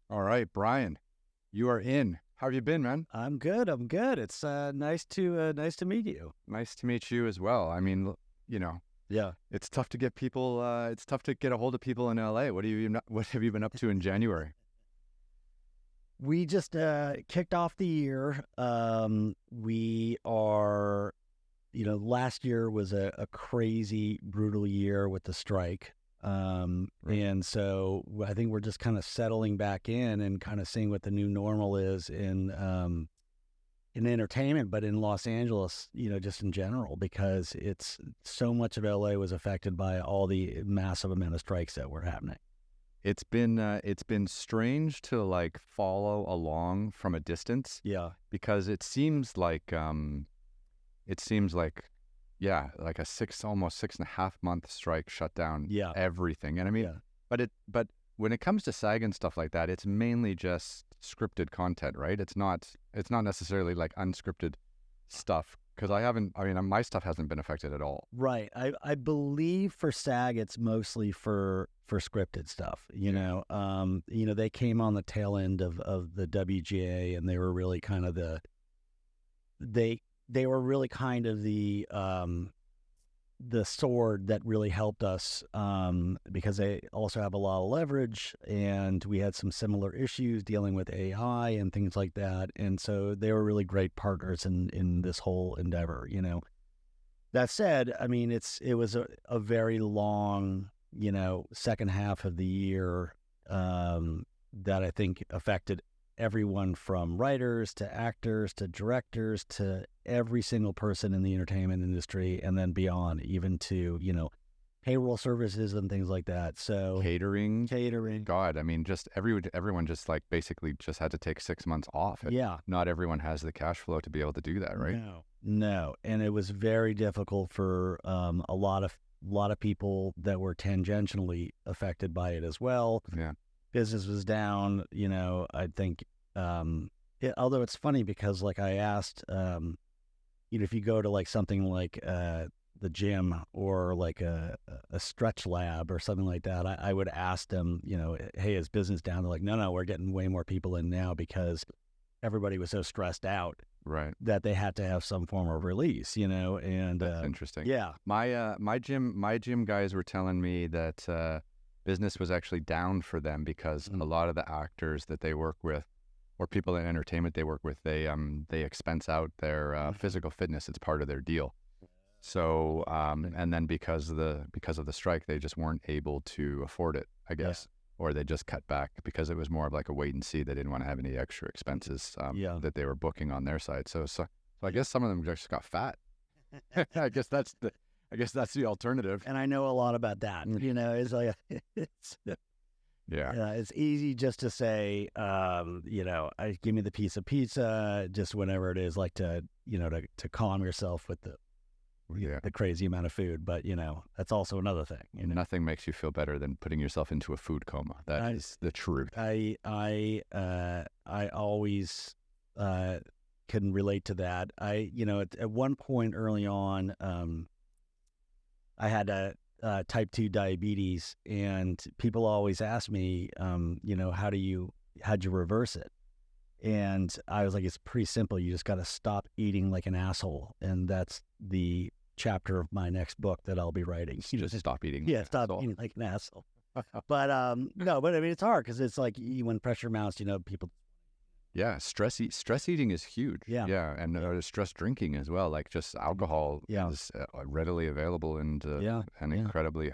All right, Brian, you are in. How have you been, man? I'm good. I'm good. It's nice to meet you. Nice to meet you as well. I mean, Yeah. it's tough to get people. It's tough to get a hold of people in LA. What have you been up to in January? We just kicked off the year. We are, last year was a crazy, brutal year with the strike. Right. And so I think we're just kind of settling back in and kind of seeing what the new normal is in entertainment, but in Los Angeles, just in general, because it's so much of LA was affected by all the massive amount of strikes that were happening. It's been strange to like follow along from a distance Yeah. because it seems like yeah, like almost 6.5 month strike shut down Yeah. everything. And I mean, Yeah. but when it comes to SAG and stuff like that, it's mainly just scripted content, right? It's not necessarily like unscripted stuff because my stuff hasn't been affected at all. Right. I believe for SAG it's mostly for scripted stuff. They came on the tail end of the WGA, and they were really kind of they were really kind of the sword that really helped us, because they also have a lot of leverage, and we had some similar issues dealing with AI and things like that. And so they were really great partners in this whole endeavor. That said, I mean, it was a very long, second half of the year, that I think affected everyone from writers to actors to directors to every single person in the entertainment industry, and then beyond, even to, payroll services and things like that. So Catering. catering. God, I mean, just everyone just like basically just had to take 6 months off. Yeah. Not everyone has the cash flow to be able to do that, right? No. And it was very difficult for a lot of people that were tangentially affected by it as well. Yeah. Business was down, I think, although it's funny because like I asked, if you go to like something like the gym or like a stretch lab or something like that, I would ask them, hey, is business down? They're like, no, we're getting way more people in now because everybody was so stressed out, Right. that they had to have some form of release, and That's interesting. yeah. My gym guys were telling me that business was actually down for them because a lot of the actors that they work with, or people in entertainment they work with, they expense out their physical fitness. It's part of their deal. So and then because of the strike, they just weren't able to afford it, I guess, or they just cut back because it was more of like a wait and see. They didn't want to have any extra expenses that they were booking on their side. So I guess some of them just got fat. I guess that's the alternative. And I know a lot about that. It's like Yeah. it's easy just to say, I give me the piece of pizza, just whenever it is, like to calm yourself with the crazy amount of food. But that's also another thing. Nothing makes you feel better than putting yourself into a food coma. That is the truth. I always can relate to that. At one point early on, I had type 2 diabetes, and people always ask me, how'd you reverse it? And I was like, it's pretty simple. You just got to stop eating like an asshole. And that's the chapter of my next book that I'll be writing. You just stop eating. Yeah, stop eating like an asshole. But no, but I mean, it's hard because it's like when pressure mounts, people. Yeah, stress eating is huge. Yeah. And stress drinking as well. Like just alcohol is readily available and incredibly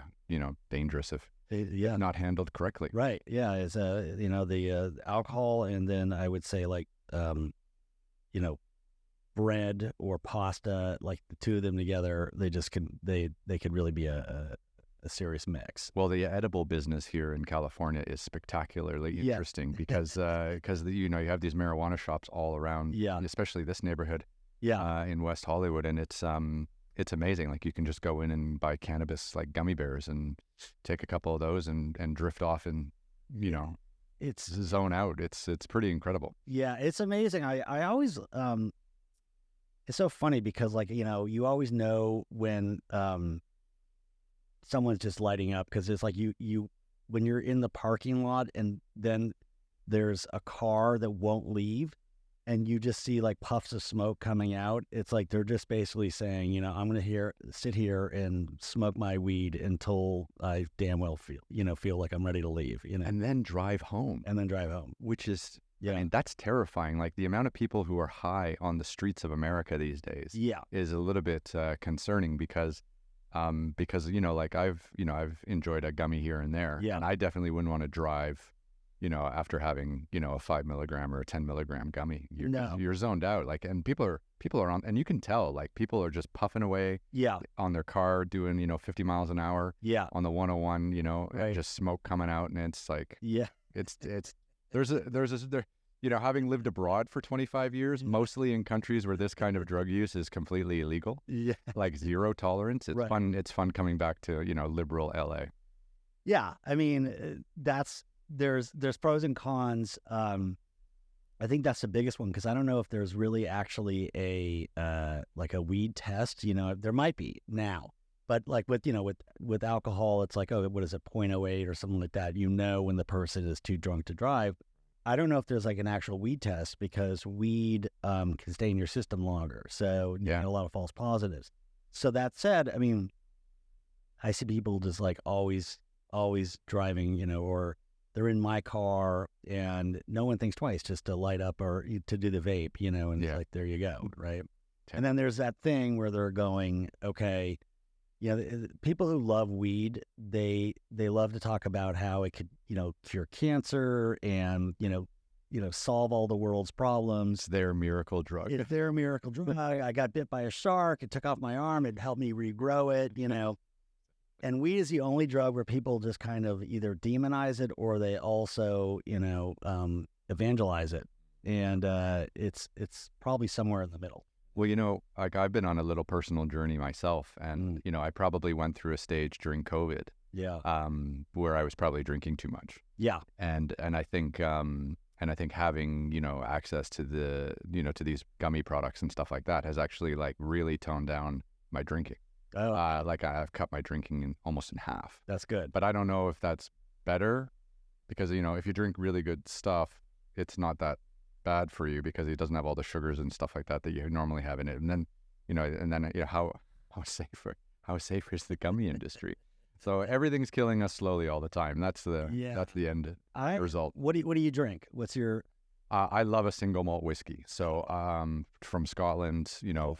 dangerous if not handled correctly. Right. Yeah. It's the alcohol, and then I would say like bread or pasta, like the two of them together, they could really be a serious mix. Well, the edible business here in California is spectacularly interesting because you have these marijuana shops all around, especially this neighborhood, in West Hollywood, and it's amazing. Like you can just go in and buy cannabis, like gummy bears, and take a couple of those and drift off and it's zone out. It's pretty incredible. Yeah, it's amazing. I always it's so funny because like you always know when someone's just lighting up, because it's like you when you're in the parking lot and then there's a car that won't leave, and you just see like puffs of smoke coming out, it's like they're just basically saying, I'm going to sit here and smoke my weed until I damn well feel like I'm ready to leave, And then drive home. Which is, I mean, that's terrifying. Like the amount of people who are high on the streets of America these days is a little bit concerning because like I've enjoyed a gummy here and there, and I definitely wouldn't want to drive, after having, a 5 milligram or a 10 milligram gummy. You're zoned out. Like, and people are on, and you can tell, like, people are just puffing away on their car doing, 50 miles an hour on the 101, and just smoke coming out. And it's like, having lived abroad for 25 years, mostly in countries where this kind of drug use is completely illegal, like zero tolerance. It's fun. It's fun coming back to, liberal LA. Yeah. I mean, there's pros and cons. I think that's the biggest one, because I don't know if there's really actually a weed test. There might be now, but like with alcohol, it's like, oh, what is it, 0.08 or something like that? When the person is too drunk to drive. I don't know if there's like an actual weed test, because weed can stay in your system longer. So you get a lot of false positives. So that said, I mean, I see people just like always driving, or they're in my car and no one thinks twice just to light up or to do the vape, and it's like, there you go, right? And then there's that thing where they're going, okay, people who love weed, they love to talk about how it could, cure cancer and, solve all the world's problems. It's their miracle drug. It's their miracle drug. I got bit by a shark. It took off my arm. It helped me regrow it, And weed is the only drug where people just kind of either demonize it or they also, evangelize it. And it's probably somewhere in the middle. Well, like I've been on a little personal journey myself, and I probably went through a stage during COVID, where I was probably drinking too much. Yeah, and I think having access to to these gummy products and stuff like that has actually like really toned down my drinking. Oh, like I've cut my drinking almost in half. That's good. But I don't know if that's better, because if you drink really good stuff, it's not that bad for you because it doesn't have all the sugars and stuff like that you normally have in it. And then how safe is the gummy industry? So everything's killing us slowly all the time. That's the end result. What do you drink? What's your? I love a single malt whiskey. So from Scotland, so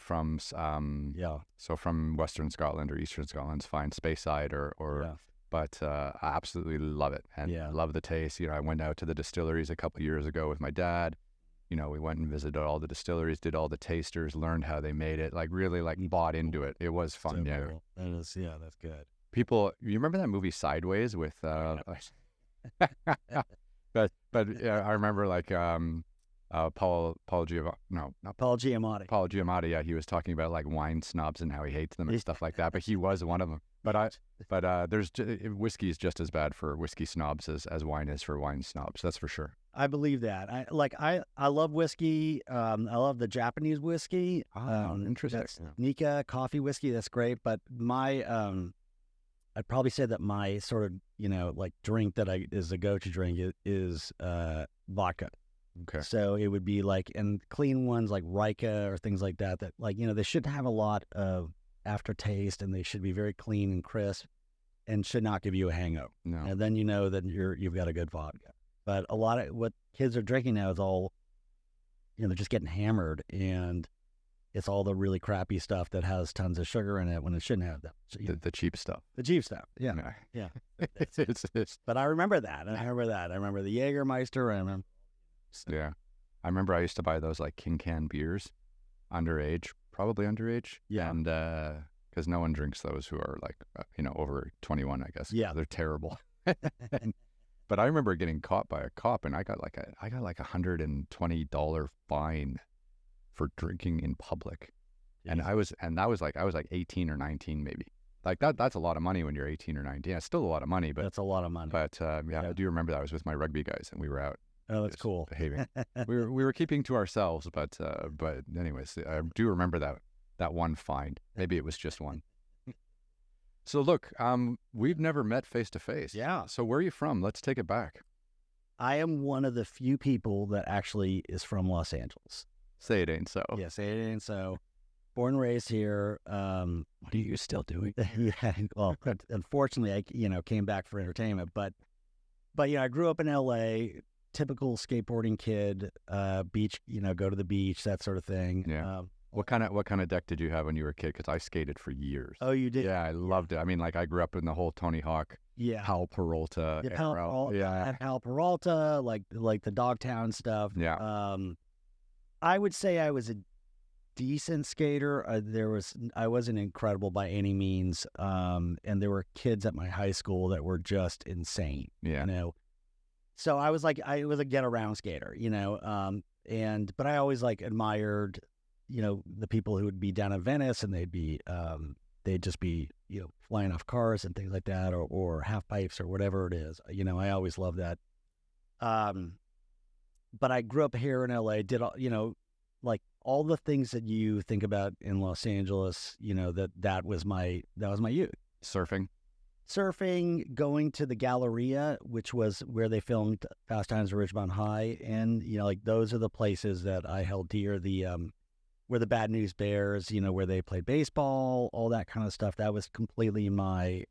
from Western Scotland or Eastern Scotland's fine, Speyside or. But I absolutely love it and love the taste. I went out to the distilleries a couple of years ago with my dad. We went and visited all the distilleries, did all the tasters, learned how they made it, like really like bought into it. It was fun. So that is, that's good. People, you remember that movie Sideways with, but I remember like Paul Giamatti. Paul Giamatti, yeah, he was talking about like wine snobs and how he hates them and stuff like that. But he was one of them. But whiskey is just as bad for whiskey snobs as wine is for wine snobs. That's for sure. I believe that. I love whiskey. I love the Japanese whiskey. Interesting. That's Nika coffee whiskey. That's great. But I'd probably say that my sort of like drink that is a go-to drink is vodka. Okay. So it would be like, and clean ones like Rika or things like that. That like they shouldn't have a lot of aftertaste, and they should be very clean and crisp, and should not give you a hangover. No. And then that you've got a good vodka. But a lot of what kids are drinking now is all, they're just getting hammered, and it's all the really crappy stuff that has tons of sugar in it when it shouldn't have that. The cheap stuff. The cheap stuff. Yeah. it's But I remember that. I remember the Jägermeister. Yeah. I remember I used to buy those like King Can beers, probably underage. Yeah. And because no one drinks those who are like, over 21, I guess. Yeah. They're terrible. But I remember getting caught by a cop, and I got like $120 fine for drinking in public. Jeez. And I was like 18 or 19 maybe. Like that's a lot of money when you're 18 or 19. It's still a lot of money, but that's a lot of money. But I do remember that I was with my rugby guys, and we were out. Oh, that's cool. Behaving. we were keeping to ourselves, but anyways, I do remember that one fine. Maybe it was just one. So look, we've never met face to face. Yeah. So where are you from? Let's take it back. I am one of the few people that actually is from Los Angeles. Say it ain't so. Yeah, say it ain't so. Born and raised here. What are you still doing? Yeah, well, unfortunately, I came back for entertainment, but I grew up in L.A. Typical skateboarding kid. Beach, go to the beach, that sort of thing. Yeah. What kind of deck did you have when you were a kid? Because I skated for years. Oh, you did? Yeah, I loved it. I mean, like I grew up in the whole Tony Hawk, Pyle Peralta era. Pyle Peralta, like the Dogtown stuff. Yeah. I would say I was a decent skater. I wasn't incredible by any means. And there were kids at my high school that were just insane. Yeah. So I was a get around skater, but I always admired, the people who would be down in Venice and they'd just be, flying off cars and things like that, or half pipes or whatever it is. I always loved that. But I grew up here in LA, did all, all the things that you think about in Los Angeles, that was my youth. Surfing, going to the Galleria, which was where they filmed Fast Times at Ridgemont High. And, those are the places that I held dear. Where the Bad News Bears, where they played baseball, all that kind of stuff. That was completely my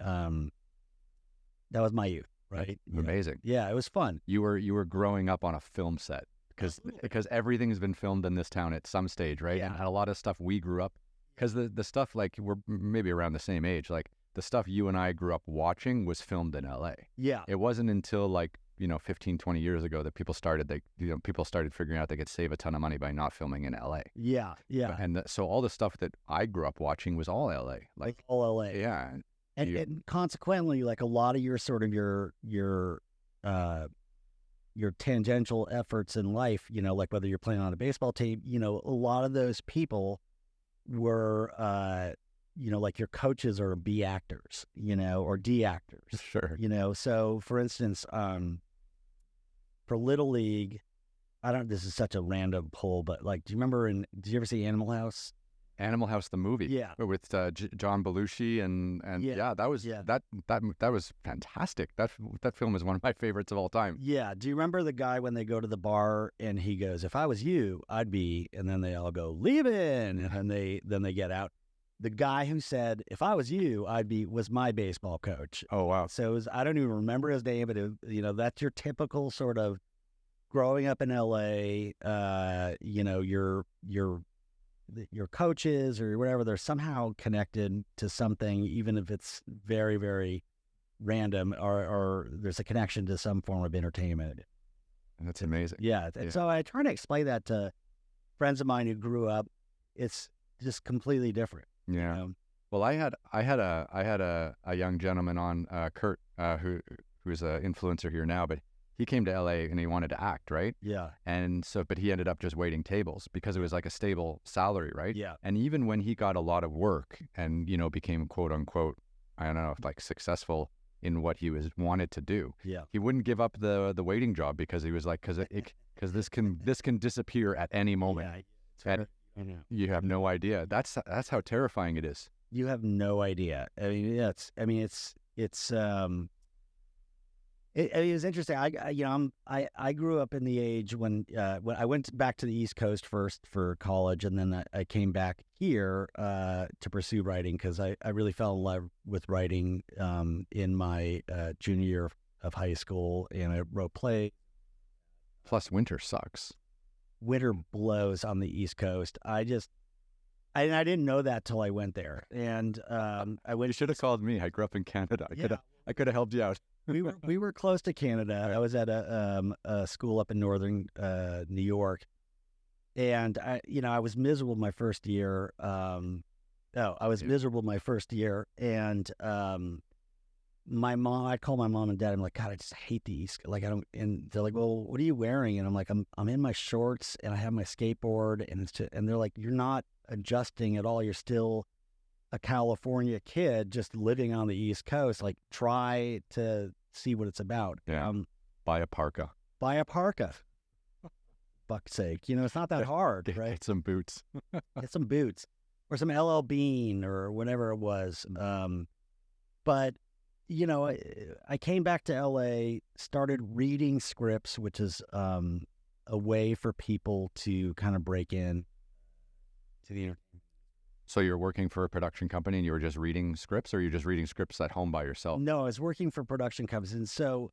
youth, right? Amazing. Yeah, it was fun. You were growing up on a film set because everything's been filmed in this town at some stage, right? Yeah. And a lot of stuff we grew up, because the stuff, like, we're maybe around the same age, like the stuff you and I grew up watching was filmed in LA. Yeah. It wasn't until 15, 20 years ago that people started figuring out they could save a ton of money by not filming in LA. Yeah. Yeah. And so all the stuff that I grew up watching was all LA. Like all LA. Yeah. And consequently, a lot of your sort of your tangential efforts in life, like whether you're playing on a baseball team, a lot of those people were, like your coaches are B actors, or D actors. Sure. So for instance, for Little League, this is such a random pull, but did you ever see Animal House? Animal House, the movie, yeah, with John Belushi and that was fantastic. That film is one of my favorites of all time. Yeah. Do you remember the guy when they go to the bar and he goes, "If I was you, I'd be," and then they all go, "Leaving," and then they get out. The guy who said, "If I was you, I'd be," was my baseball coach. Oh, wow. So I don't even remember his name, but that's your typical sort of growing up in LA. Your coaches or whatever, they're somehow connected to something, even if it's very, very random, or there's a connection to some form of entertainment. That's amazing. Yeah. So I try to explain that to friends of mine who grew up. It's just completely different. Yeah. Well, I had a young gentleman on, Kurt, who's an influencer here now, but he came to LA and he wanted to act, right? Yeah. And so, but he ended up just waiting tables because it was like a stable salary, right? Yeah. And even when he got a lot of work and, became quote unquote, I don't know, successful in what he wanted to do, yeah, he wouldn't give up the waiting job because he was like, because this can disappear at any moment. Yeah. You have no idea. That's how terrifying it is. You have no idea. It was interesting. I grew up in the age when I went back to the East Coast first for college, and then I came back here to pursue writing because I really fell in love with writing in my junior year of high school, and I wrote plays. Plus, winter sucks. Winter blows on the East Coast. I didn't know that till I went there, and I went. You should have called me. I grew up in Canada. I could have helped you out. we were close to Canada. I was at a school up in northern New York, and I was miserable my first year. Miserable my first year, and my mom. I called my mom and dad. I'm like, God, I just hate the East. I don't. And they're like, well, what are you wearing? And I'm like, I'm in my shorts and I have my skateboard, and they're like, you're not adjusting at all. You're still a California kid just living on the East Coast. Try to see what it's about. Yeah. Buy a parka. Fuck's sake. It's not that hard, right? Get some boots. Get some boots or some LL Bean or whatever it was. But I came back to LA, started reading scripts, which is a way for people to kind of break in to the entertainment. So you're working for a production company and you were just reading scripts, or you're just reading scripts at home by yourself? No, I was working for production companies, and so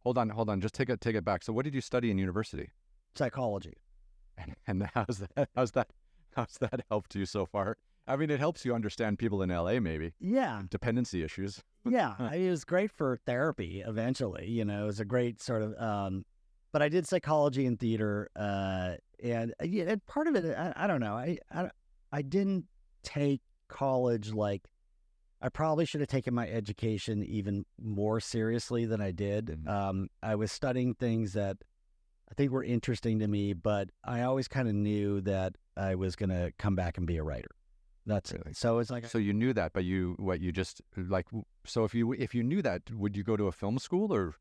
Hold on. Just take it back. So what did you study in university? psychology. And how's that helped you so far? I mean, it helps you understand people in LA, maybe. Yeah. Dependency issues. Yeah. It was great for therapy eventually. It was a great sort of, but I did psychology and theater. And part of it, I don't know. I didn't take college like, I probably should have taken my education even more seriously than I did. I was studying things that I think were interesting to me, but I always kind of knew that I was going to come back and be a writer. That's really? It. So it's like, so you knew that, but so if you knew that, would you go to a film school or?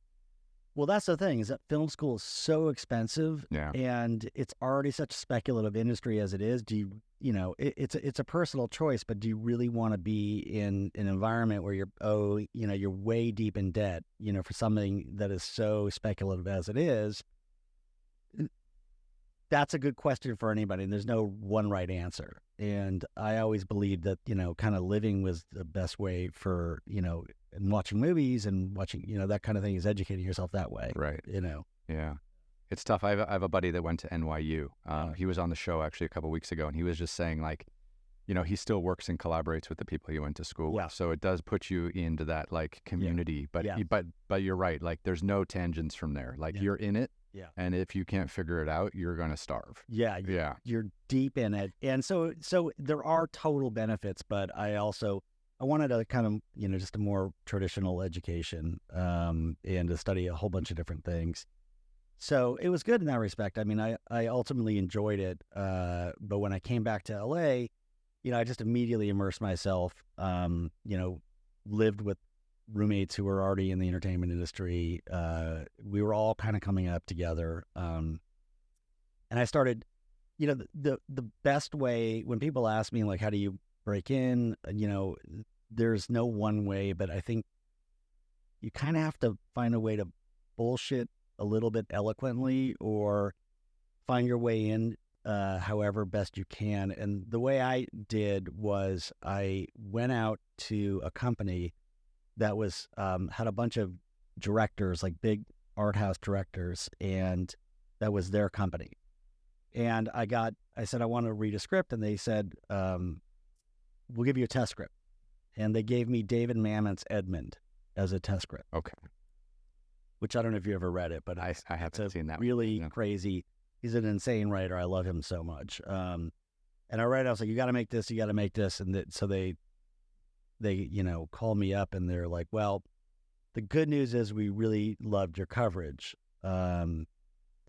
Well, that's the thing, is that film school is so expensive, yeah, and it's already such a speculative industry as it is. It's a personal choice, but do you really want to be in an environment where you're way deep in debt, for something that is so speculative as it is? That's a good question for anybody, and there's no one right answer. And I always believed that, kind of living was the best way for, and watching movies and watching, that kind of thing, is educating yourself that way. Right. Yeah. It's tough. I have a buddy that went to NYU. He was on the show actually a couple of weeks ago, and he was just saying, like, he still works and collaborates with the people he went to school with. So it does put you into that like community, but you're right. Like, there's no tangents from there. Like, you're in it. Yeah. And if you can't figure it out, you're going to starve. Yeah. You're deep in it. And so there are total benefits, but I wanted a kind of, just a more traditional education, and to study a whole bunch of different things. So it was good in that respect. I mean, I ultimately enjoyed it. But when I came back to LA, I just immediately immersed myself, lived with roommates who were already in the entertainment industry. We were all kind of coming up together. And I started, the best way, when people ask me, like, how do you break in, there's no one way, but I think you kind of have to find a way to bullshit a little bit eloquently, or find your way in, however best you can. And the way I did was I went out to a company that was had a bunch of directors, like big art house directors, and that was their company. And I said, I want to read a script, and they said, we'll give you a test script. And they gave me David Mamet's Edmund as a test script. Okay. Which I don't know if you ever read it, but I haven't seen that. Really crazy. He's an insane writer. I love him so much. And I read it, I was like, you got to make this, and so they called me up, and they're like, well, the good news is we really loved your coverage. The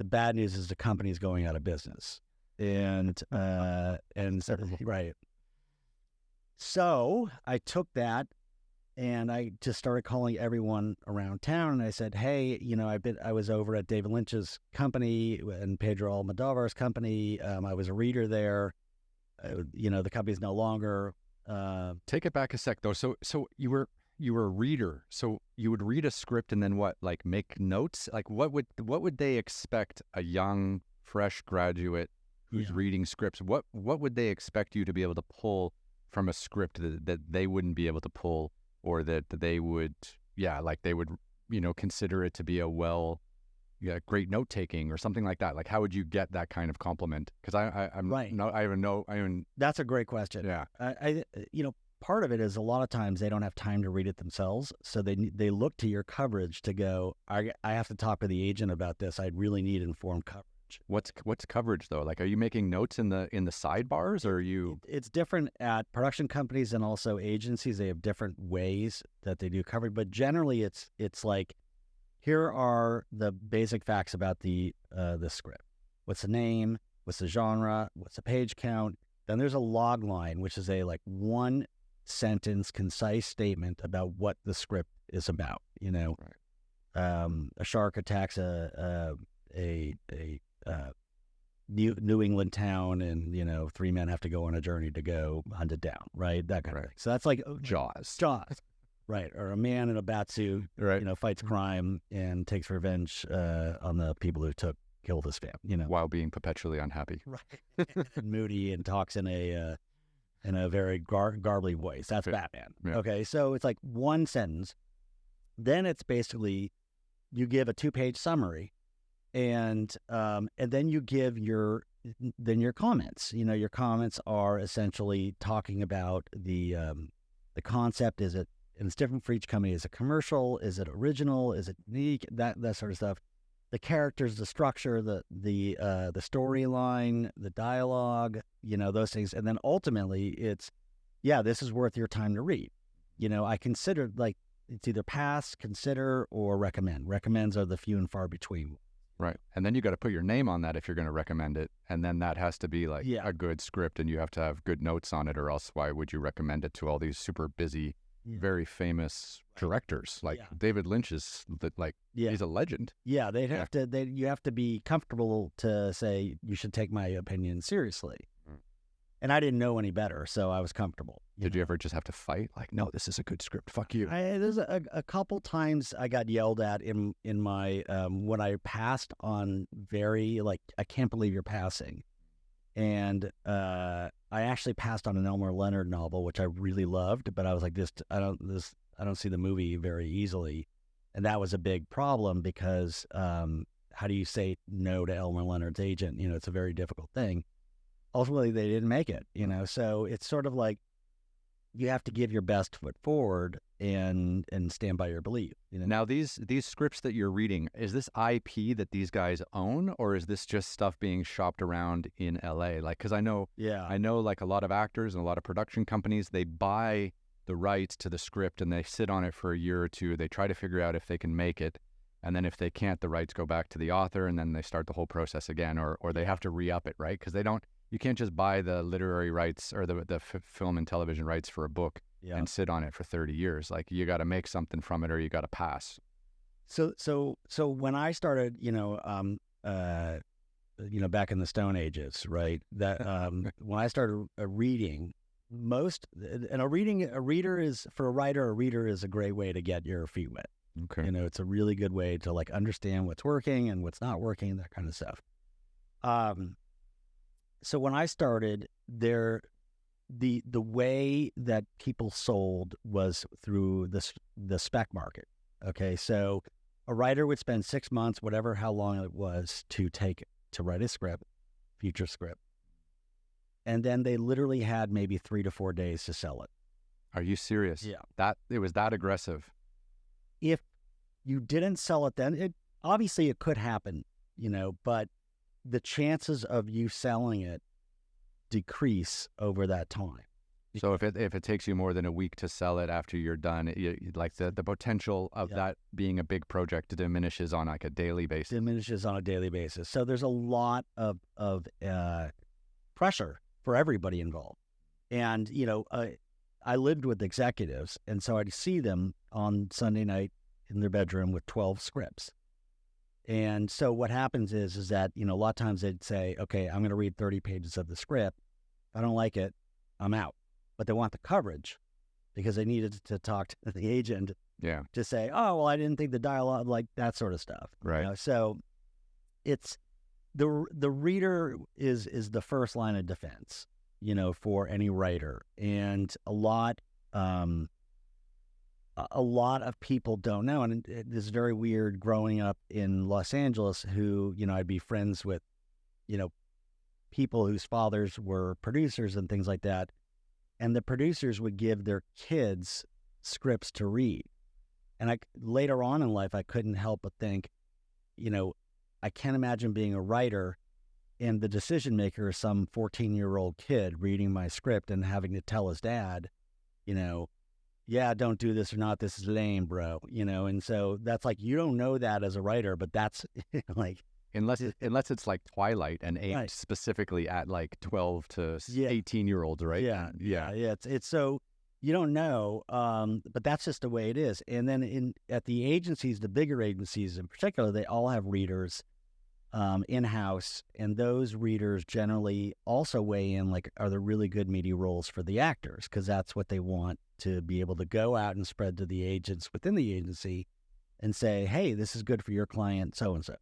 bad news is the company's going out of business. And so, right. So I took that, and I just started calling everyone around town, and I said, hey, I was over at David Lynch's company and Pedro Almodovar's company. I was a reader there. The company's no longer. Take it back a sec, though. So you were a reader. So you would read a script and then what? Like, make notes? Like, what would they expect a young, fresh graduate who's reading scripts? What would they expect you to be able to pull from a script that they wouldn't be able to pull, or that they would, they would, consider it to be great note taking or something like that? Like, how would you get that kind of compliment? Because I'm right. No, I even know. That's a great question. Yeah. I part of it is a lot of times they don't have time to read it themselves, so they look to your coverage to go, I have to talk to the agent about this. I really need informed coverage. What's coverage though? Like, are you making notes in the sidebars, or are you? It's different at production companies and also agencies. They have different ways that they do coverage, but generally it's like, here are the basic facts about the script. What's the name? What's the genre? What's the page count? Then there's a log line, which is a one sentence concise statement about what the script is about. Right. A shark attacks a New England town, and 3 men have to go on a journey to go hunt it down. Right, that kind of thing. So that's like Jaws. Right. Or a man in a bat suit, Right. Fights crime and takes revenge on the people who killed his family, While being perpetually unhappy. Right. Moody and talks in a very garbly voice. That's Batman. Yeah. Okay. So it's like one sentence. Then it's basically you give a 2-page summary and then you give your comments. Your comments are essentially talking about the concept. Is it, and it's different for each company. Is it commercial? Is it original? Is it unique? That sort of stuff. The characters, the structure, the storyline, the dialogue, those things. And then ultimately it's, this is worth your time to read. I consider, like, it's either pass, consider, or recommend. Recommends are the few and far between. Right. And then you got to put your name on that if you're going to recommend it. And then that has to be like a good script, and you have to have good notes on it, or else why would you recommend it to all these super busy, very famous directors? Like David Lynch is he's a legend. Yeah, you have to be comfortable to say you should take my opinion seriously. And I didn't know any better, so I was comfortable. Did you ever just have to fight? Like, no, this is a good script. Fuck you. There's a couple times I got yelled at in my when I passed on very, like, I can't believe you're passing. And I actually passed on an Elmer Leonard novel, which I really loved, but I was like, I don't see the movie very easily. And that was a big problem because how do you say no to Elmer Leonard's agent? It's a very difficult thing. Ultimately, they didn't make it, so it's sort of like you have to give your best foot forward and stand by your belief. Now, these scripts that you're reading, is this IP that these guys own, or is this just stuff being shopped around in LA? Like, because I know like a lot of actors and a lot of production companies, they buy the rights to the script and they sit on it for a year or two. They try to figure out if they can make it. And then if they can't, the rights go back to the author, and then they start the whole process again, or they have to re-up it, right? Because you can't just buy the literary rights or the film and television rights for a book and sit on it for 30 years. Like, you got to make something from it, or you got to pass. So when I started, back in the Stone Ages, right? That when I started reading, a reader is, for a writer, a reader is a great way to get your feet wet. Okay. It's a really good way to, like, understand what's working and what's not working, that kind of stuff. So when I started there, the way that people sold was through the spec market. Okay. So a writer would spend 6 months, how long it was, to write a script, future script. And then they literally had maybe 3 to 4 days to sell it. Are you serious? Yeah. It was that aggressive. If you didn't sell it then, it could happen, but the chances of you selling it decrease over that time. So if it takes you more than a week to sell it after you're done, like the potential of that being a big project diminishes on like a daily basis. So there's a lot of pressure for everybody involved. And, I lived with executives, and so I'd see them on Sunday night in their bedroom with 12 scripts. And so what happens is that, a lot of times they'd say, okay, I'm going to read 30 pages of the script. If I don't like it, I'm out. But they want the coverage because they needed to talk to the agent to say, oh, well, I didn't think the dialogue, like that sort of stuff. Right. So it's the reader is the first line of defense, for any writer. And a lot of people don't know. And it's very weird growing up in Los Angeles who, I'd be friends with, people whose fathers were producers and things like that. And the producers would give their kids scripts to read. And later on in life, I couldn't help but think, I can't imagine being a writer and the decision maker is some 14-year-old kid reading my script and having to tell his dad, don't do this or not. This is lame, bro. And so that's like, you don't know that as a writer, but that's like, unless it's like Twilight and aimed specifically at like 12 to 18-year-olds, right? Yeah. It's so you don't know, but that's just the way it is. And then at the agencies, the bigger agencies in particular, they all have readers. in-house, and those readers generally also weigh in, like, are there really good meaty roles for the actors? Because that's what they want to be able to go out and spread to the agents within the agency and say, hey, this is good for your client, so-and-so.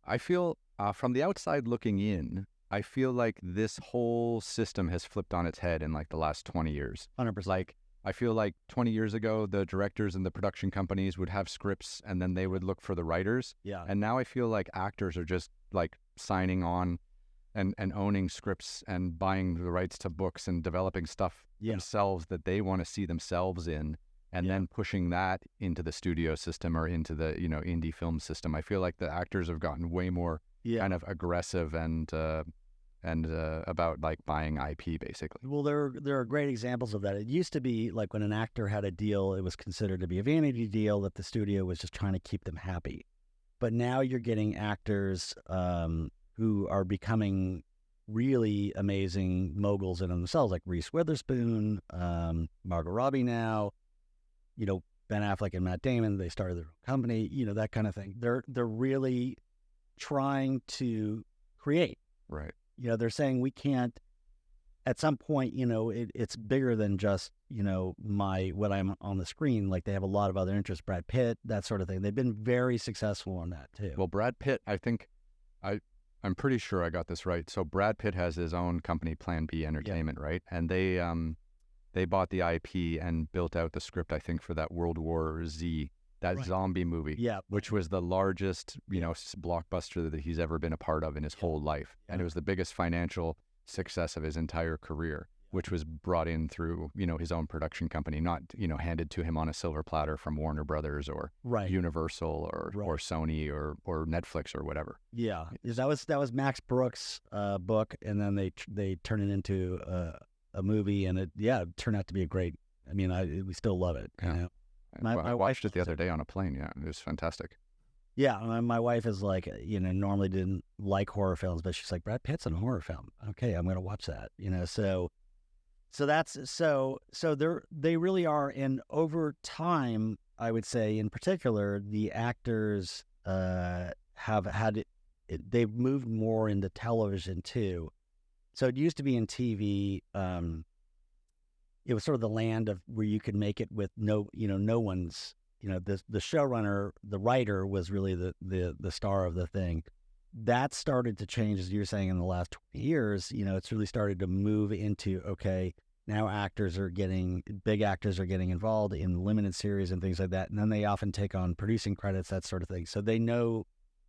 I feel from the outside looking in, I feel like this whole system has flipped on its head in like the last 20 years. 100%. Like, I feel like 20 years ago, the directors and the production companies would have scripts and then they would look for the writers. Yeah. And now I feel like actors are just like signing on and owning scripts and buying the rights to books and developing stuff themselves that they want to see themselves in, and then pushing that into the studio system or into the, indie film system. I feel like the actors have gotten way more kind of aggressive and about like buying IP basically. Well, there are great examples of that. It used to be like when an actor had a deal, it was considered to be a vanity deal that the studio was just trying to keep them happy. But now you're getting actors who are becoming really amazing moguls in themselves, like Reese Witherspoon, Margot Robbie now, Ben Affleck and Matt Damon. They started their own company, that kind of thing. They're really trying to create. Right. They're saying we can't, at some point, it's bigger than just, what I'm on the screen. Like they have a lot of other interests, Brad Pitt, that sort of thing. They've been very successful on that too. Well, Brad Pitt, I think, I'm pretty sure I got this right. So Brad Pitt has his own company, Plan B Entertainment, right? And they bought the IP and built out the script, I think, for that World War Z, that zombie movie, which was the largest, blockbuster that he's ever been a part of in his whole life. And it was the biggest financial success of his entire career, which was brought in through, his own production company, not, handed to him on a silver platter from Warner Brothers or Universal or Sony or Netflix or whatever. Yeah. That was Max Brooks' book. And then they turned it into a movie, and it turned out to be a great, we still love it. Yeah. I watched it the other day on a plane. Yeah, it was fantastic. Yeah, my wife is like, normally didn't like horror films, but she's like, Brad Pitt's in a horror film. Okay, I'm going to watch that. So that's so they really are. And over time, I would say, in particular, the actors have had it. They've moved more into television too. So it used to be in TV. It was sort of the land of where you could make it with no one's, the showrunner, the writer was really the star of the thing. That started to change, as you're saying, in the last 20 years. It's really started to move into, okay, now big actors are getting involved in limited series and things like that. And then they often take on producing credits, that sort of thing. So they know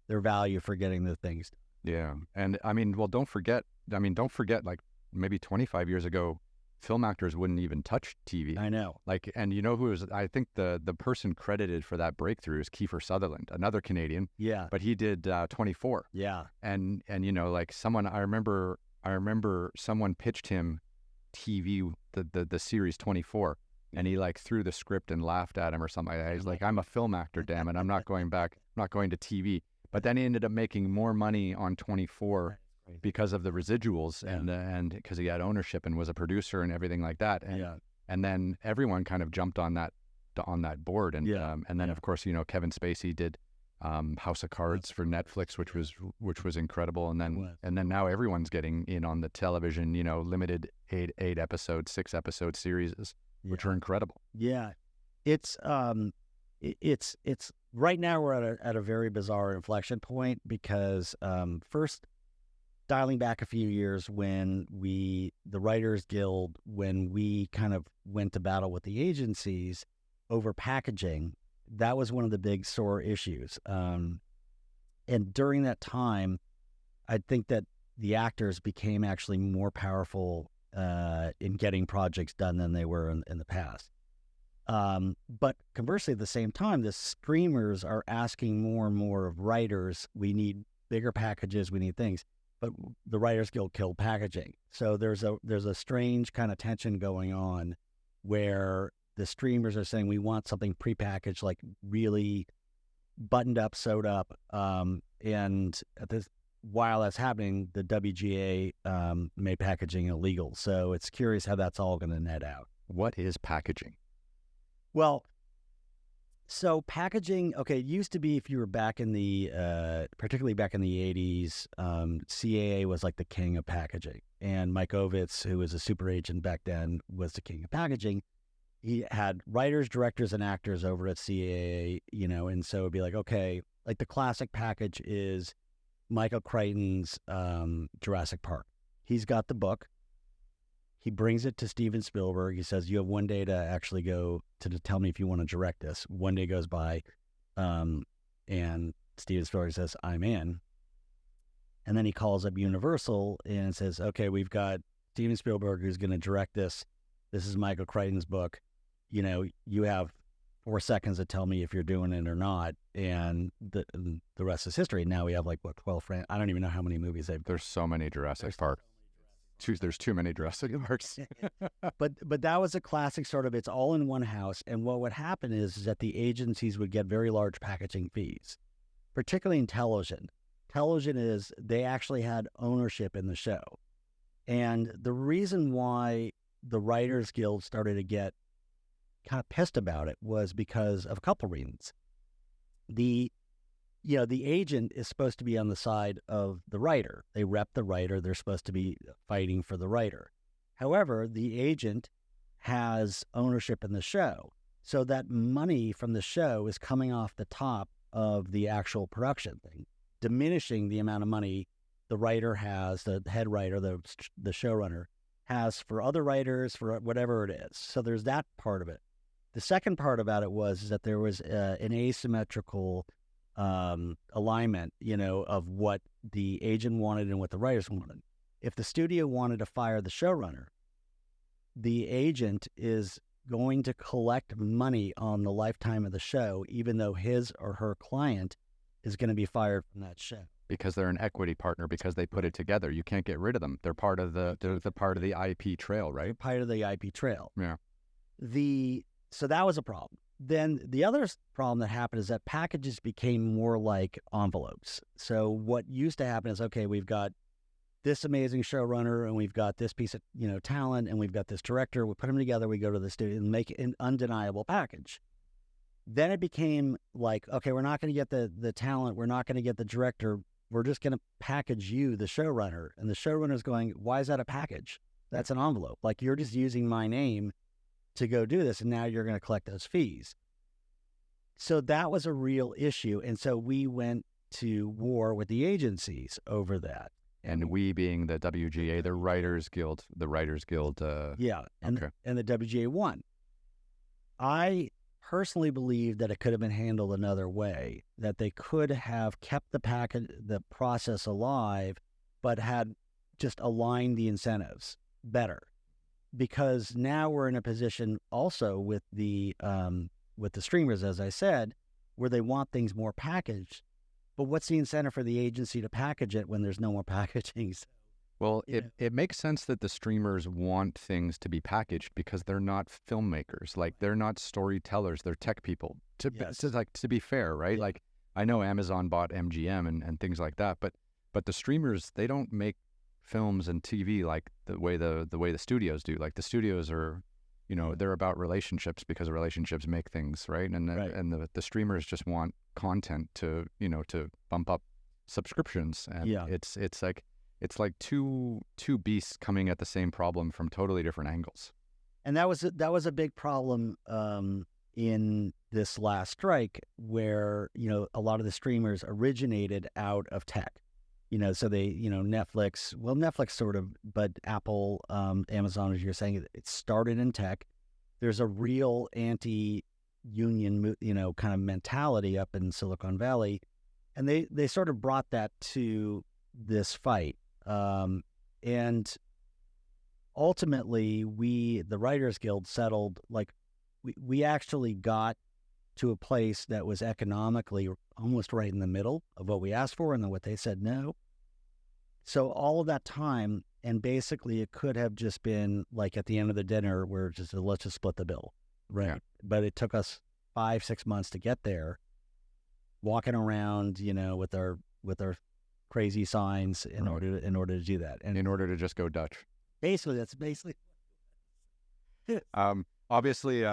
their value for getting the things. Yeah. And don't forget, like maybe 25 years ago, film actors wouldn't even touch TV. I know. Like, and who was, I think the person credited for that breakthrough is Kiefer Sutherland, another Canadian. Yeah. But he did 24. Yeah. And like someone, I remember someone pitched him TV, the series 24, and he like threw the script and laughed at him or something like that. He's like, I'm a film actor, damn it. I'm not going back. I'm not going to TV. But then he ended up making more money on 24 because of the residuals and because he had ownership and was a producer and everything like that. And then everyone kind of jumped on that board. And then of course, Kevin Spacey did House of Cards for Netflix, which was incredible. And then now everyone's getting in on the television, limited 8 episode, 6 episode series, which are incredible. Yeah. It's right now we're at a very bizarre inflection point because first, dialing back a few years when the Writers Guild, when we kind of went to battle with the agencies over packaging, that was one of the big sore issues. And during that time, I think that the actors became actually more powerful in getting projects done than they were in the past. But conversely, at the same time, the streamers are asking more and more of writers. We need bigger packages. We need things. But the Writers Guild killed packaging. So there's a strange kind of tension going on where the streamers are saying we want something prepackaged, like really buttoned up, sewed up. And while that's happening, the WGA made packaging illegal. So it's curious how that's all going to net out. What is packaging? Well, So packaging, okay, it used to be if you were back in the, particularly back in the 80s, CAA was like the king of packaging. And Mike Ovitz, who was a super agent back then, was the king of packaging. He had writers, directors, and actors over at CAA, and so it'd be like, okay, like the classic package is Michael Crichton's Jurassic Park. He's got the book. He brings it to Steven Spielberg. He says, you have one day to actually go to tell me if you want to direct this. One day goes by, and Steven Spielberg says, I'm in. And then he calls up Universal and says, okay, we've got Steven Spielberg who's going to direct this. This is Michael Crichton's book. You have 4 seconds to tell me if you're doing it or not. And the rest is history. Now we have 12 friends. I don't even know how many movies they've. There's so many Jurassic Park. There's too many Jurassic Parks. but that was a classic sort of, it's all in one house. And what would happen is that the agencies would get very large packaging fees, particularly in television. Television is, they actually had ownership in the show. And the reason why the Writers Guild started to get kind of pissed about it was because of a couple reasons. The agent is supposed to be on the side of the writer. They rep the writer. They're supposed to be fighting for the writer. However, the agent has ownership in the show. So that money from the show is coming off the top of the actual production thing, diminishing the amount of money the writer has, the head writer, the showrunner has for other writers, for whatever it is. So there's that part of it. The second part about it was that there was an asymmetrical alignment, of what the agent wanted and what the writers wanted. If the studio wanted to fire the showrunner, the agent is going to collect money on the lifetime of the show, even though his or her client is going to be fired from that show. Because they're an equity partner, because they put it together. You can't get rid of them. They're part of the part of the IP trail, right? Part of the IP trail. Yeah. So that was a problem. Then the other problem that happened is that packages became more like envelopes. So what used to happen is, okay, we've got this amazing showrunner and we've got this piece of, talent and we've got this director. We put them together, we go to the studio and make an undeniable package. Then it became like, okay, we're not going to get the talent. We're not going to get the director. We're just going to package you, the showrunner. And the showrunner's going, why is that a package? That's an envelope. Like, you're just using my name to go do this, and now you're going to collect those fees. So that was a real issue. And so we went to war with the agencies over that. And we being the WGA, the Writers Guild. Yeah, and the WGA won. I personally believe that it could have been handled another way, that they could have kept the process alive, but had just aligned the incentives better. Because now we're in a position also with the streamers, as I said, where they want things more packaged. But what's the incentive for the agency to package it when there's no more packaging? Well, it makes sense that the streamers want things to be packaged because they're not filmmakers. Like, they're not storytellers. They're tech people. To be fair, right? Yeah. Like, I know Amazon bought MGM and things like that, but the streamers, they don't make films and TV like the way the studios do. Like, the studios are, they're about relationships because relationships make things, right? And the streamers just want content to bump up subscriptions. And it's like two beasts coming at the same problem from totally different angles. And that was a big problem in this last strike, where a lot of the streamers originated out of tech. So they, Netflix sort of, but Apple, Amazon, as you're saying, it started in tech. There's a real anti-union, kind of mentality up in Silicon Valley. And they sort of brought that to this fight. And ultimately the Writers Guild settled, like, we actually got to a place that was economically almost right in the middle of what we asked for and then what they said no. So all of that time, and basically it could have just been like at the end of the dinner where let's just split the bill, right? Yeah. But it took us 5-6 months to get there, walking around, with our crazy signs in order to do that, and in order to just go Dutch. Basically, that's basically. Obviously,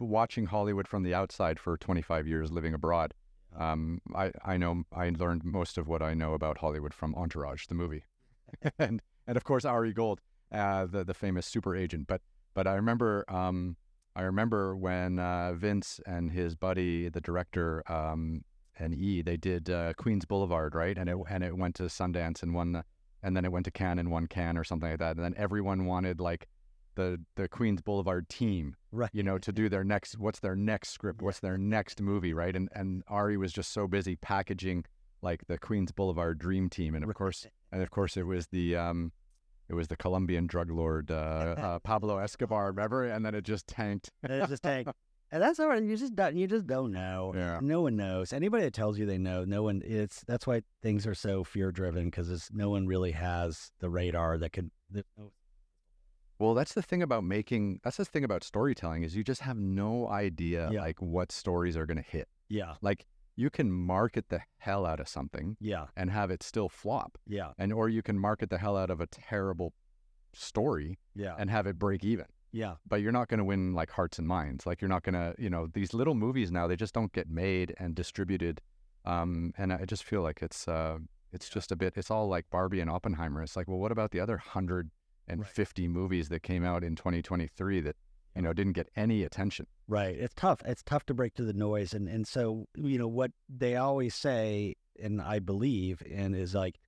watching Hollywood from the outside for 25 years living abroad. I know I learned most of what I know about Hollywood from Entourage, the movie, and of course Ari Gold, the famous super agent. But I remember when Vince and his buddy, the director, and they did Queens Boulevard, right? And it went to Sundance and won, and then it went to Cannes and won Cannes or something like that. And then everyone wanted like the Queens Boulevard team, right, to do their next, what's their next script, what's their next movie, right? And Ari was just so busy packaging like the Queens Boulevard dream team, and of course it was the Colombian drug lord Pablo Escobar, remember? And then it just tanked. And that's all right. You just don't know. Yeah. No one knows. Anybody that tells you they know, no one. That's why things are so fear driven, because no one really has the radar that could. Well, that's the thing about storytelling, is you just have no idea like what stories are going to hit. Yeah. Like you can market the hell out of something. Yeah. And have it still flop. Yeah. Or you can market the hell out of a terrible story. Yeah. And have it break even. Yeah. But you're not going to win like hearts and minds. Like you're not going to, these little movies now, they just don't get made and distributed. And I just feel like it's just a bit, it's all like Barbie and Oppenheimer. It's like, well, what about the other 150 movies that came out in 2023 that, didn't get any attention? Right. It's tough. It's tough to break through the noise. And so, what they always say, and I believe in, is like,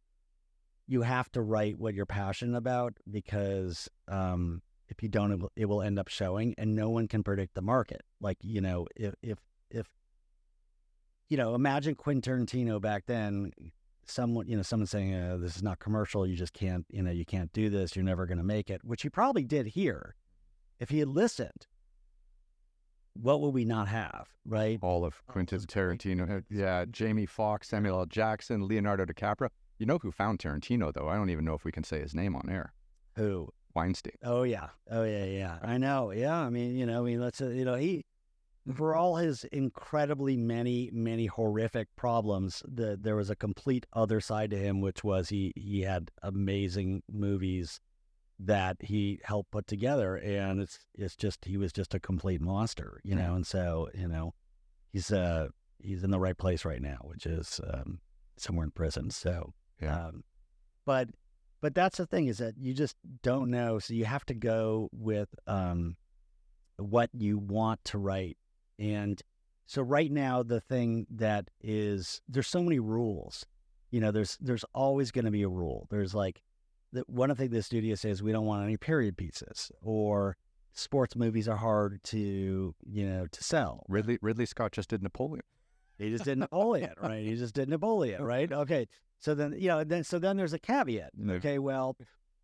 you have to write what you're passionate about, because, if you don't, it will end up showing, and no one can predict the market. Like, if imagine Quentin Tarantino back then, someone saying, this is not commercial. You just can't, you can't do this. You're never going to make it, which he probably did here. If he had listened, what would we not have, right? All of Quentin Tarantino. Yeah. Jamie Foxx, Samuel L. Jackson, Leonardo DiCaprio. You know who found Tarantino, though? I don't even know if we can say his name on air. Who? Weinstein. Oh yeah. I know. Yeah. I mean, let's, he, for all his incredibly many horrific problems, there was a complete other side to him, which was he had amazing movies that he helped put together, and it's just, he was just a complete monster, and so, he's in the right place right now, which is somewhere in prison. So, yeah. But that's the thing, is that you just don't know. So you have to go with what you want to write. And so right now, the thing that is, there's so many rules. There's always going to be a rule. There's like, one of the things the studio says, we don't want any period pieces, or sports movies are hard to sell. Ridley Scott just did Napoleon. He just did Napoleon, right? He just did Napoleon, right? Okay. So then, then there's a caveat. Okay, well,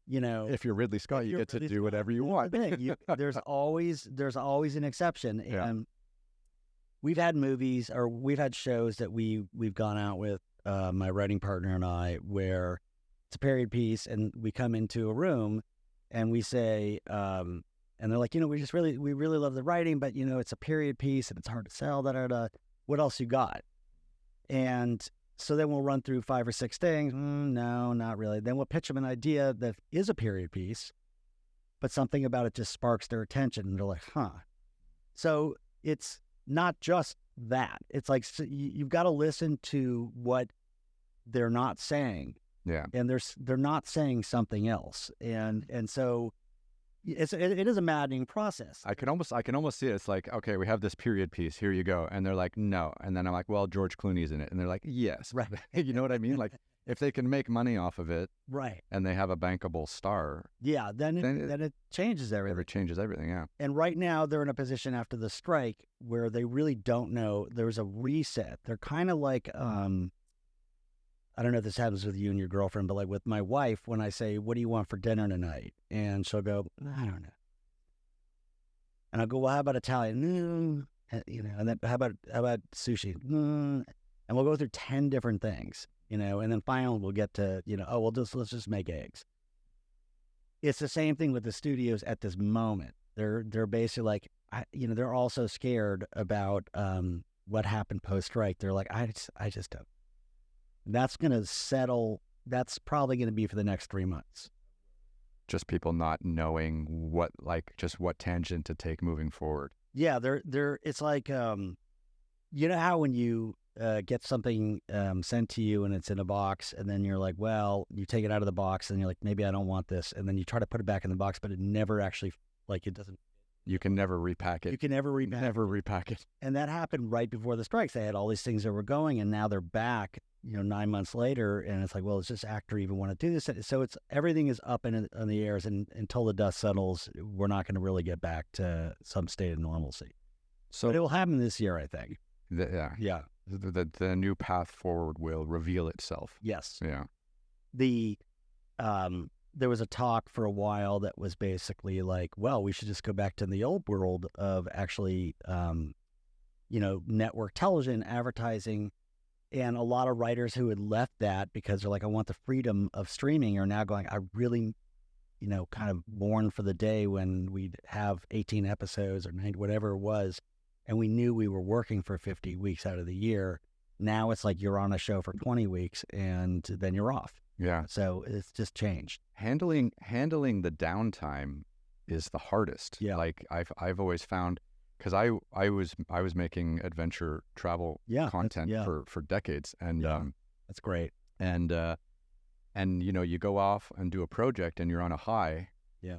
if you're Ridley Scott, you get to do whatever you want. There's always an exception. Yeah. And we've had movies, or we've had shows that we've gone out with, my writing partner and I, where it's a period piece, and we come into a room and we say, and they're like, we really love the writing, but it's a period piece and it's hard to sell. What else you got? And so then we'll run through 5 or 6 things. No, not really. Then we'll pitch them an idea that is a period piece, but something about it just sparks their attention, and they're like, huh. So it's not just that. It's like, so you've got to listen to what they're not saying. Yeah. And they're not saying something else. And so it is a maddening process. I can almost see it. It's like, okay, we have this period piece. Here you go. And they're like, no. And then I'm like, well, George Clooney's in it. And they're like, yes. Right. You know what I mean? Like, if they can make money off of it, right, and they have a bankable star, yeah, then it changes everything. It changes everything, yeah. And right now they're in a position after the strike where they really don't know. There's a reset. They're kind of like, I don't know if this happens with you and your girlfriend, but like with my wife, when I say, what do you want for dinner tonight? And she'll go, I don't know. And I'll go, well, how about Italian? And then how about sushi? And we'll go through 10 different things, and then finally we'll get to, let's just make eggs. It's the same thing with the studios at this moment. They're basically like, they're also scared about what happened post-strike. They're like, I just don't. That's going to settle. That's probably going to be for the next 3 months. Just people not knowing what tangent to take moving forward. Yeah, it's like, you know how when you get something sent to you and it's in a box, and then you're like, well, you take it out of the box and you're like, maybe I don't want this. And then you try to put it back in the box, but it never actually, like, it doesn't. You can never repack it. You can never repack Never repack it. And that happened right before the strikes. They had all these things that were going, and now they're back, 9 months later. And it's like, well, does this actor even want to do this? So everything is up in the airs, and until the dust settles, we're not going to really get back to some state of normalcy. So But it will happen this year, I think. Yeah. The new path forward will reveal itself. Yes. Yeah. There was a talk for a while that was basically like, well, we should just go back to the old world of actually, network television, advertising. And a lot of writers who had left that because they're like, I want the freedom of streaming, are now going, I really, kind of mourn for the day when we'd have 18 episodes or 9, whatever it was, and we knew we were working for 50 weeks out of the year. Now it's like you're on a show for 20 weeks and then you're off. Yeah. So it's just changed. Handling the downtime is the hardest. Yeah. Like I've always found, because I was making adventure travel content for decades, and that's great. And you go off and do a project and you're on a high,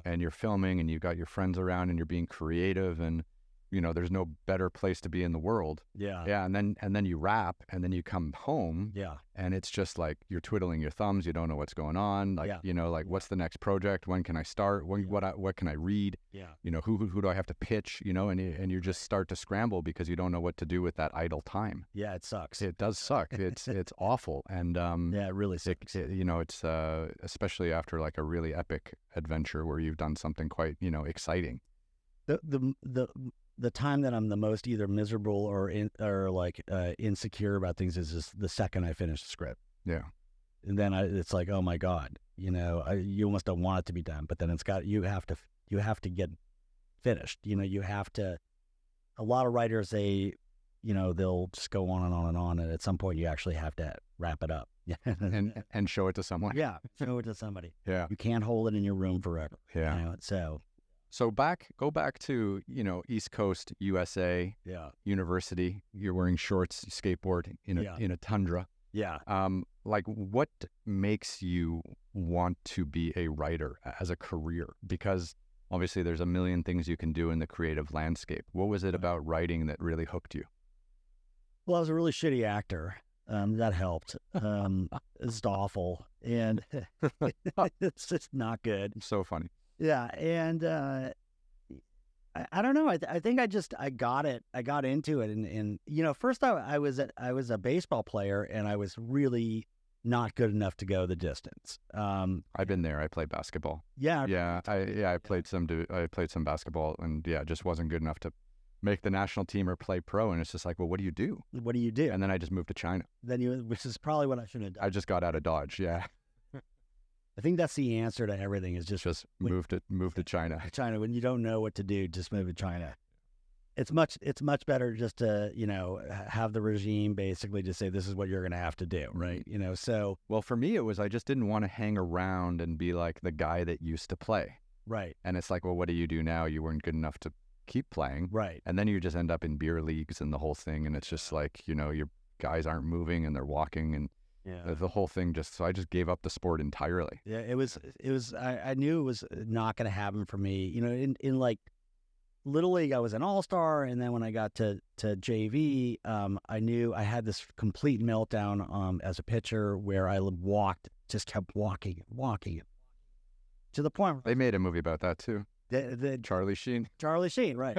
and you're filming and you've got your friends around and you're being creative, and there's no better place to be in the world. Yeah. And then you wrap, and then you come home. Yeah. And it's just like you're twiddling your thumbs. You don't know what's going on. Like, what's the next project? When can I start? What can I read? Yeah. Who do I have to pitch? And you just start to scramble because you don't know what to do with that idle time. Yeah, it sucks. It does suck. It's awful. And it really sucks. It's especially after like a really epic adventure where you've done something quite exciting. The time that I'm the most either miserable or insecure about things is just the second I finish the script. Yeah. And then it's like, oh my God, you almost don't want it to be done, but then you have to get finished. You have to, a lot of writers, they'll just go on and on and on. And at some point you actually have to wrap it up. and show it to someone. Yeah. Show it to somebody. Yeah. You can't hold it in your room forever. Yeah. So go back to, East Coast USA, university. You're wearing shorts, you skateboard in a tundra. Yeah. Like, what makes you want to be a writer as a career? Because obviously there's a million things you can do in the creative landscape. What was it about writing that really hooked you? Well, I was a really shitty actor. That helped. It's awful. And it's just not good. So funny. Yeah, and I don't know. I think I got it. I got into it, and first I was a baseball player, and I was really not good enough to go the distance. I've been there. I played basketball. Yeah. I played some basketball, and it just wasn't good enough to make the national team or play pro. And it's just like, well, what do you do? What do you do? And then I just moved to China. Which is probably what I should have done. I just got out of Dodge. Yeah. I think that's the answer to everything is just move to China. China, when you don't know what to do, just move to China. It's much better just to, have the regime basically just say, this is what you're going to have to do. Right. So. Well, for me, it was, I just didn't want to hang around and be like the guy that used to play. Right. And it's like, well, what do you do now? You weren't good enough to keep playing. Right. And then you just end up in beer leagues and the whole thing. And it's just like, your guys aren't moving and they're walking, and the whole thing so I just gave up the sport entirely. Yeah, it was, I knew it was not going to happen for me. In like Little League, I was an all-star. And then when I got to JV, I knew I had this complete meltdown as a pitcher where I just kept walking to the point where they made a movie about that too. Charlie Sheen, right.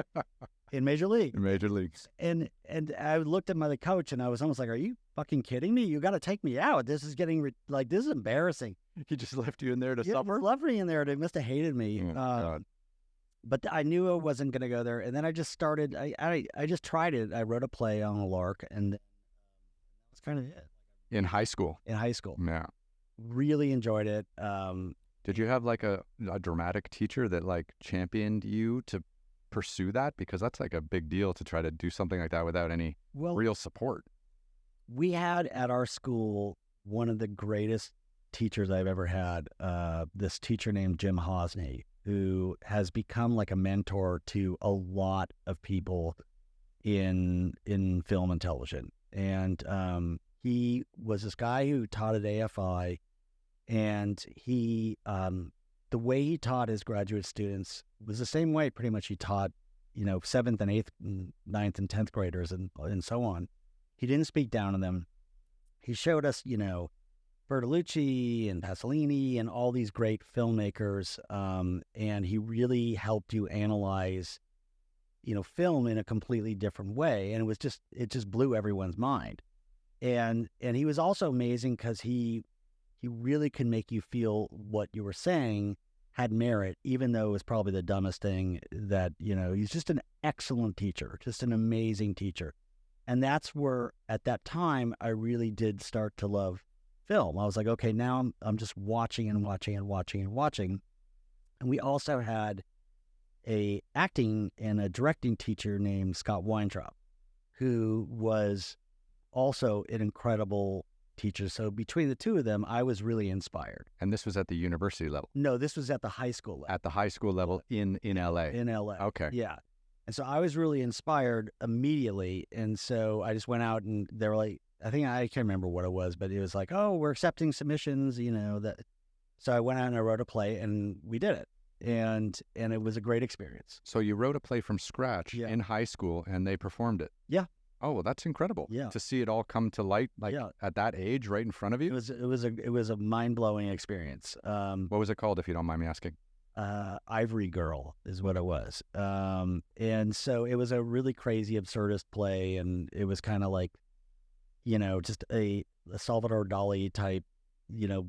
In Major League. In Major Leagues. And I looked at my coach and I was almost like, are you fucking kidding me? You got to take me out. This is getting this is embarrassing. He just left you in there to suffer? Left me in there. They must have hated me. God. But I knew I wasn't going to go there. And then I just started, I just tried it. I wrote a play on a lark, and that's kind of it. In high school? In high school. Yeah. Really enjoyed it. Did you have like a dramatic teacher that like championed you to pursue that? Because that's like a big deal to try to do something like that without any real support. We had at our school one of the greatest teachers I've ever had, this teacher named Jim Hosney. who has become like a mentor to a lot of people in film and television. And he was this guy who taught at AFI, and he the way he taught his graduate students was the same way pretty much he taught, 7th and 8th and 9th and 10th graders and so on. He didn't speak down to them. He showed us, Bertolucci and Pasolini and all these great filmmakers, and he really helped you analyze, film in a completely different way, and it just blew everyone's mind. And he was also amazing because he really could make you feel what you were saying had merit, even though it was probably the dumbest thing that, he's just an excellent teacher, just an amazing teacher. And that's where, at that time, I really did start to love film. I was like, okay, now I'm just watching and watching and watching and watching. And we also had a acting and a directing teacher named Scott Weintraub, who was also an incredible teacher. So between the two of them, I was really inspired. And this was at the university level? No, this was at the high school level. At the high school level in LA? In LA. Okay. Yeah. And so I was really inspired immediately. And so I just went out, and they were like, I can't remember what it was, but it was like, oh, we're accepting submissions, that. So I went out and I wrote a play, and we did it. And it was a great experience. So you wrote a play from scratch in high school, and they performed it? Yeah. Oh, well, that's incredible. Yeah. To see it all come to light, at that age, right in front of you? It was a mind-blowing experience. What was it called, if you don't mind me asking? Ivory Girl is what it was. And so it was a really crazy absurdist play, and it was kind of like, just a Salvador Dali type,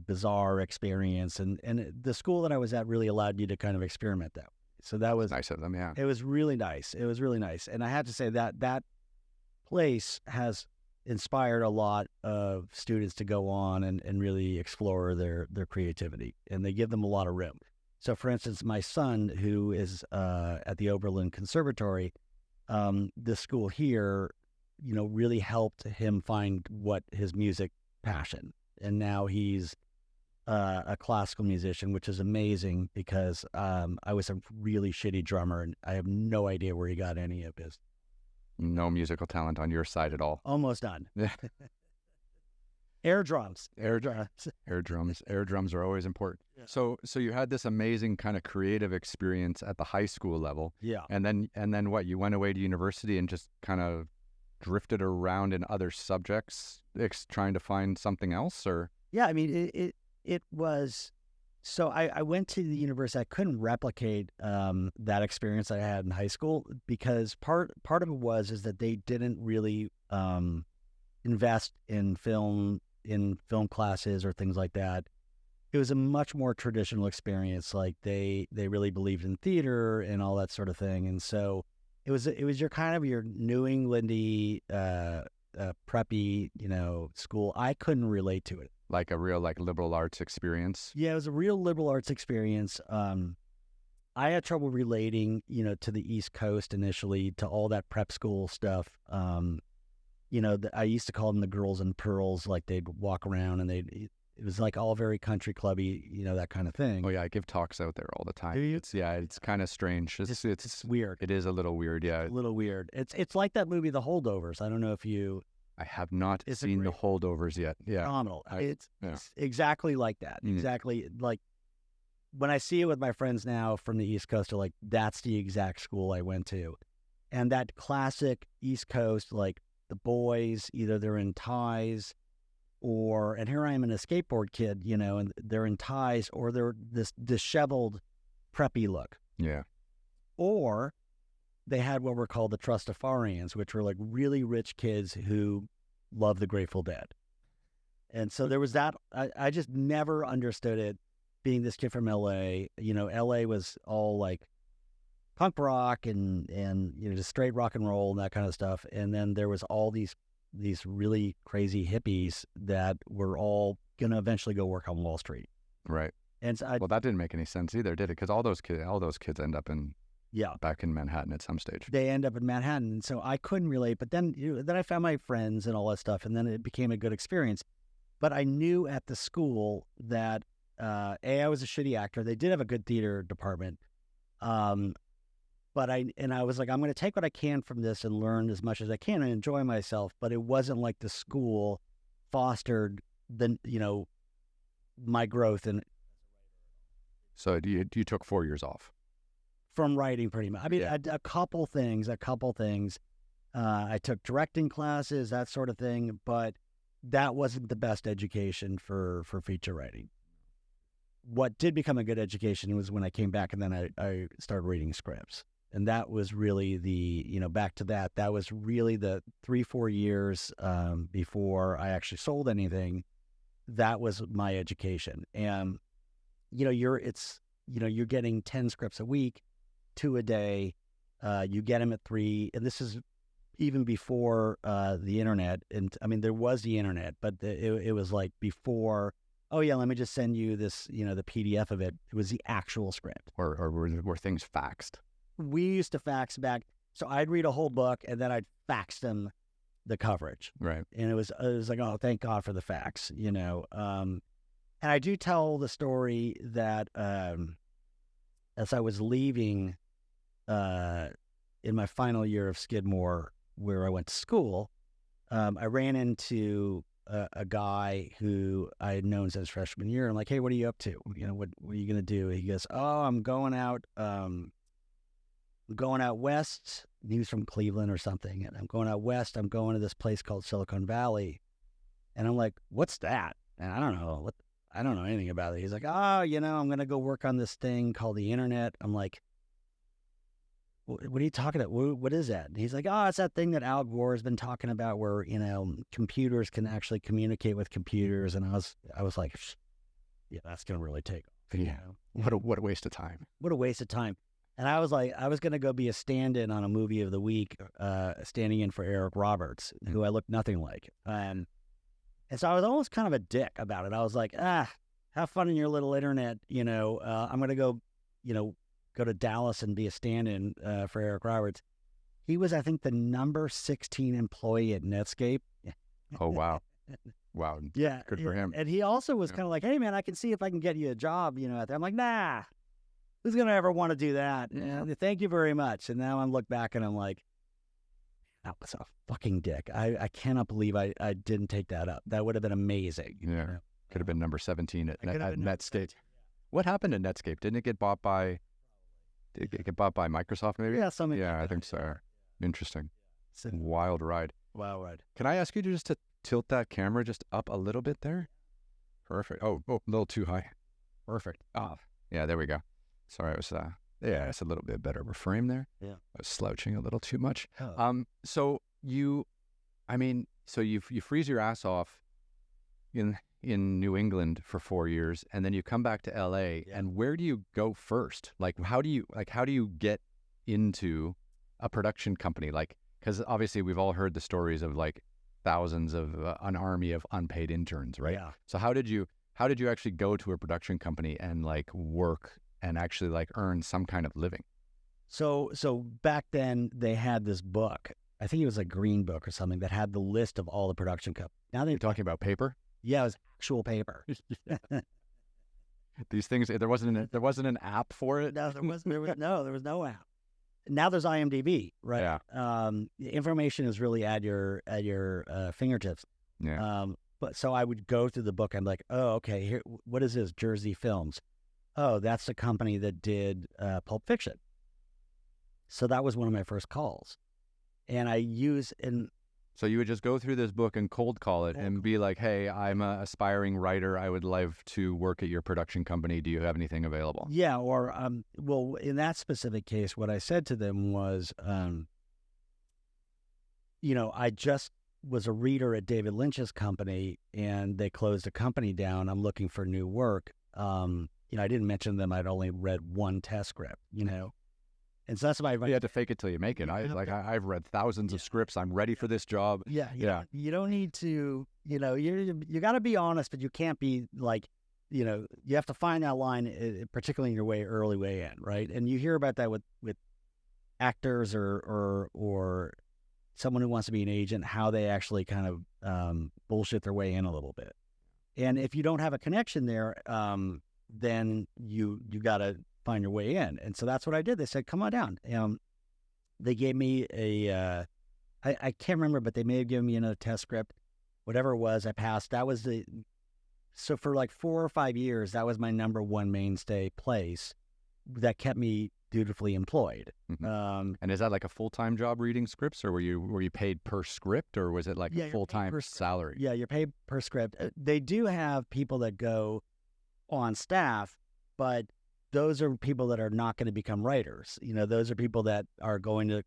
bizarre experience. And the school that I was at really allowed you to kind of experiment that way. So that was nice of them, yeah. It was really nice. It was really nice. And I had to say that place has inspired a lot of students to go on and really explore their creativity, and they give them a lot of room. So, for instance, my son, who is at the Oberlin Conservatory, this school here, really helped him find what his music passion. And now he's a classical musician, which is amazing because I was a really shitty drummer, and I have no idea where he got any of his. No musical talent on your side at all. Almost none. Air drums. Air drums are always important. Yeah. So you had this amazing kind of creative experience at the high school level. Yeah. And then what? You went away to university and just kind of drifted around in other subjects, trying to find something else, or? Yeah, I mean, it was. So I went to the university. I couldn't replicate that experience that I had in high school because part of it is that they didn't really invest in film classes or things like that. It was a much more traditional experience. Like they really believed in theater and all that sort of thing. And so it was your kind of your New Englandy preppy school. I couldn't relate to it. Like a real liberal arts experience? Yeah, it was a real liberal arts experience. I had trouble relating, to the East Coast initially, to all that prep school stuff. I used to call them the girls in pearls, like they'd walk around and it was like all very country clubby, that kind of thing. Oh yeah, I give talks out there all the time. Do you? It's kind of strange. It's weird. It is a little weird, yeah. A little weird. It's like that movie, The Holdovers. I don't know if you... I have not seen The Holdovers yet. Yeah. Phenomenal. It's exactly like that. Mm-hmm. Exactly like when I see it with my friends now from the East Coast, they're like, that's the exact school I went to. And that classic East Coast, like the boys, either they're in ties and here I am in a skateboard kid, and they're in ties or they're this disheveled preppy look. Yeah. Or they had what were called the Trustafarians, which were like really rich kids who loved the Grateful Dead. And so there was that. I just never understood it, being this kid from LA. LA was all like punk rock and just straight rock and roll and that kind of stuff. And then there was all these really crazy hippies that were all going to eventually go work on Wall Street. Right. And so well, that didn't make any sense either, did it? Because all those kids end up back in Manhattan at some stage. They end up in Manhattan. And so I couldn't relate. But then then I found my friends and all that stuff. And then it became a good experience. But I knew at the school that I was a shitty actor. They did have a good theater department. But I was like, I'm going to take what I can from this and learn as much as I can and enjoy myself. But it wasn't like the school fostered my growth. And So you took 4 years off from writing pretty much. I mean, a couple things. I took directing classes, that sort of thing, but that wasn't the best education for feature writing. What did become a good education was when I came back and then I started reading scripts. And that was really back to that was really the 3-4 years before I actually sold anything. That was my education. And, you're getting 10 scripts a week, 2 a day. You get them at 3. And this is even before the internet. And I mean, there was the internet, but it was like before, oh yeah, let me just send you this, the PDF of it. It was the actual script. or were things faxed? We used to fax back. So I'd read a whole book and then I'd fax them the coverage. Right. And it was like, oh, thank God for the fax, And I do tell the story that as I was leaving in my final year of Skidmore, where I went to school, I ran into a guy who I had known since freshman year. I'm like, hey, what are you up to? What are you going to do? He goes, oh, I'm going out west. He was from Cleveland or something. And I'm going out west. I'm going to this place called Silicon Valley. And I'm like, what's that? And I don't know anything about it. He's like, oh, I'm going to go work on this thing called the internet. I'm like, what are you talking about? What is that? And he's like, oh, it's that thing that Al Gore has been talking about where, computers can actually communicate with computers. And I was like, yeah, that's going to really take off. Yeah. What a waste of time. What a waste of time. And I was like, I was going to go be a stand-in on a movie of the week, standing in for Eric Roberts, who I looked nothing like. And so I was almost kind of a dick about it. I was like, have fun in your little internet. I'm going to go, go to Dallas and be a stand-in for Eric Roberts. He was, I think, the number 16 employee at Netscape. Oh, wow. Wow. Yeah. Good for him. And he also was kind of like, hey, man, I can see if I can get you a job, out there. I'm like, nah. Who's going to ever want to do that? Yeah. Thank you very much. And now I'm look back and I'm like, that was a fucking dick. I cannot believe I didn't take that up. That would have been amazing. Yeah. Could have been number 17 at Netscape. What happened to Netscape? Didn't it get bought by Microsoft maybe? Yeah, something. Yeah, like I think so. Interesting. So, Wild ride. wild ride. Can I ask you just to tilt that camera just up a little bit there? Perfect. Oh, a little too high. Perfect. Yeah, there we go. Sorry, it was it's a little bit better of a frame there. Yeah. I was slouching a little too much. Oh. So you freeze your ass off in New England for 4 years, and then you come back to LA. Yeah. And where do you go first? Like, how do you get into a production company? Like, because obviously we've all heard the stories of like thousands of an army of unpaid interns, right? Yeah. So how did you actually go to a production company and like work and actually like earn some kind of living? So back then they had this book. I think it was a green book or something that had the list of all the production companies. Now they're talking about paper. Yeah, it was actual paper. These things. There wasn't an app for it. No, there was no app. Now there's IMDb, right? Yeah. Information is really at your fingertips. Yeah. But so I would go through the book. I'm like, oh, okay. Here, what is this? Jersey Films. Oh, that's the company that did Pulp Fiction. So that was one of my first calls, and So you would just go through this book and cold call it and be like, hey, I'm an aspiring writer. I would love to work at your production company. Do you have anything available? Yeah. Or, well, in that specific case, what I said to them was, I just was a reader at David Lynch's company and they closed the company down. I'm looking for new work. I didn't mention to them I'd only read one test script, And so that's why you had to fake it till you make it. I've read thousands of scripts. I'm ready for this job. Yeah. You don't need to, you got to be honest, but you can't be like, you have to find that line, particularly in your early way in, right? And you hear about that with actors or someone who wants to be an agent, how they actually kind of bullshit their way in a little bit. And if you don't have a connection there, then you got to find your way in. And so that's what I did. They said, come on down. They gave me I can't remember, but they may have given me another test script. Whatever it was, I passed. So for like 4 or 5 years, that was my number one mainstay place that kept me dutifully employed. And is that like a full-time job reading scripts, or were you paid per script, or was it like a full-time salary? Yeah, you're paid per script. They do have people that go on staff, but those are people that are not going to become writers. Those are people that are going to,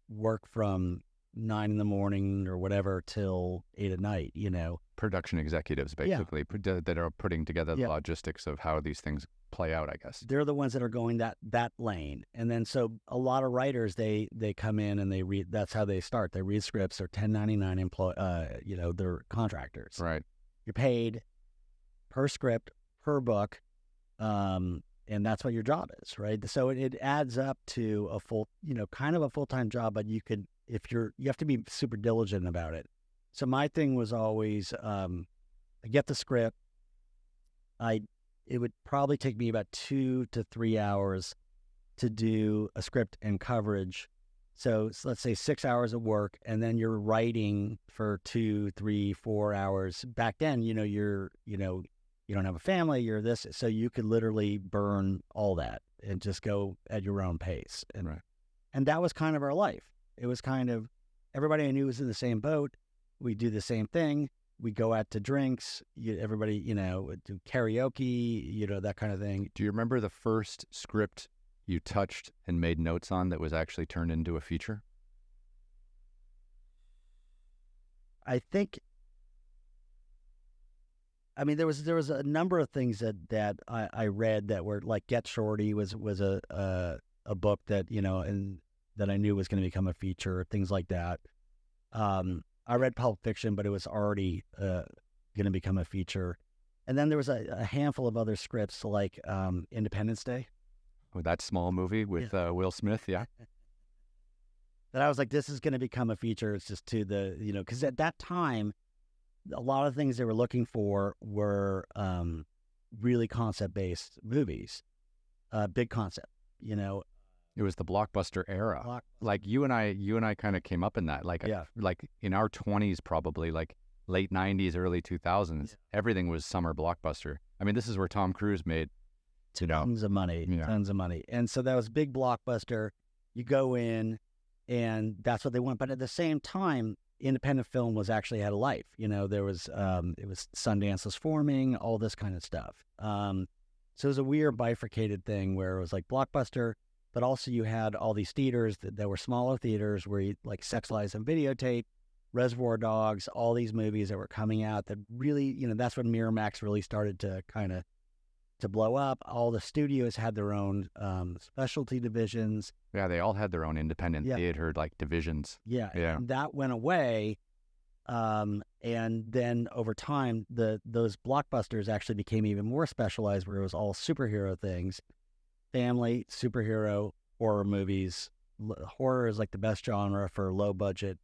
work from 9 a.m. or whatever till 8 p.m. Production executives, basically, that are putting together the logistics of how these things play out, I guess. They're the ones that are going that lane. And then so a lot of writers, they come in and they read, that's how they start. They read scripts, or 1099 they're contractors. Right. You're paid per script, per book, and that's what your job is, right? So it adds up to a full, kind of a full-time job, but you have to be super diligent about it. So my thing was always, I get the script. It would probably take me about 2 to 3 hours to do a script and coverage. So let's say 6 hours of work, and then you're writing for 2, 3, 4 hours. Back then, you don't have a family, you're this, so you could literally burn all that and just go at your own pace. And that was kind of our life. It was kind of, everybody I knew was in the same boat. We do the same thing. We go out to drinks. Everybody, do karaoke, that kind of thing. Do you remember the first script you touched and made notes on that was actually turned into a feature? I think, there was a number of things that I read that were like Get Shorty was a book that, and that I knew was going to become a feature, things like that. I read Pulp Fiction, but it was already going to become a feature. And then there was a handful of other scripts like Independence Day. Oh, that small movie with Will Smith, yeah. That I was like, this is going to become a feature. It's just because at that time, a lot of things they were looking for were really concept-based movies, big concept, It was the blockbuster era. Like you and I kind of came up in that. Like in our 20s, probably like late 90s, early 2000s, everything was summer blockbuster. This is where Tom Cruise made tons of money. And so that was big blockbuster. You go in, and that's what they want. But at the same time, independent film had a life. There was it was Sundance was forming, all this kind of stuff. So it was a weird bifurcated thing where it was like blockbuster. But also you had all these theaters that were smaller theaters where you like Sex, Lies, and Videotape, Reservoir Dogs, all these movies that were coming out that really, that's when Miramax really started to kind of to blow up. All the studios had their own specialty divisions. Yeah, they all had their own independent theater like divisions. Yeah. And that went away. And then over time, those blockbusters actually became even more specialized where it was all superhero things. Family, superhero, horror movies. Horror is like the best genre for low budget,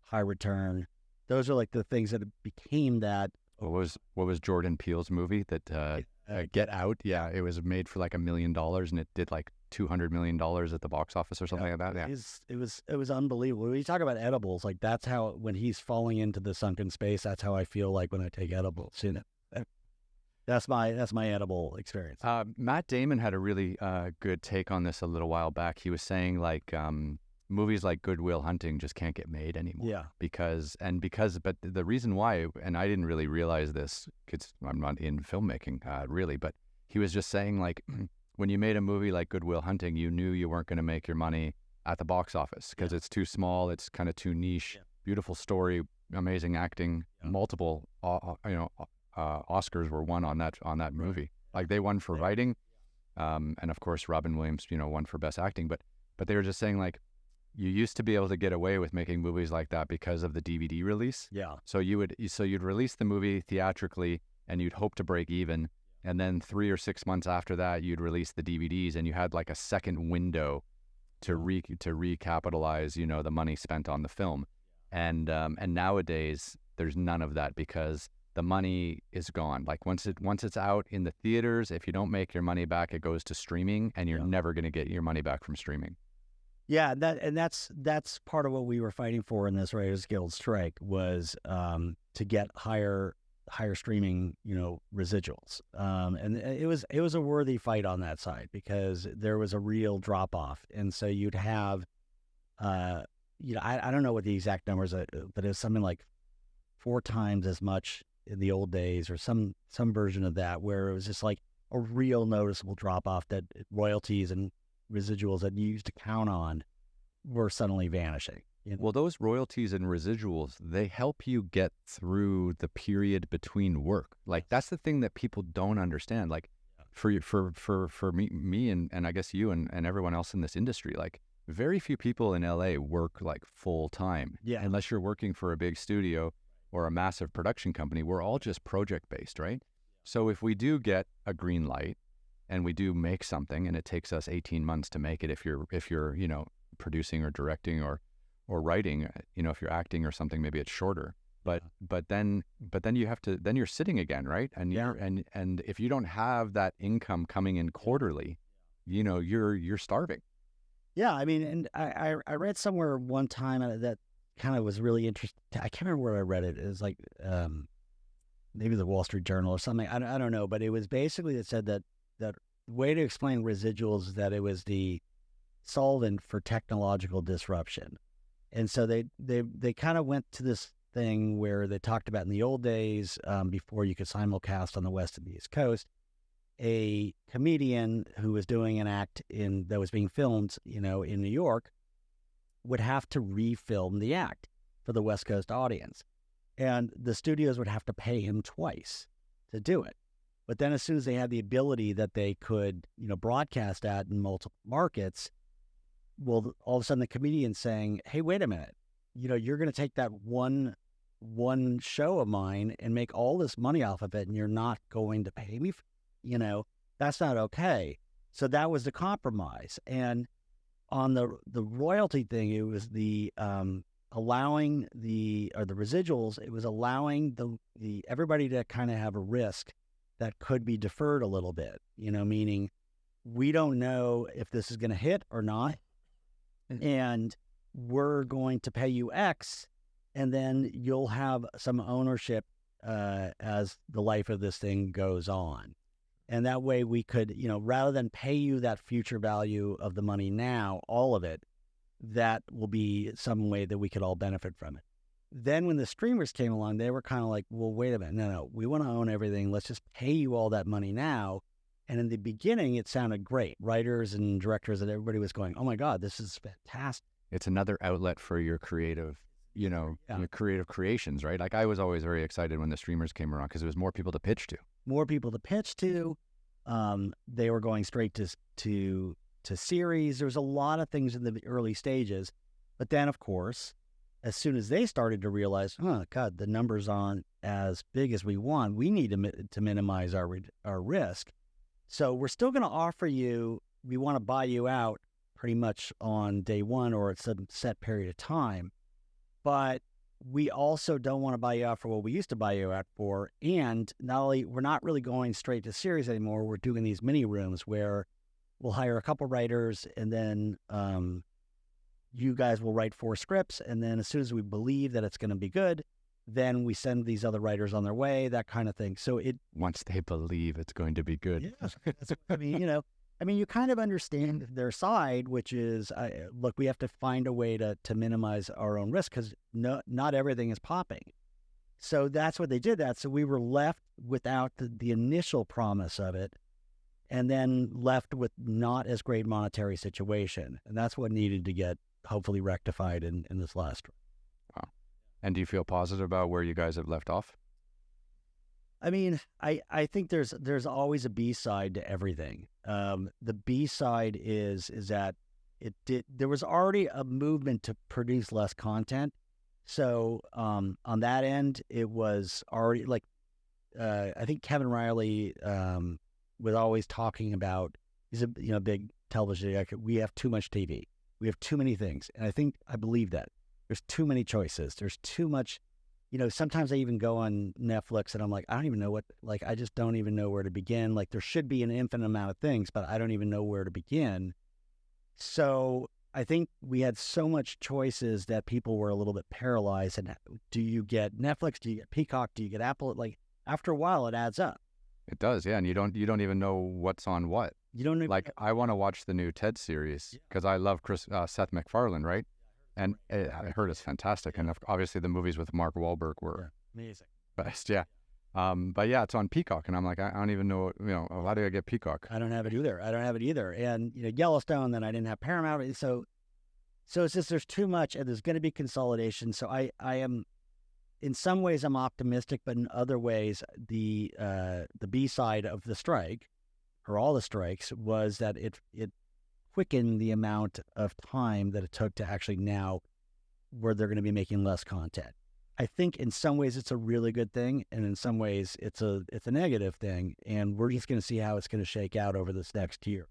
high return. Those are like the things that became that. What was Jordan Peele's movie that Get Out? Yeah, it was made for like $1 million and it did like $200 million at the box office or something like that. Yeah, it was unbelievable. When you talk about edibles, like that's how when he's falling into the sunken space, that's how I feel like when I take edibles. That's my edible experience. Matt Damon had a really good take on this a little while back. He was saying like movies like Good Will Hunting just can't get made anymore. Yeah. But the reason why, and I didn't really realize this because I'm not in filmmaking really, but he was just saying like when you made a movie like Good Will Hunting, you knew you weren't going to make your money at the box office because it's too small, it's kind of too niche. Beautiful story, amazing acting, multiple Oscars were won on that movie. Like they won for writing, and of course Robin Williams, won for best acting. But they were just saying like, you used to be able to get away with making movies like that because of the DVD release. Yeah. So you'd release the movie theatrically, and you'd hope to break even, and then 3 or 6 months after that, you'd release the DVDs, and you had like a second window to recapitalize, the money spent on the film, and nowadays there's none of that because the money is gone. Like once it's out in the theaters, if you don't make your money back, it goes to streaming, and you're never going to get your money back from streaming. Yeah, that's part of what we were fighting for in this Writers Guild strike was to get higher streaming, residuals. And it was a worthy fight on that side because there was a real drop off, and so you'd have, I don't know what the exact numbers are, but it was something like 4 times as much in the old days, or some version of that, where it was just like a real noticeable drop off that royalties and residuals that you used to count on were suddenly vanishing. Well, those royalties and residuals, they help you get through the period between work. Like that's the thing that people don't understand. Like for me and I guess you and everyone else in this industry, like very few people in LA work like full time. Yeah. Unless you're working for a big studio or a massive production company. We're all just project based, right? So if we do get a green light and we do make something, and it takes us 18 months to make it, if you're producing or directing or writing, if you're acting or something, maybe it's shorter. But then you have to, then you're sitting again, right? And and if you don't have that income coming in quarterly, you're starving. Yeah, I mean, and I read somewhere one time that kind of was really interesting. I can't remember where I read it. It was like maybe the Wall Street Journal or something. I don't know, but it was basically, it said that the way to explain residuals is that it was the solvent for technological disruption. And so they kind of went to this thing where they talked about in the old days, before you could simulcast on the West and the East Coast, a comedian who was doing an act that was being filmed, in New York, would have to refilm the act for the West Coast audience. And the studios would have to pay him twice to do it. But then as soon as they had the ability that they could, broadcast that in multiple markets, well, all of a sudden the comedian's saying, hey, wait a minute, you're going to take that one show of mine and make all this money off of it, and you're not going to pay me, that's not okay. So that was the compromise. And on the royalty thing, it was the allowing the residuals, it was allowing the everybody to kind of have a risk that could be deferred a little bit, meaning we don't know if this is going to hit or not, and we're going to pay you X, and then you'll have some ownership as the life of this thing goes on. And that way we could, rather than pay you that future value of the money now, all of it, that will be some way that we could all benefit from it. Then when the streamers came along, they were kind of like, well, wait a minute. No, we want to own everything. Let's just pay you all that money now. And in the beginning, it sounded great. Writers and directors and everybody was going, oh my God, this is fantastic. It's another outlet for your creative, your creative creations, right? Like I was always very excited when the streamers came around because there was more people to pitch to. They were going straight to series. There was a lot of things in the early stages. But then, of course, as soon as they started to realize, oh, God, the numbers aren't as big as we want, we need to minimize our risk. So we're still going to offer you, we want to buy you out pretty much on day one or at some set period of time. But we also don't want to buy you out for what we used to buy you out for. And not only, we're not really going straight to series anymore. We're doing these mini rooms where we'll hire a couple writers, and then you guys will write 4 scripts. And then as soon as we believe that it's going to be good, then we send these other writers on their way, that kind of thing. So once they believe it's going to be good. Yeah, that's what I mean, you kind of understand their side, which is, look, we have to find a way to minimize our own risk because not everything is popping. So that's what they did that. So we were left without the initial promise of it, and then left with not as great monetary situation. And that's what needed to get hopefully rectified in this last. Wow. And do you feel positive about where you guys have left off? I mean, I think there's always a B side to everything. The B side is that there was already a movement to produce less content. So on that end, it was already like, I think Kevin Riley was always talking about, he's a big television guy. We have too much TV. We have too many things. And I believe that. There's too many choices. There's too much sometimes I even go on Netflix and I'm like, I don't even know I just don't even know where to begin. Like there should be an infinite amount of things, but I don't even know where to begin. So I think we had so much choices that people were a little bit paralyzed. And do you get Netflix? Do you get Peacock? Do you get Apple? Like after a while, it adds up. It does, yeah. And you don't even know what's on what. You don't know. Like I want to watch the new Ted series because I love Seth MacFarlane, right? And I heard it's fantastic. And obviously the movies with Mark Wahlberg were amazing. Best, yeah. But yeah, it's on Peacock, and I'm like, I don't even know, how do I get Peacock? I don't have it either. And Yellowstone, then I didn't have Paramount. So it's just there's too much, and there's going to be consolidation. So I am, in some ways, I'm optimistic, but in other ways, the B side of the strike, or all the strikes, was that it quickened the amount of time that it took to actually now, where they're going to be making less content. I think in some ways it's a really good thing, and in some ways it's a negative thing, and we're just going to see how it's going to shake out over this next year.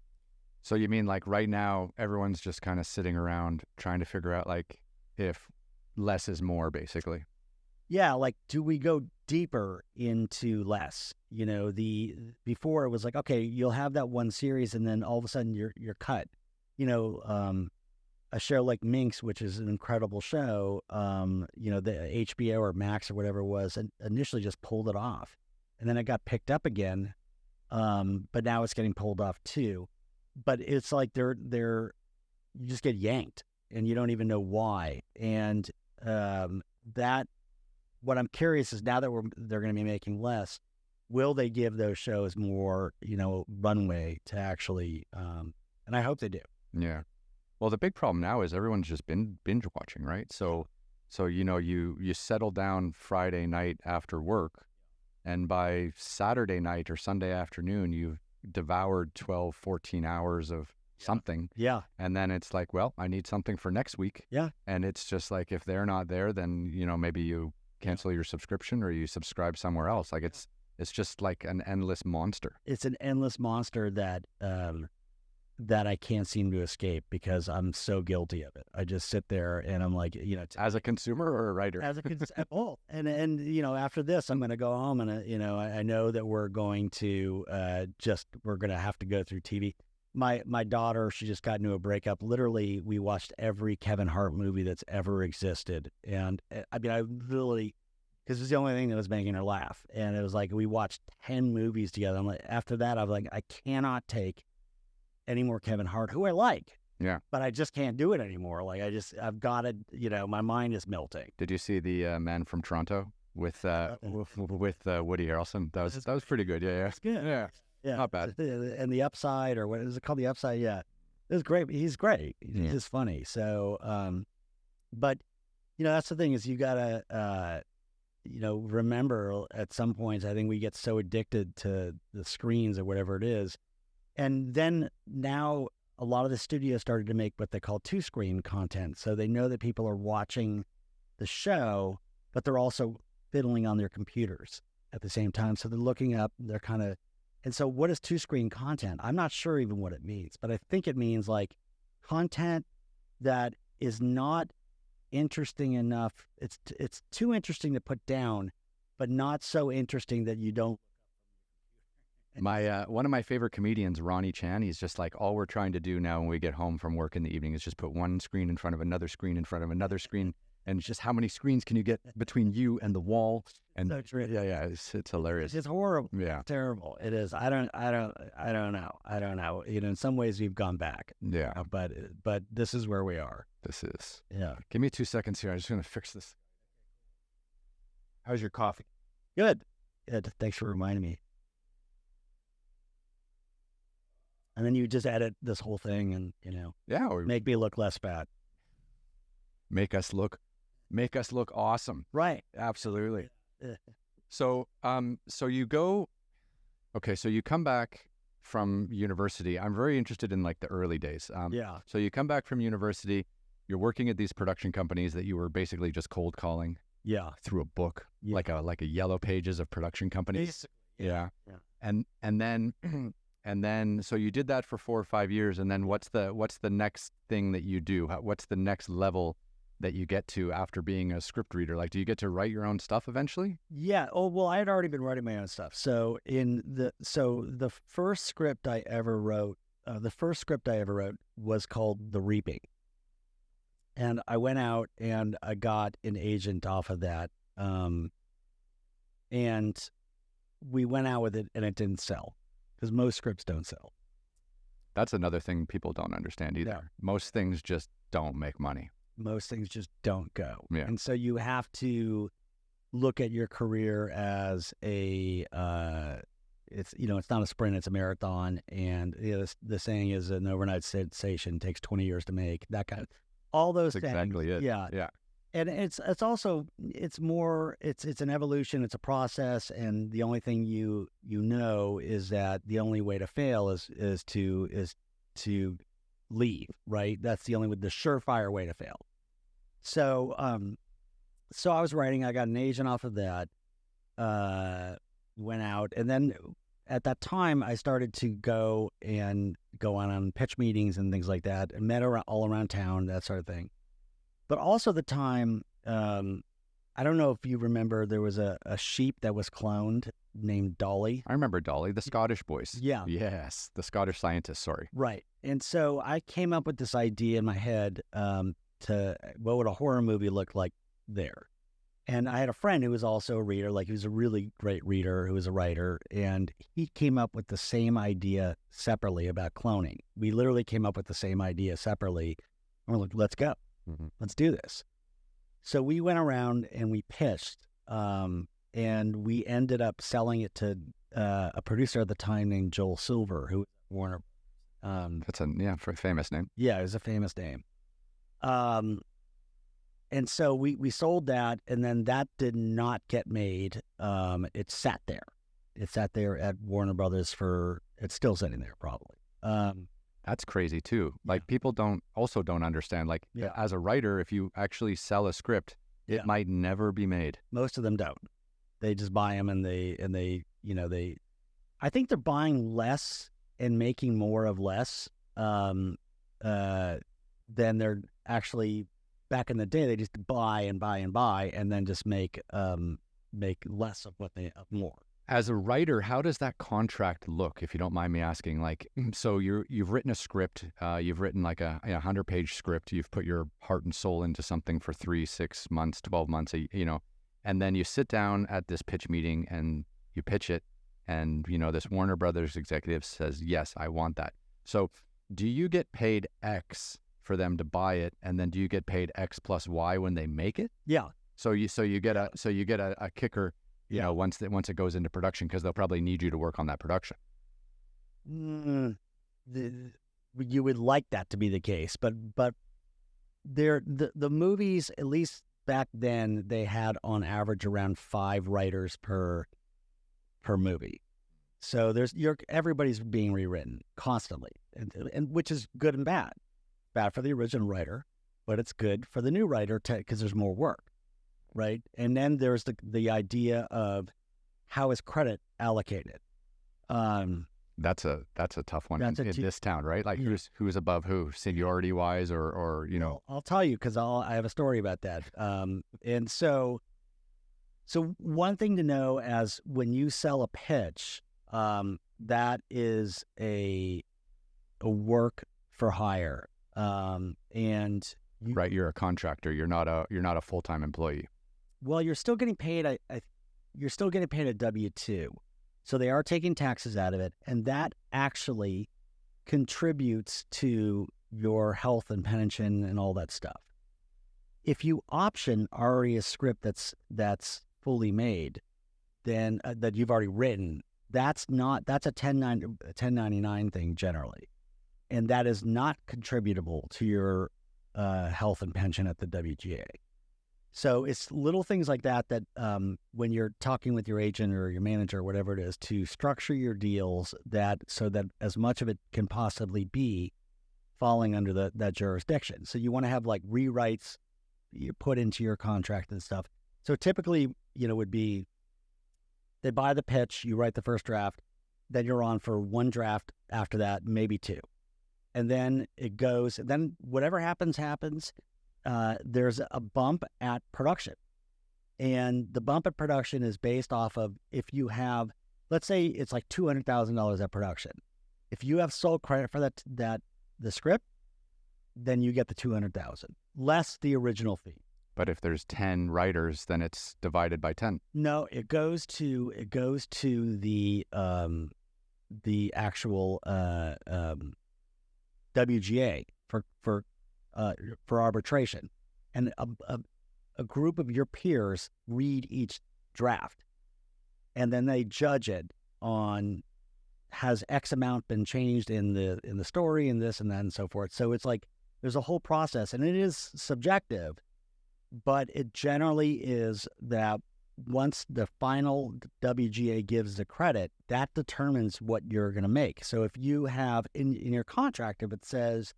So you mean like right now everyone's just kind of sitting around trying to figure out like if less is more, basically? Yeah, like do we go deeper into less? Before it was like, okay, you'll have that one series, and then all of a sudden you're cut. A show like Minx, which is an incredible show, the HBO or Max or whatever it was, and initially just pulled it off. And then it got picked up again, but now it's getting pulled off too. But it's like you just get yanked, and you don't even know why. And what I'm curious is, now that they're going to be making less, will they give those shows more, runway to actually, and I hope they do. Yeah. Well, the big problem now is everyone's just binge watching, right? So you settle down Friday night after work, and by Saturday night or Sunday afternoon, you've devoured 12, 14 hours of something. Yeah. And then it's like, well, I need something for next week. Yeah. And it's just like, if they're not there, then, maybe you cancel your subscription or you subscribe somewhere else. Like it's just like an endless monster. It's an endless monster that I can't seem to escape, because I'm so guilty of it. I just sit there and I'm like, as a consumer or a writer? As a consumer, both. And after this, I'm going to go home, and I know that we're going to we're going to have to go through TV. My daughter, she just got into a breakup. Literally, we watched every Kevin Hart movie that's ever existed, and I literally, because it was the only thing that was making her laugh, and it was like we watched 10 movies together. I'm like, after that, I was like, I cannot take any more Kevin Hart, who I like. Yeah. But I just can't do it anymore. Like I've got to, my mind is melting. Did you see the Man from Toronto with Woody Harrelson? That was pretty good. Yeah. It's good. Yeah. Not bad. And The Upside, or what is it called? The Upside. Yeah. It was great. He's great. He's just funny. So, but that's the thing, is you gotta, remember at some points, I think we get so addicted to the screens or whatever it is. And then now a lot of the studios started to make what they call two-screen content. So they know that people are watching the show, but they're also fiddling on their computers at the same time. So they're looking up, and so what is two-screen content? I'm not sure even what it means, but I think it means like content that is not interesting enough. It's too interesting to put down, but not so interesting that you don't. One of my favorite comedians, Ronnie Chan, he's just like, all we're trying to do now when we get home from work in the evening is just put one screen in front of another screen in front of another screen, and just how many screens can you get between you and the wall? And so true. Yeah, it's hilarious. It's horrible. Yeah, it's terrible. It is. I don't know. In some ways we've gone back. Yeah, but this is where we are. This is. Yeah. Give me 2 seconds here. I'm just gonna fix this. How's your coffee? Good. Thanks for reminding me. And then you just edit this whole thing, and make me look less bad. Make us look awesome. Right. Absolutely. So you go. Okay, so you come back from university. I'm very interested in like the early days. Yeah. So you come back from university. You're working at these production companies that you were basically just cold calling. Yeah. Through a book, like a yellow pages of production companies. Yeah. And then, so you did that for 4 or 5 years, and then what's the next thing that you do? What's the next level that you get to after being a script reader? Like, do you get to write your own stuff eventually? Yeah. Oh, well, I had already been writing my own stuff. So the first script I ever wrote, was called The Reaping. And I went out and I got an agent off of that. And we went out with it and it didn't sell because most scripts don't sell. That's another thing people don't understand either. Yeah. Most things just don't make money. Most things just don't go. Yeah. And so you have to look at your career as it's not a sprint, it's a marathon. And the saying is an overnight sensation takes 20 years to make. That kind of, all those That's things. exactly it. Yeah. Yeah. And it's also, it's an evolution, it's a process, and the only thing you know is that the only way to fail is to leave, right? That's the surefire way to fail. So I was writing, I got an agent off of that, went out, and then at that time I started to go on pitch meetings and things like that, and met all around town, that sort of thing. But also the time, I don't know if you remember, there was a sheep that was cloned named Dolly. I remember Dolly, the Scottish voice. Yeah. Yes, the Scottish scientist, sorry. Right. And so I came up with this idea in my head to what would a horror movie look like there. And I had a friend who was also a reader, like he was a really great reader, who was a writer, and he came up with the same idea separately about cloning. We literally came up with the same idea separately. And we're like, let's go. Mm-hmm. Let's do this. So we went around and we pitched, and we ended up selling it to a producer at the time named Joel Silver, who was at Warner. That's a famous name. Yeah, it was a famous name. And so we sold that, and then that did not get made. It sat there. It sat there at Warner Brothers it's still sitting there probably. That's crazy too. Like people don't understand. Like as a writer, if you actually sell a script, it might never be made. Most of them don't. They just buy them and they I think they're buying less and making more of less than they're actually. Back in the day, they just buy and buy and buy, and then just make less of of more. As a writer, how does that contract look, if you don't mind me asking? Like, so you've written a script, you've written like a 100-page script, you've put your heart and soul into something for 3, 6 months, 12 months, and then you sit down at this pitch meeting and you pitch it, and this Warner Brothers executive says, "Yes, I want that." So, do you get paid X for them to buy it, and then do you get paid X plus Y when they make it? Yeah. So you get a kicker, once it goes into production, because they'll probably need you to work on that production. You would like that to be the case, but the movies, at least back then, they had on average around 5 writers per movie. So everybody's being rewritten constantly, and which is good and bad. Bad for the original writer, but it's good for the new writer because there's more work, right? And then there's the idea of how is credit allocated. That's a tough one in this town, right? Like who's above who, seniority wise, or Well, I'll tell you because I have a story about that. And so one thing to know as when you sell a pitch, that is a work for hire. Right, you're a contractor. You're not a full-time employee. Well, you're still getting paid. You're still getting paid a W-2, so they are taking taxes out of it, and that actually contributes to your health and pension and all that stuff. If you option already a script that's fully made, then that you've already written, that's a 1099 thing generally. And that is not contributable to your health and pension at the WGA. So it's little things like that when you're talking with your agent or your manager or whatever it is, to structure your deals so that as much of it can possibly be falling under that jurisdiction. So you want to have like rewrites you put into your contract and stuff. So typically, would be they buy the pitch, you write the first draft, then you're on for 1 draft after that, maybe 2. And then it goes, then whatever happens. there's a bump at production. And the bump at production is based off of if you have, let's say it's like $200,000 at production. If you have sole credit for the script, then you get the $200,000 less the original fee. But if there's 10 writers, then it's divided by 10. No, it goes to the actual WGA for arbitration, and a group of your peers read each draft, and then they judge it on has X amount been changed in the story and this and that and so forth. So it's like there's a whole process, and it is subjective, but it generally is that once the final WGA gives the credit, that determines what you're going to make. So if you have in your contract, if it says,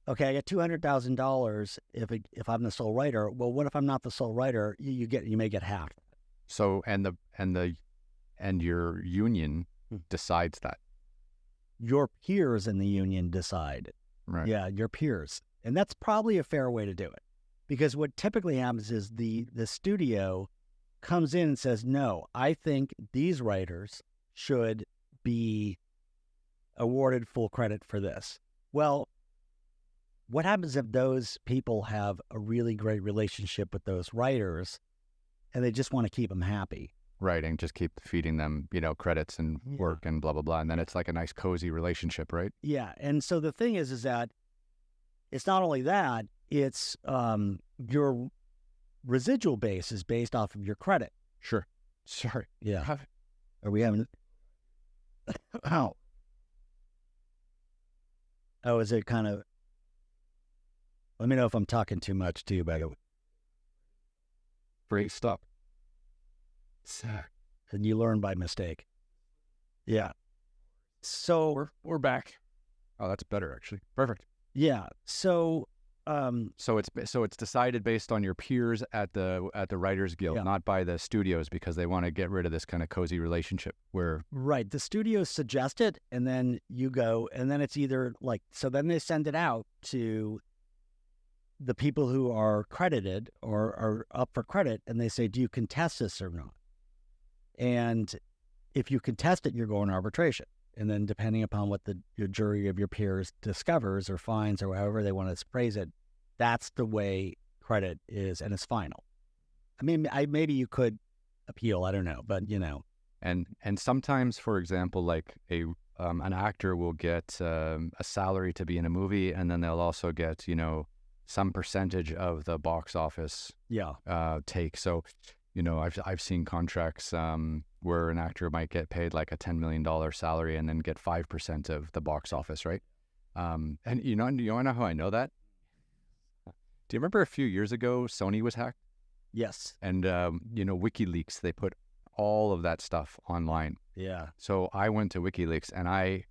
okay, I get $200,000 if I'm the sole writer, well, what if I'm not the sole writer? You may get half. So and your union decides that. Your peers in the union decide. Right. Yeah, your peers. And that's probably a fair way to do it. Because what typically happens is the studio comes in and says, no, I think these writers should be awarded full credit for this. Well, what happens if those people have a really great relationship with those writers and they just want to keep them happy? Right, and just keep feeding them, credits and work and blah, blah, blah. And then it's like a nice, cozy relationship, right? Yeah, and so the thing is that it's not only that, it's your residual base is based off of your credit. Sure. Sorry. Yeah. Are we having... Oh. Oh, is it kind of... Let me know if I'm talking too much too, by the way. Great stuff. And you learn by mistake. Yeah. So we're back. Oh, that's better actually. Perfect. Yeah. So so it's decided based on your peers at the Writers Guild, not by the studios, because they want to get rid of this kind of cozy relationship where... Right. The studios suggest it, and then you go, and then it's either like, so then they send it out to the people who are credited or are up for credit, and they say, do you contest this or not? And if you contest it, you're going to arbitration. And then depending upon what your jury of your peers discovers or finds or however they want to phrase it, that's the way credit is, and it's final. I mean, maybe you could appeal, I don't know, but And sometimes, for example, like an actor will get a salary to be in a movie, and then they'll also get, some percentage of the box office take. So, I've seen contracts where an actor might get paid like a $10 million salary and then get 5% of the box office, right? And you know how I know that? Do you remember a few years ago Sony was hacked? Yes. And WikiLeaks, they put all of that stuff online. Yeah. So I went to WikiLeaks and I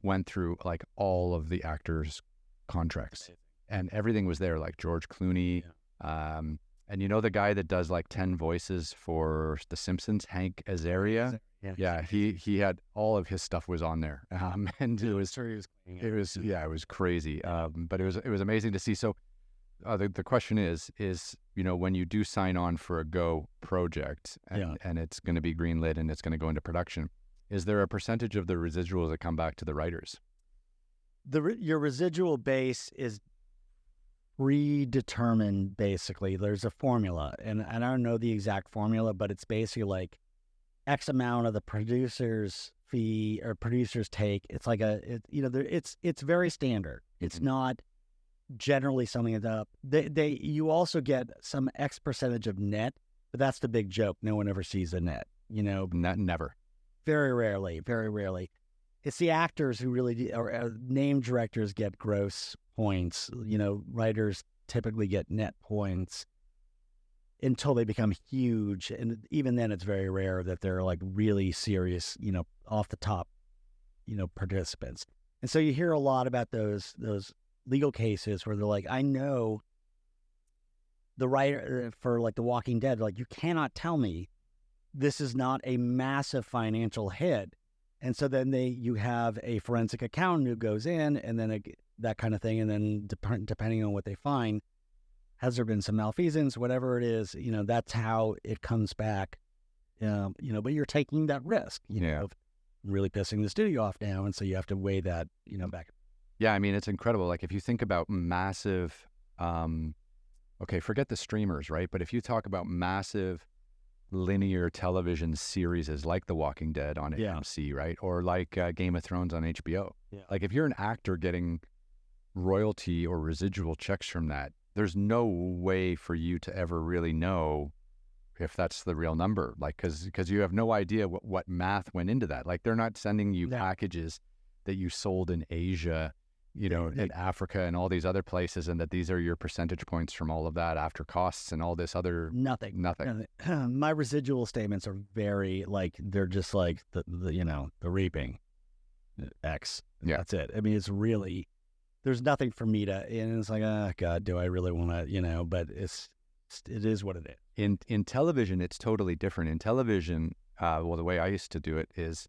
went through like all of the actors' contracts, and everything was there, like George Clooney. Yeah. And the guy that does like 10 voices for The Simpsons, Hank Azaria? Yeah, he had all of his stuff was on there. And it was crazy. But it was amazing to see. So the question is, when you do sign on for a Go project and it's going to be greenlit and it's going to go into production, is there a percentage of the residuals that come back to the writers? Your residual base is predetermined, basically. There's a formula, and I don't know the exact formula, but it's basically like X amount of the producer's fee or producer's take. It's like it's very standard. It's not generally something that you also get some X percentage of net, but that's the big joke. No one ever sees the net. Never. Very rarely. It's the actors who really or name directors get gross points. Writers typically get net points until they become huge, and even then it's very rare that they're like really serious, off the top, participants. And so you hear a lot about those legal cases where they're like, I know the writer for like The Walking Dead, like, you cannot tell me this is not a massive financial hit. And so then you have a forensic accountant who goes in, and then that kind of thing. And then depending on what they find, has there been some malfeasance, whatever it is, that's how it comes back. But you're taking that risk, of really pissing the studio off now. And so you have to weigh that, back. Yeah. I mean, it's incredible. Like if you think about massive, okay, forget the streamers, right? But if you talk about massive linear television series like The Walking Dead on AMC, right? Or like Game of Thrones on HBO. Yeah. Like if you're an actor getting royalty or residual checks from that, there's no way for you to ever really know if that's the real number. Like, because you have no idea what math went into that. Like they're not sending you packages that you sold in Asia, in Africa and all these other places, and that these are your percentage points from all of that after costs and all this other nothing. My residual statements are very they're just like the reaping X. Yeah, that's it. I mean, it's really, there's nothing for me to, and it's like, oh God, do I really want to, but it is what it is. In television, it's totally different. In television, well, the way I used to do it is,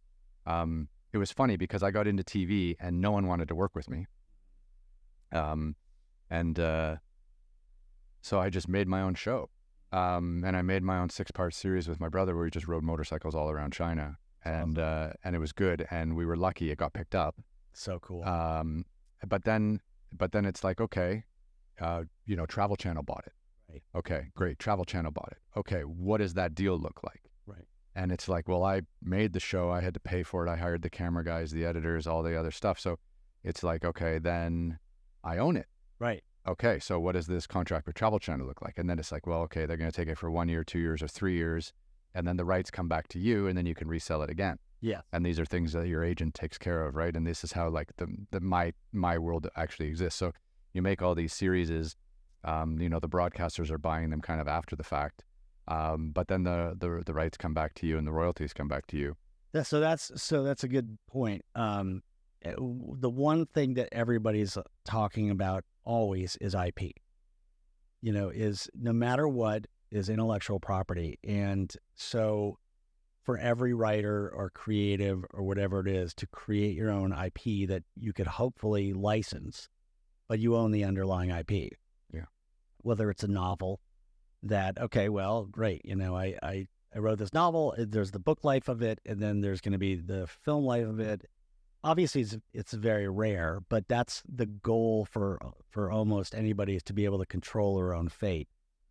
it was funny because I got into TV and no one wanted to work with me. So I just made my own show. And I made my own 6-part series with my brother where we just rode motorcycles all around China. And it was good. And we were lucky it got picked up. So cool. But then it's like, okay, Travel Channel bought it. Right. Okay, great. Travel Channel bought it. Okay, what does that deal look like? Right. And it's like, well, I made the show. I had to pay for it. I hired the camera guys, the editors, all the other stuff. So it's like, okay, then I own it. Right. Okay, so what does this contract with Travel Channel look like? And then it's like, well, okay, they're going to take it for 1 year, 2 years, or 3 years. And then the rights come back to you, and then you can resell it again. Yeah. And these are things that your agent takes care of, right? And this is how my world actually exists. So you make all these series, the broadcasters are buying them kind of after the fact. But then the rights come back to you and the royalties come back to you. Yeah, so that's a good point. The one thing that everybody's talking about always is IP. Is no matter what is intellectual property. And so for every writer or creative or whatever it is to create your own IP that you could hopefully license, but you own the underlying IP. Yeah. Whether it's a novel that, okay, well, great. I wrote this novel, there's the book life of it, and then there's going to be the film life of it. Obviously, it's very rare, but that's the goal for almost anybody, is to be able to control their own fate,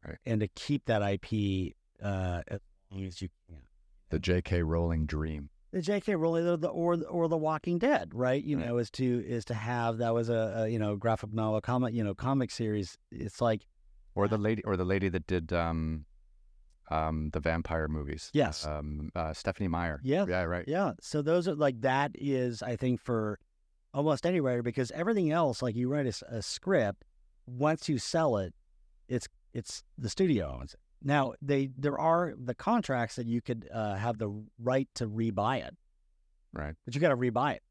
right, and to keep that IP as long as you can. The J.K. Rowling dream. The J.K. Rowling or the Walking Dead, right? Is to have, that was a graphic novel comic series. It's like, or the lady that did the vampire movies. Yes. Stephanie Meyer. Yeah. Yeah, right. Yeah. So those are that is, I think, for almost any writer, because everything else, like you write a script, once you sell it, it's the studio owns it. Now there are the contracts that you could have the right to rebuy it. Right. But you got to rebuy it.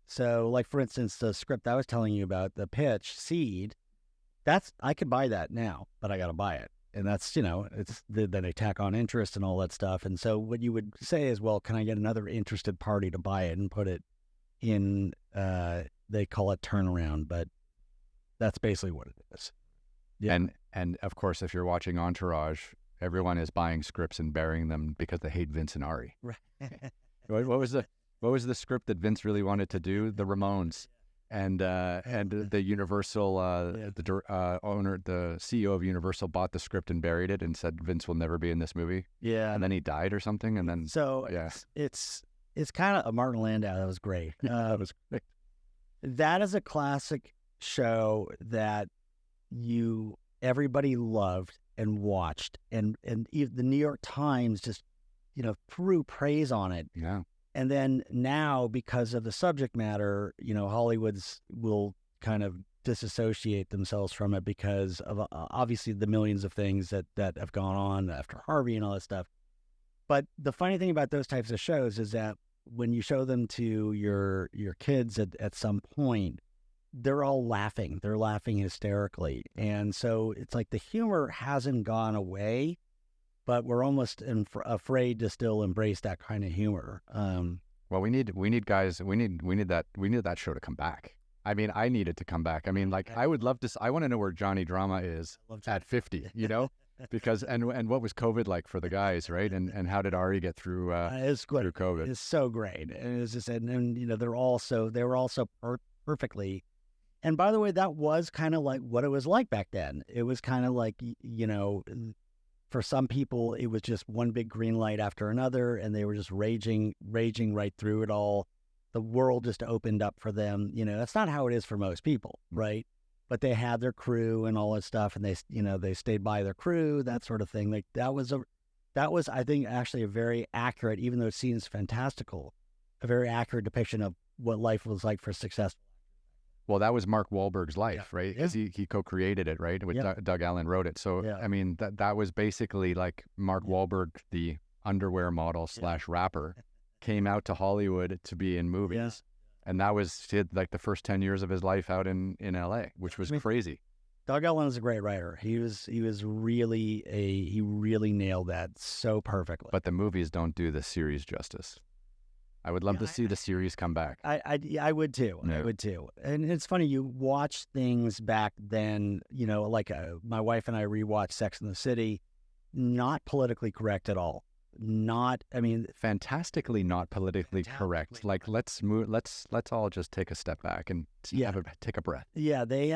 So like, for instance, the script I was telling you about, the pitch Seed, I could buy that now, but I got to buy it. And that's, it's then they tack on interest and all that stuff. And so what you would say is, well, can I get another interested party to buy it and put it in, they call it turnaround, but that's basically what it is. Yeah. And of course, if you're watching Entourage, everyone is buying scripts and burying them because they hate Vince and Ari. Right. What was the script that Vince really wanted to do? The Ramones. And the Universal owner, the CEO of Universal, bought the script and buried it and said Vince will never be in this movie. Yeah, and then he died or something. And then it's kind of a Martin Landau. That was great. That was great. That is a classic show that everybody loved and watched, and even the New York Times just threw praise on it. Yeah. And then now, because of the subject matter, Hollywoods will kind of disassociate themselves from it because of obviously the millions of things that have gone on after Harvey and all that stuff. But the funny thing about those types of shows is that when you show them to your kids at some point, they're all laughing. They're laughing hysterically. And so it's like the humor hasn't gone away, but we're almost afraid to still embrace that kind of humor. Well, we need guys. We need that show to come back. I mean, I needed to come back. I mean, like, I would love to. I want to know where Johnny Drama is at 50. You know, because and what was COVID like for the guys, right? And how did Ari get through through COVID? It's so great, and it's just and you know they were all so perfectly. And by the way, that was kind of like what it was like back then. It was kind of like, you know, for some people, it was just one big green light after another, and they were just raging right through it all. The world just opened up for them. You know, that's not how it is for most people, right? But they had their crew and all that stuff, and they stayed by their crew, that sort of thing. Like that was, I think, actually a very accurate, even though it seems fantastical, a very accurate depiction of what life was like for successful. Well, that was Mark Wahlberg's life, right? Because he co-created it, right? With Doug Allen wrote it. So, I mean, that was basically like Mark Wahlberg, the underwear model / rapper, came out to Hollywood to be in movies. Yeah. And that was like the first 10 years of his life out in LA, which was crazy. Doug Allen is a great writer. He really nailed that so perfectly. But the movies don't do the series justice. I would love to see the series come back. I would too. Yeah. I would too. And it's funny, you watch things back then, you know, like my wife and I rewatched Sex and the City, not politically correct at all. Fantastically not politically correct. Like, let's all just take a step back and take a breath. Yeah, they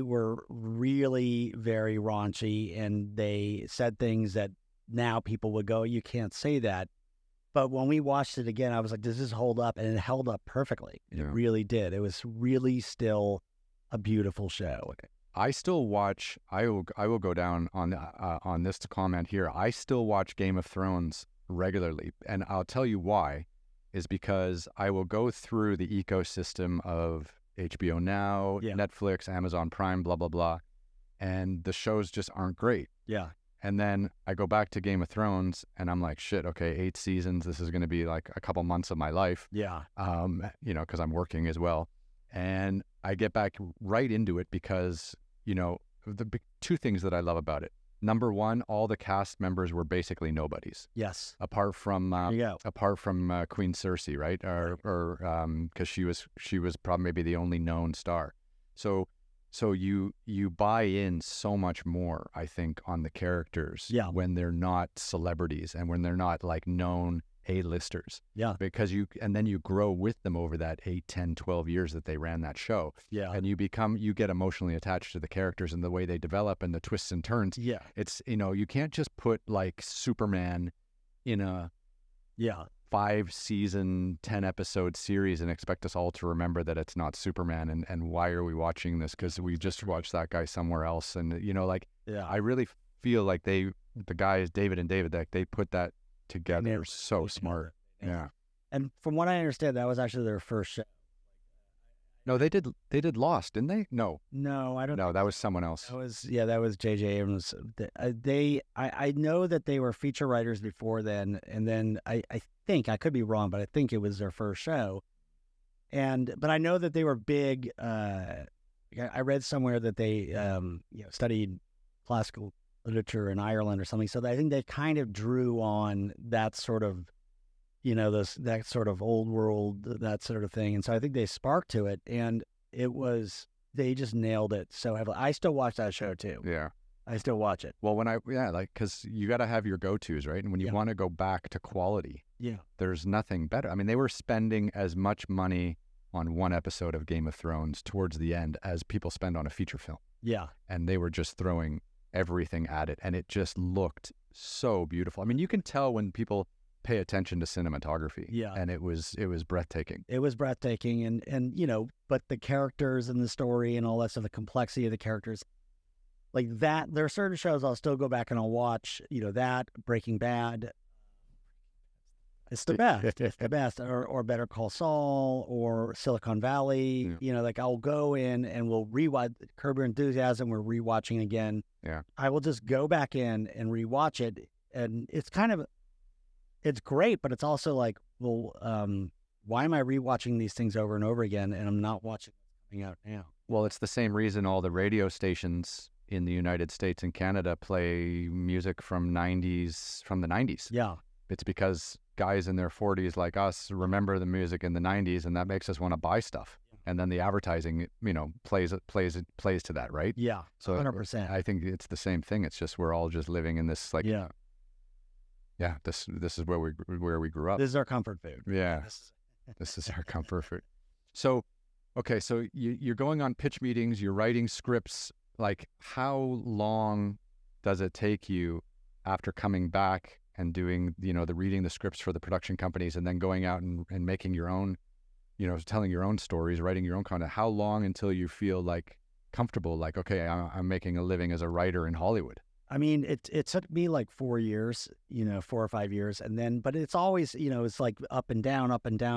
were really very raunchy, and they said things that now people would go, you can't say that. But when we watched it again, I was like, does this hold up? And it held up perfectly. It really did. It was really still a beautiful show. I still watch. I will go down on this to comment here. I still watch Game of Thrones regularly, and I'll tell you why. Is because I will go through the ecosystem of HBO Now, Netflix, Amazon Prime, blah blah blah, and the shows just aren't great. Yeah. And then I go back to Game of Thrones, and I'm like, shit, okay, 8 seasons. This is going to be like a couple months of my life. Yeah. You know, because I'm working as well. And I get back right into it because, you know, the two things that I love about it. Number one, all the cast members were basically nobodies. Yes. Apart from Queen Cersei, right? Or because she was probably maybe the only known star. So you buy in so much more, I think, on the characters when they're not celebrities and when they're not like known A-listers. Yeah. Because you grow with them over that 8, 10, 12 years that they ran that show. Yeah. And you get emotionally attached to the characters and the way they develop and the twists and turns. Yeah. It's, you know, you can't just put like Superman in a 5-season, 10-episode series and expect us all to remember that it's not Superman and why are we watching this? Because we just watched that guy somewhere else. And, you know, like, I really feel like the guys, David and David, that they put that together. They're so smart. Yeah. And from what I understand, that was actually their first show. No, they did Lost, didn't they? No, I don't. No, that was someone else. That was J.J. Abrams. I know that they were feature writers before then, and then I think, I could be wrong, but I think it was their first show. But I know that they were big. I read somewhere that they studied classical literature in Ireland or something. So I think they kind of drew on that sort of, you know, that sort of old world, that sort of thing. And so I think they sparked to it, and they just nailed it so heavily. I still watch that show too. Yeah. I still watch it. Well, because you got to have your go-tos, right? And when you want to go back to quality, there's nothing better. I mean, they were spending as much money on one episode of Game of Thrones towards the end as people spend on a feature film. Yeah. And they were just throwing everything at it, and it just looked so beautiful. I mean, you can tell when people pay attention to cinematography. Yeah. And it was breathtaking. It was breathtaking, and you know, but the characters and the story and all that stuff, the complexity of the characters, like that, there are certain shows I'll still go back and I'll watch, you know, that, Breaking Bad. It's the best. It's the best. Or Better Call Saul or Silicon Valley. Yeah. You know, like I'll go in and we'll rewatch Curb Your Enthusiasm. We're rewatching again. Yeah. I will just go back in and rewatch it. And it's it's great, but it's also like, well, why am I rewatching these things over and over again and I'm not watching what's coming out now? Well, it's the same reason all the radio stations in the United States and Canada play music from the 90s. Yeah. It's because guys in their 40s like us remember the music in the 90s, and that makes us want to buy stuff. And then the advertising, plays to that, right? Yeah, so 100%. I think it's the same thing. It's just we're all just living in this like, this is where we grew up. This is our comfort food. Yeah, this is our comfort food. So, okay, so you're going on pitch meetings, you're writing scripts. Like, how long does it take you after coming back and doing, the reading the scripts for the production companies and then going out and making your own, telling your own stories, writing your own content? How long until you feel like comfortable, like, okay, I'm making a living as a writer in Hollywood? I mean, it took me like 4 years, 4 or 5 years. And then, but it's always, it's like up and down.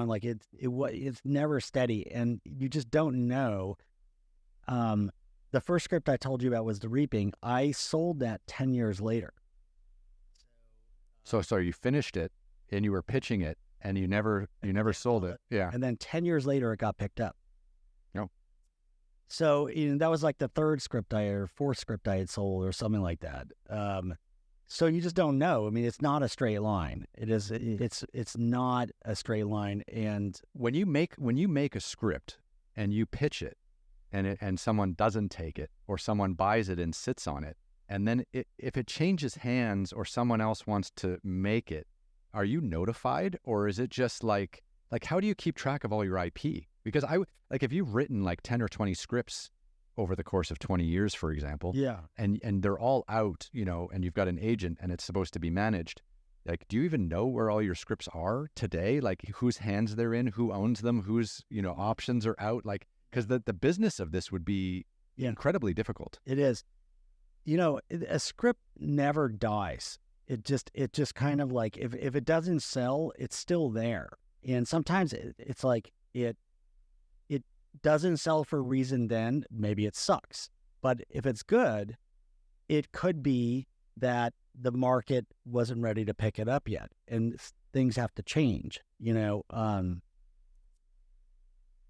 Like it's never steady. And you just don't know. The first script I told you about was The Reaping. I sold that 10 years later. So you finished it and you were pitching it and you never sold it. Yeah. And then 10 years later, it got picked up. No. So, that was like the third script or fourth script I had sold or something like that. So you just don't know. I mean, it's not a straight line. It's not a straight line. And when you make a script and you pitch it and someone doesn't take it, or someone buys it and sits on it, and then if it changes hands or someone else wants to make it, are you notified, or is it just like how do you keep track of all your IP? Because if you've written like 10 or 20 scripts over the course of 20 years, for example, and they're all out, and you've got an agent and it's supposed to be managed, like, do you even know where all your scripts are today? Like, whose hands they're in, who owns them, whose, options are out? Like, because the business of this would be incredibly difficult. It is. A script never dies. It just kind of like, if it doesn't sell, it's still there. And sometimes it's like it doesn't sell for a reason, then maybe it sucks. But if it's good, it could be that the market wasn't ready to pick it up yet, and things have to change. In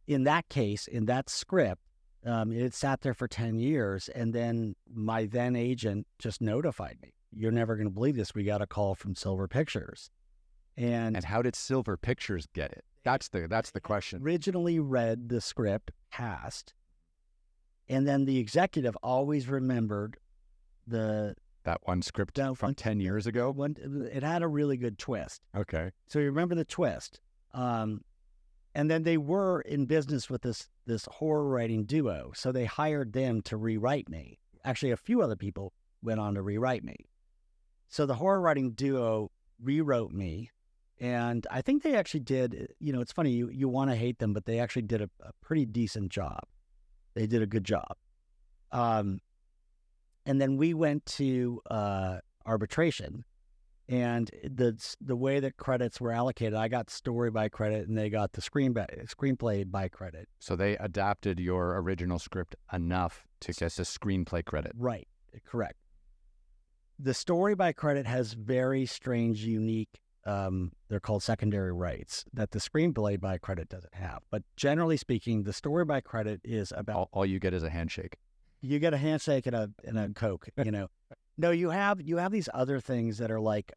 that case, in that script, it sat there for 10 years, and then my then agent just notified me. You're never going to believe this. We got a call from Silver Pictures. And how did Silver Pictures get it? That's the question. Originally read the script, passed, and then the executive always remembered that one script from 10 years ago. It had a really good twist. Okay. So you remember the twist. And then they were in business with this horror writing duo, so they hired them to rewrite me. Actually, a few other people went on to rewrite me. So the horror writing duo rewrote me. And I think they actually did, it's funny, you want to hate them, but they actually did a pretty decent job. They did a good job. And then we went to arbitration, and the way that credits were allocated, I got story by credit and they got the screenplay by credit. So they adapted your original script enough to get the screenplay credit. Right, correct. The story by credit has very strange, unique, they're called secondary rights that the screenplay by credit doesn't have. But generally speaking, the story by credit is about... All you get is a handshake. You get a handshake and a Coke, No, you have these other things that are like,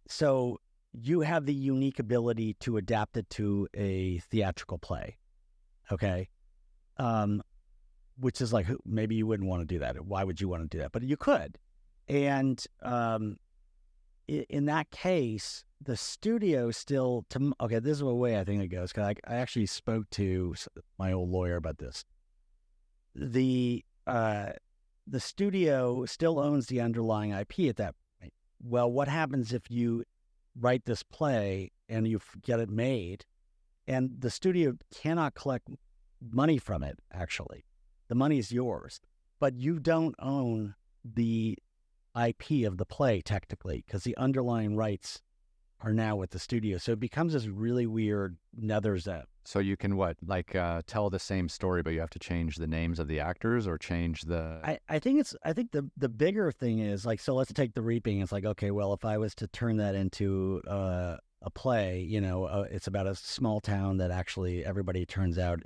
so you have the unique ability to adapt it to a theatrical play, okay? Which is like, maybe you wouldn't want to do that. Why would you want to do that? But you could. And in that case, the studio still, okay, this is the way I think it goes, because I actually spoke to my old lawyer about this. The studio still owns the underlying IP at that point. Well, what happens if you write this play and you get it made, and the studio cannot collect money from it, actually? The money is yours, but you don't own the IP of the play, technically, because the underlying rights are now with the studio. So it becomes this really weird nether zone. So you can tell the same story, but you have to change the names of the actors or change the... I think the bigger thing is so let's take The Reaping. It's like, okay, well, if I was to turn that into a play, it's about a small town that actually everybody turns out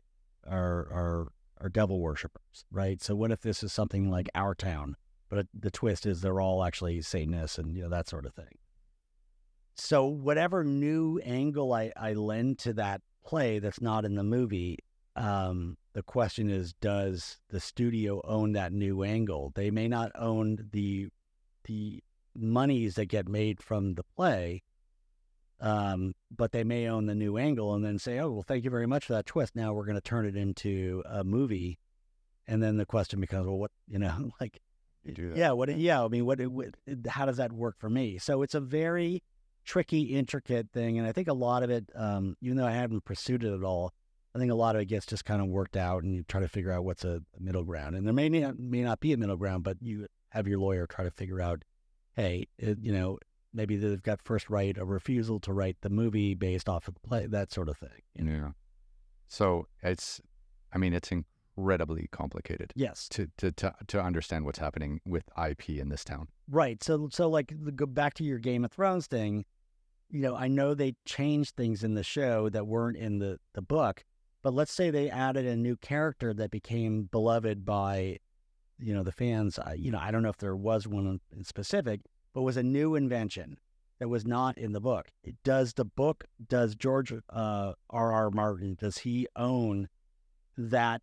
are devil worshippers, right? So what if this is something like Our Town, but the twist is they're all actually Satanists and that sort of thing. So whatever new angle I lend to that play that's not in the movie, the question is, does the studio own that new angle? They may not own the monies that get made from the play, but they may own the new angle and then say, oh, well, thank you very much for that twist. Now we're going to turn it into a movie. And then the question becomes, well, what, like, Do that. I mean, how does that work for me? So it's a very tricky, intricate thing. And I think a lot of it, even though I haven't pursued it at all, I think a lot of it gets just kind of worked out, and you try to figure out what's a middle ground. And there may not be a middle ground, but you have your lawyer try to figure out, hey, maybe they've got first right, a refusal to write the movie based off of the play, that sort of thing. Yeah. So it's incredibly complicated. Yes. To understand what's happening with IP in this town. Right. So like, go back to your Game of Thrones thing. I know they changed things in the show that weren't in the book, but let's say they added a new character that became beloved by, the fans. I don't know if there was one in specific, but was a new invention that was not in the book. Does George R.R. Martin, does he own that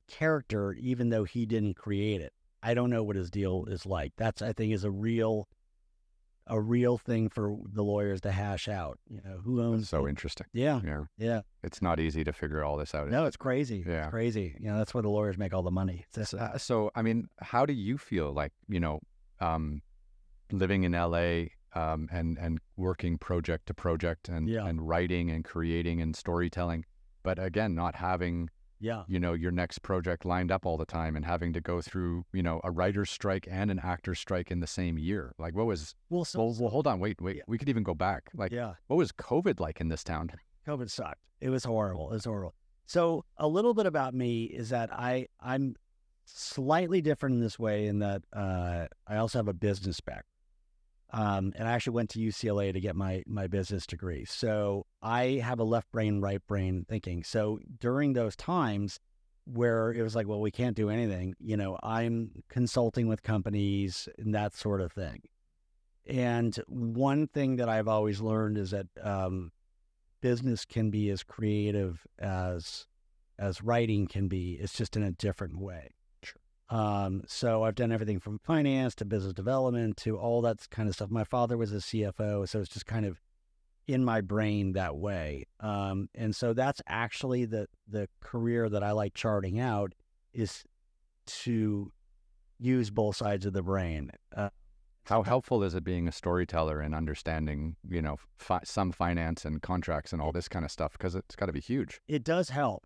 character, even though he didn't create it? I don't know what his deal is like. That's, I think, is a real thing for the lawyers to hash out. Who owns? That's so interesting. Yeah. It's not easy to figure all this out. No, it's crazy. Yeah. It's crazy. That's where the lawyers make all the money. So I mean, how do you feel like living in LA and working project to project and writing and creating and storytelling, but again, not having your next project lined up all the time and having to go through a writer's strike and an actor's strike in the same year? Like, what was well hold on, wait, we could even go back. Like, what was COVID like in this town? COVID sucked. It was horrible. So a little bit about me is that I'm slightly different in this way, in that I also have a business background. And I actually went to UCLA to get my business degree. So I have a left brain, right brain thinking. So during those times where it was like, well, we can't do anything, I'm consulting with companies and that sort of thing. And one thing that I've always learned is that business can be as creative as writing can be. It's just in a different way. So I've done everything from finance to business development to all that kind of stuff. My father was a CFO, so it's just kind of in my brain that way. And so that's actually the career that I like charting out, is to use both sides of the brain. How helpful is it being a storyteller and understanding, some finance and contracts and all this kind of stuff? Because it's got to be huge. It does help.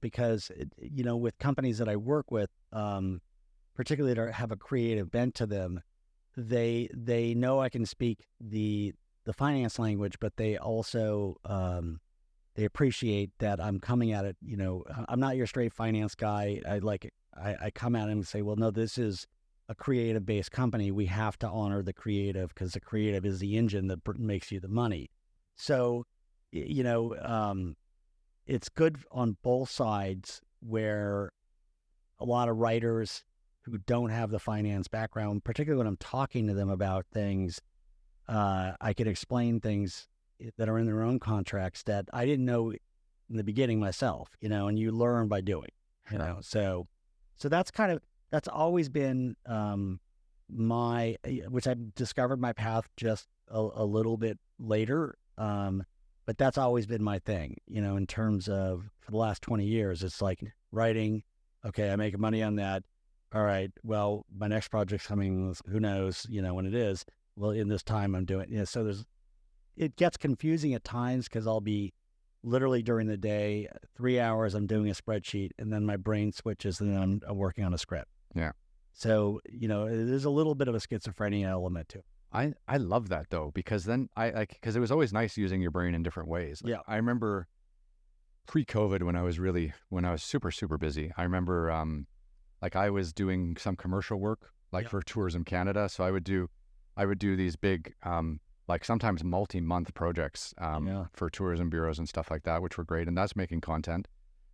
Because, with companies that I work with, particularly that have a creative bent to them, they know I can speak the finance language, but they also they appreciate that I'm coming at it. I'm not your straight finance guy. I come at him and say, well, no, this is a creative-based company. We have to honor the creative, because the creative is the engine that makes you the money. So, it's good on both sides, where a lot of writers who don't have the finance background, particularly when I'm talking to them about things, I can explain things that are in their own contracts that I didn't know in the beginning myself, and you learn by doing, so that's always been which I discovered my path just a little bit later. But that's always been my thing, in terms of, for the last 20 years, it's like writing. Okay, I make money on that. All right, well, my next project's coming, who knows, when it is. Well, in this time I'm doing, so it gets confusing at times, because I'll be literally during the day, 3 hours, I'm doing a spreadsheet, and then my brain switches, and then I'm working on a script. Yeah. So, there's a little bit of a schizophrenia element to it. I love that, though, because then because it was always nice using your brain in different ways. Yeah. I remember pre-COVID when I was super, super busy. I remember I was doing some commercial work for Tourism Canada. So I would do these big sometimes multi-month projects for tourism bureaus and stuff like that, which were great. And that's making content.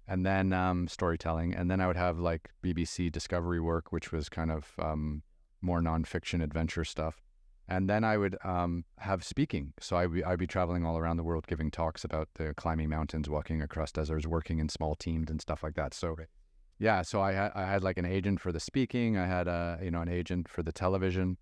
And then storytelling. And then I would have BBC Discovery work, which was kind of more nonfiction adventure stuff. And then I would have speaking. So I'd be traveling all around the world giving talks about climbing mountains, walking across deserts, working in small teams and stuff like that. So yeah, so I had like an agent for the speaking. I had an agent for the television.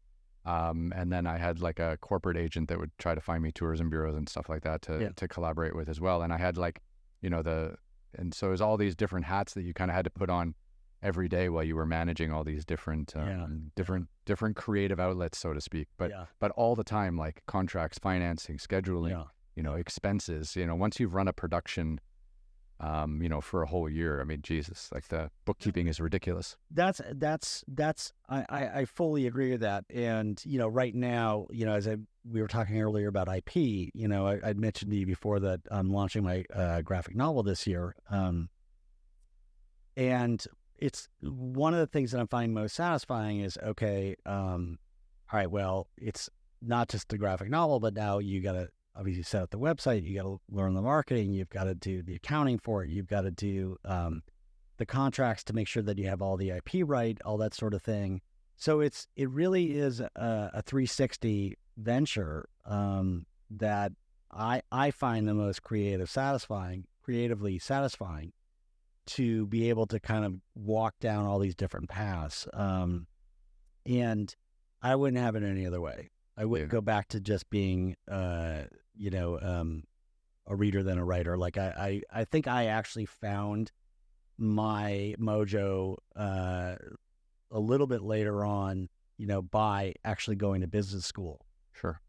And then I had like a corporate agent that would try to find me tourism bureaus and stuff like that to collaborate with as well. And I had like, and so it was all these different hats that you kind of had to put on every day while you were managing all these different different creative outlets, so to speak. But all the time, like contracts, financing, scheduling, expenses. Once you've run a production, for a whole year, I mean, Jesus, like the bookkeeping is ridiculous. I fully agree with that. And right now, as we were talking earlier about IP, I'd mentioned to you before that I'm launching my graphic novel this year, and it's one of the things that I'm finding most satisfying is, okay, all right, well, it's not just the graphic novel, but now you got to obviously set up the website, you got to learn the marketing, you've got to do the accounting for it, you've got to do the contracts to make sure that you have all the IP right, all that sort of thing. So it really is a 360 venture that I find the most creatively satisfying to be able to kind of walk down all these different paths. And I wouldn't have it any other way. I wouldn't go back to just being, a reader than a writer. Like I think I actually found my mojo a little bit later on, by actually going to business school. Sure.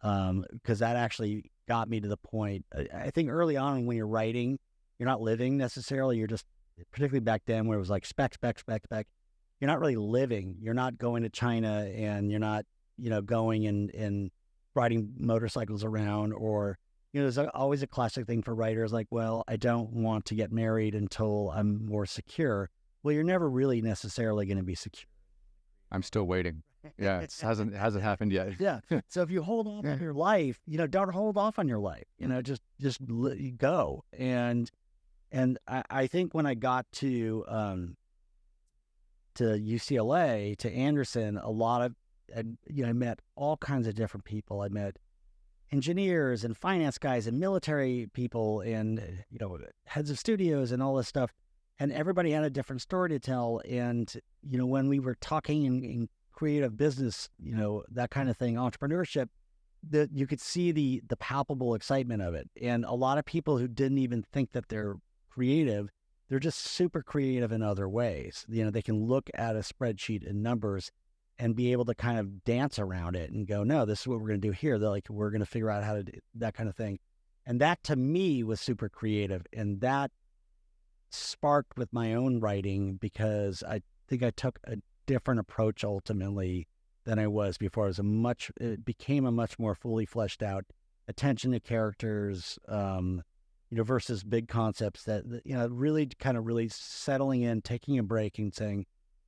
Because that actually got me to the point. I think early on when you're writing, you're not living necessarily. You're just, particularly back then where it was like spec. You're not really living. You're not going to China and you're not, going and riding motorcycles around, or, there's always a classic thing for writers like, well, I don't want to get married until I'm more secure. Well, you're never really necessarily going to be secure. I'm still waiting. Yeah, it hasn't happened yet. Yeah. So if you hold off on your life, don't hold off on your life. Just go. And I think when I got to UCLA, to Anderson, I met all kinds of different people. I met engineers and finance guys and military people and, heads of studios and all this stuff. And everybody had a different story to tell. And, when we were talking in creative business, that kind of thing, entrepreneurship, that you could see the palpable excitement of it. And a lot of people who didn't even think that they're creative, they're just super creative in other ways. They can look at a spreadsheet and numbers and be able to kind of dance around it and go, no, this is what we're going to do here. They're like, we're going to figure out how to do that kind of thing. And that to me was super creative. And that sparked with my own writing, because I think I took a different approach ultimately than I was before. It became a much more fully fleshed out attention to characters, versus big concepts that, really kind of really settling in, taking a break and saying,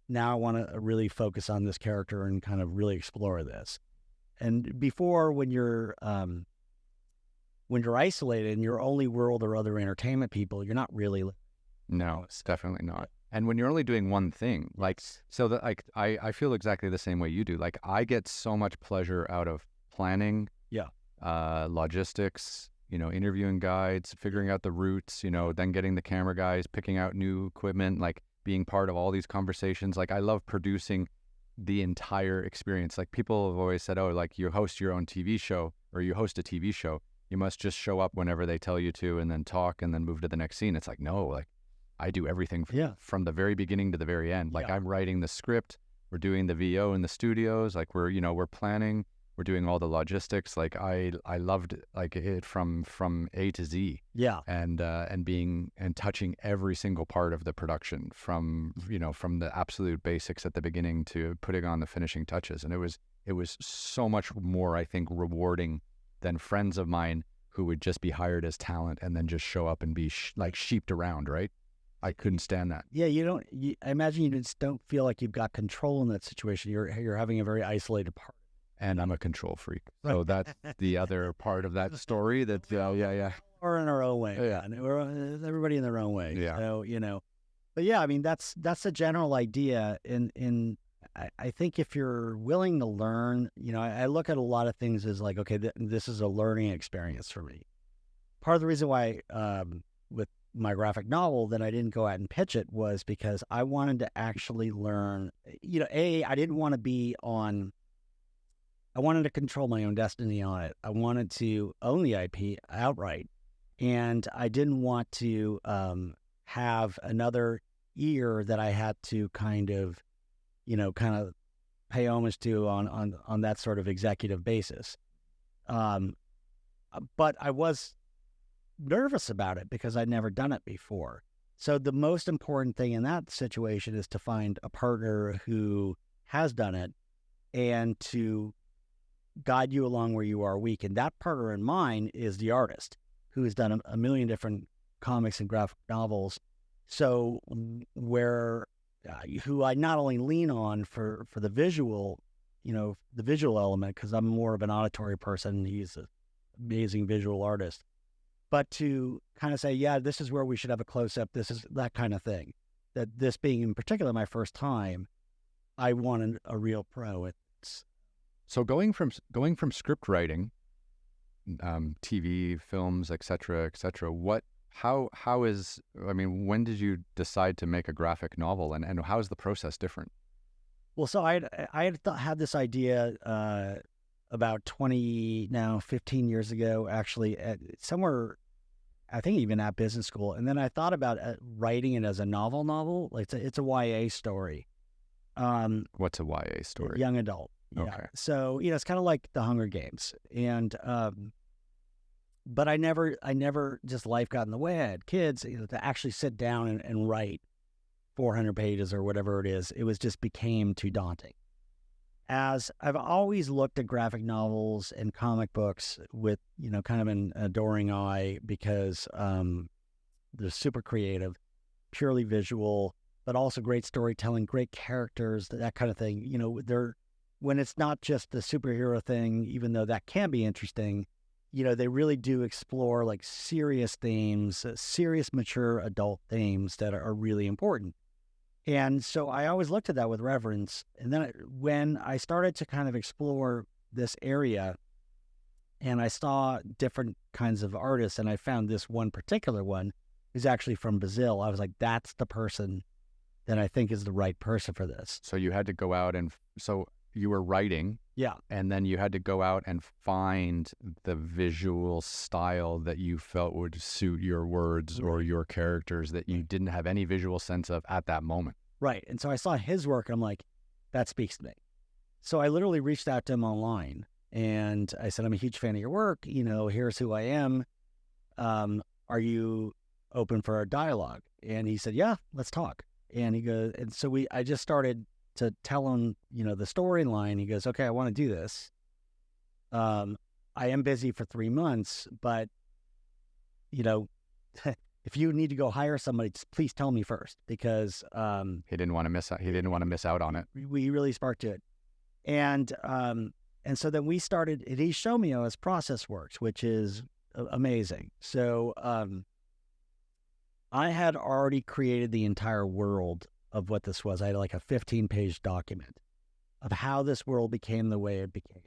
now I want to really focus on this character and kind of really explore this. And before, when you're isolated and your only world are other entertainment people, you're not really. No, it's definitely not. And when you're only doing one thing, I feel exactly the same way you do. Like, I get so much pleasure out of planning, logistics, interviewing guides, figuring out the routes, then getting the camera guys, picking out new equipment, like being part of all these conversations. Like, I love producing the entire experience. Like, people have always said, oh, like, you host your own TV show or you host a TV show, you must just show up whenever they tell you to and then talk and then move to the next scene. It's like, no, like, I do everything from the very beginning to the very end. Like, I'm writing the script, we're doing the VO in the studios, like we're planning, we're doing all the logistics. Like, I loved like it from A to Z. Yeah. And touching every single part of the production from the absolute basics at the beginning to putting on the finishing touches. And it was so much more, I think, rewarding than friends of mine who would just be hired as talent and then just show up and be sheeped around, right? I couldn't stand that. Yeah, I imagine you just don't feel like you've got control in that situation. You're having a very isolated part. And I'm a control freak. So that's the other part of that story that, We're in our own way. Yeah. And we're everybody in their own way. Yeah. So, but yeah, I mean, that's a general idea. And I think if you're willing to learn, I look at a lot of things as like, okay, this is a learning experience for me. Part of the reason why with my graphic novel that I didn't go out and pitch it was because I wanted to actually learn, I didn't want to I wanted to control my own destiny on it. I wanted to own the IP outright. And I didn't want to have another ear that I had to kind of pay homage to on that sort of executive basis. But I was nervous about it because I'd never done it before. So the most important thing in that situation is to find a partner who has done it and to guide you along where you are weak. And that partner in mine is the artist who has done a million different comics and graphic novels. So who I not only lean on for the visual, the visual element, because I'm more of an auditory person. He's an amazing visual artist. But to kind of say, yeah, this is where we should have a close-up, this is that kind of thing. That this being in particular my first time, I wanted a real pro. So going from script writing, TV, films, et cetera, when did you decide to make a graphic novel, and how is the process different? Well, so I had this idea about 15 years ago, actually, somewhere, I think even at business school. And then I thought about writing it as a novel. Like it's a YA story. What's a YA story? Young adult. Okay. Yeah. So, it's kind of like the Hunger Games. And, but I never just life got in the way. I had kids, to actually sit down and write 400 pages or whatever it is. It just became too daunting. As I've always looked at graphic novels and comic books with, kind of an adoring eye because they're super creative, purely visual, but also great storytelling, great characters, that kind of thing. When it's not just the superhero thing, even though that can be interesting, they really do explore like serious themes, serious, mature adult themes that are really important. And so I always looked at that with reverence. And then when I started to kind of explore this area and I saw different kinds of artists, and I found this one particular one who's actually from Brazil, I was like, that's the person that I think is the right person for this. So you had to go out so you were writing. Yeah. And then you had to go out and find the visual style that you felt would suit your words or your characters that you didn't have any visual sense of at that moment. Right. And so I saw his work and I'm like, that speaks to me. So I literally reached out to him online and I said, I'm a huge fan of your work. Here's who I am. Are you open for a dialogue? And he said, yeah, let's talk. And he goes, and so I just started to tell him, the storyline. He goes, okay, I want to do this. I am busy for 3 months, but, if you need to go hire somebody, please tell me first, because he didn't want to miss out. He didn't want to miss out on it. We really sparked it. And so then we started, and he showed me how his process works, which is amazing. So I had already created the entire world of what this was. I had like a 15-page document of how this world became the way it became.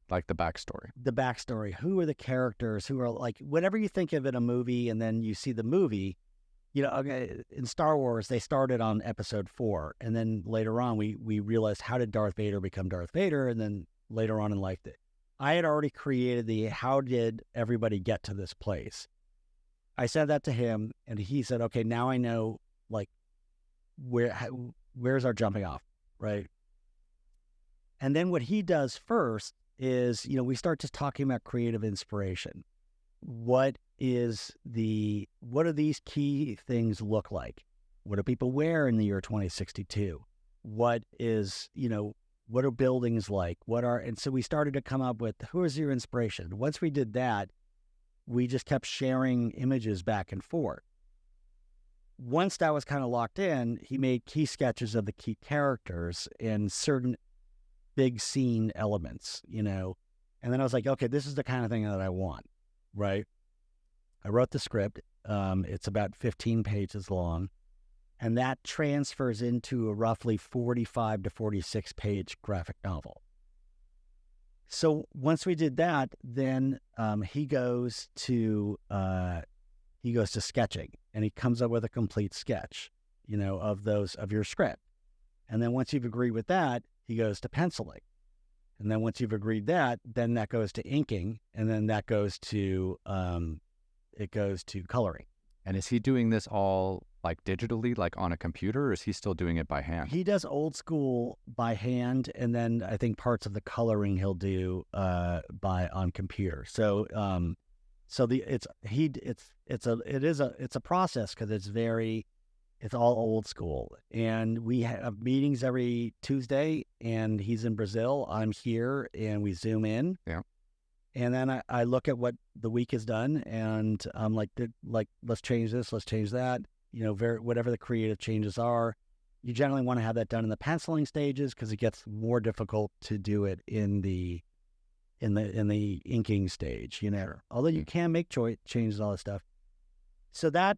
Like the backstory. The backstory. Who are the characters? Who are like, whenever you think of it, a movie, and then you see the movie, in Star Wars, they started on episode 4. And then later on, we realized, how did Darth Vader become Darth Vader? And then later on in life, I had already created how did everybody get to this place? I said that to him, and he said, okay, now I know, like, where's our jumping off, right? And then what he does first is, we start just talking about creative inspiration. What do these key things look like? What do people wear in the year 2062? What are buildings like? And so we started to come up with, who is your inspiration? Once we did that, we just kept sharing images back and forth. Once that was kind of locked in, he made key sketches of the key characters and certain big scene elements, and then I was like, okay, this is the kind of thing that I want, right? I wrote the script. It's about 15 pages long. and that transfers into a roughly 45 to 46 page graphic novel. So once we did that, then he goes to sketching, and he comes up with a complete sketch, of your script. And then once you've agreed with that, he goes to penciling. And then once you've agreed that, then that goes to inking, and then that goes to coloring. And is he doing this all like digitally, like on a computer, or is he still doing it by hand? He does old school by hand, and then I think parts of the coloring he'll do on computer. So it's a process, because it's all old school. And we have meetings every Tuesday, and he's in Brazil, I'm here, and we Zoom in. Yeah. And then I look at what the week has done, and I'm like, let's change this, let's change that. Whatever the creative changes are. You generally want to have that done in the penciling stages, because it gets more difficult to do it in the inking stage. Although you can make changes, all that stuff. So that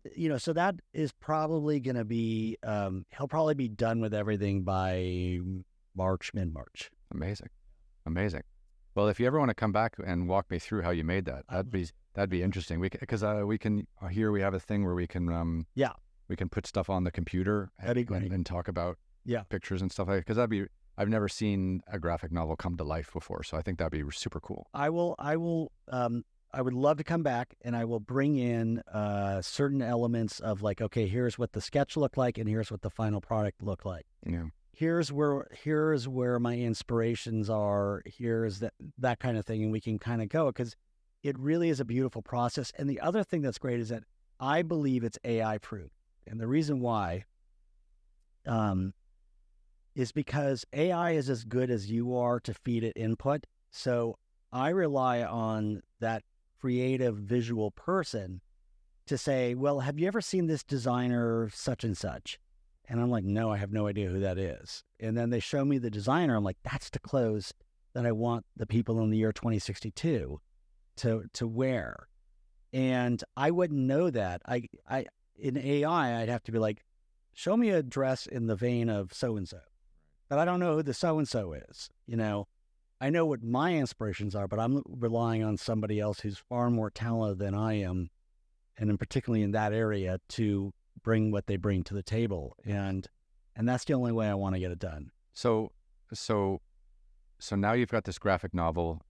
is probably going to be, he'll probably be done with everything by mid-March. Amazing. Well, if you ever want to come back and walk me through how you made that, that'd be interesting. Because we can here we have a thing where we can we can put stuff on the computer and talk about pictures and stuff like that. Because I've never seen a graphic novel come to life before, so I think that'd be super cool. I would love to come back, and I will bring in certain elements of, like, okay, here's what the sketch looked like, and here's what the final product looked like. Yeah. Here's where my inspirations are. Here's that kind of thing, and we can kind of go, because it really is a beautiful process. And the other thing that's great is that I believe it's AI proof, and the reason why is because AI is as good as you are to feed it input. So I rely on that creative visual person to say, well, have you ever seen this designer such and such? And I'm like, no, I have no idea who that is. And then they show me the designer. I'm like, that's the clothes that I want the people in the year 2062 to wear. And I wouldn't know that. In AI, I'd have to be like, show me a dress in the vein of so-and-so. But I don't know who the so-and-so is, I know what my inspirations are, but I'm relying on somebody else who's far more talented than I am, and particularly in that area, to bring what they bring to the table. And that's the only way I want to get it done. So now you've got this graphic novel,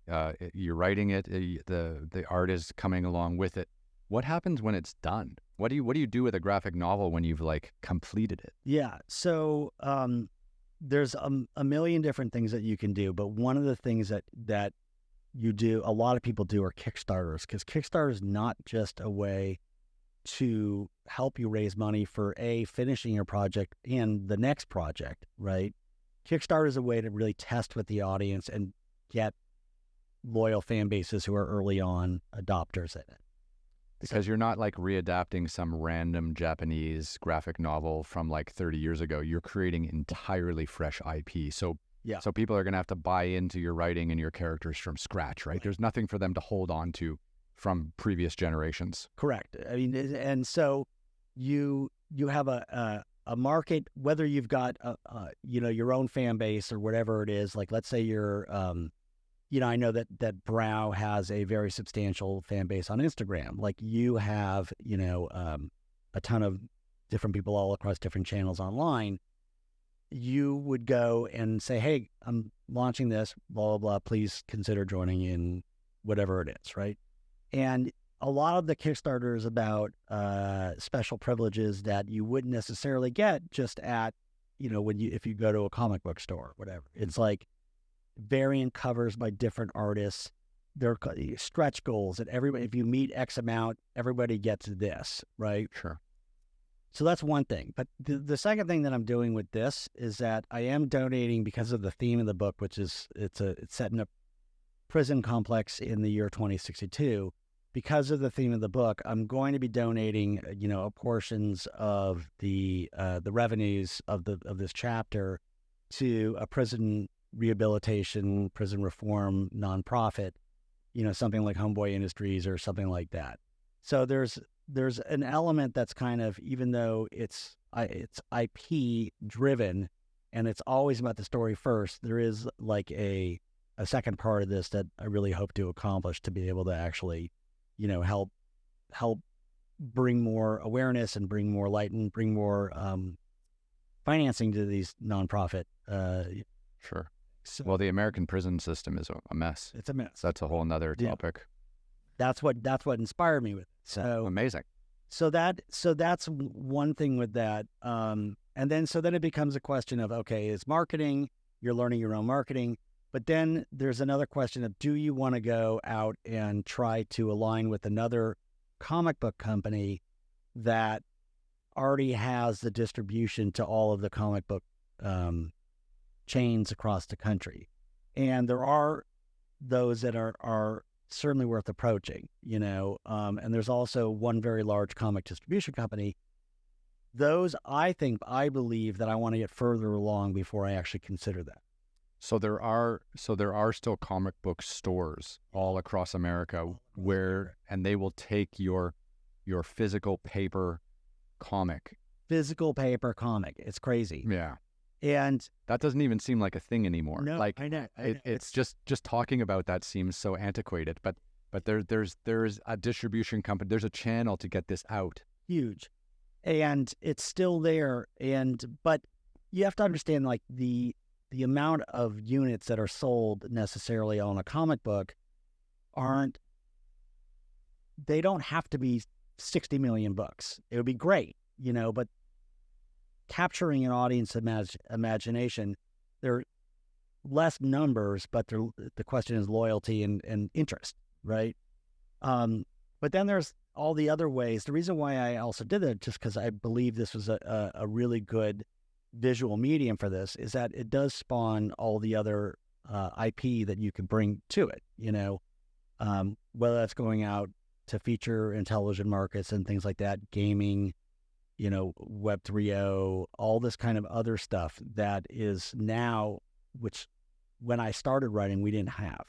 you're writing it, the art is coming along with it. What happens when it's done? What do you do with a graphic novel when you've completed it? Yeah. So, there's a million different things that you can do, but one of the things that you do, a lot of people do, are Kickstarters, because Kickstarter is not just a way to help you raise money for finishing your project and the next project, right? Kickstarter is a way to really test with the audience and get loyal fan bases who are early on adopters in it. Because you're not readapting some random Japanese graphic novel from 30 years ago. You're creating entirely fresh IP. So people are going to have to buy into your writing and your characters from scratch, right? There's nothing for them to hold on to from previous generations. Correct. I mean, and so you have a market, whether you've got your own fan base or whatever it is. Like, let's say you're I know that Brow has a very substantial fan base on Instagram. Like, you have, a ton of different people all across different channels online. You would go and say, hey, I'm launching this, blah, blah, blah. Please consider joining in, whatever it is, right? And a lot of the Kickstarter is about special privileges that you wouldn't necessarily get just at, if you go to a comic book store, whatever. It's like variant covers by different artists. They're stretch goals that everybody, if you meet X amount, everybody gets this, right? Sure. So that's one thing. But the second thing that I'm doing with this is that I am donating, because of the theme of the book, which is it's set in a prison complex in the year 2062. Because of the theme of the book, I'm going to be donating, portions of the revenues of this chapter to a prison rehabilitation, prison reform nonprofit, something like Homeboy Industries or something like that. So there's there's an element that's kind of, even though it's IP driven and it's always about the story first, there is like a second part of this that I really hope to accomplish, to be able to actually, help bring more awareness and bring more light and bring more financing to these nonprofit. Sure. So Well, the American prison system is a mess. it's a mess. That's a whole nother topic. That's what inspired me with it. So Amazing. So that's one thing with that. And then it becomes a question of, okay, it's marketing, you're learning your own marketing, but then there's another question of, do you want to go out and try to align with another comic book company that already has the distribution to all of the comic book chains across the country? And there are those that are certainly worth approaching, and there's also one very large comic distribution company. Those, I believe that I want to get further along before I actually consider that. So there are still comic book stores all across America and they will take your physical paper comic. It's crazy. Yeah. And that doesn't even seem like a thing anymore. No, like I know. It's just talking about that seems so antiquated. But there's a distribution company. There's a channel to get this out. Huge, and it's still there. But you have to understand, like the amount of units that are sold necessarily on a comic book they don't have to be 60 million books. It would be great, but capturing an audience imagination, they're less numbers, but the question is loyalty and interest, right? But then there's all the other ways. The reason why I also did that, just because I believe this was a really good visual medium for this, is that it does spawn all the other IP that you can bring to it, whether that's going out to feature and television markets and things like that, gaming, Web 3.0, all this kind of other stuff that is now, which when I started writing, we didn't have.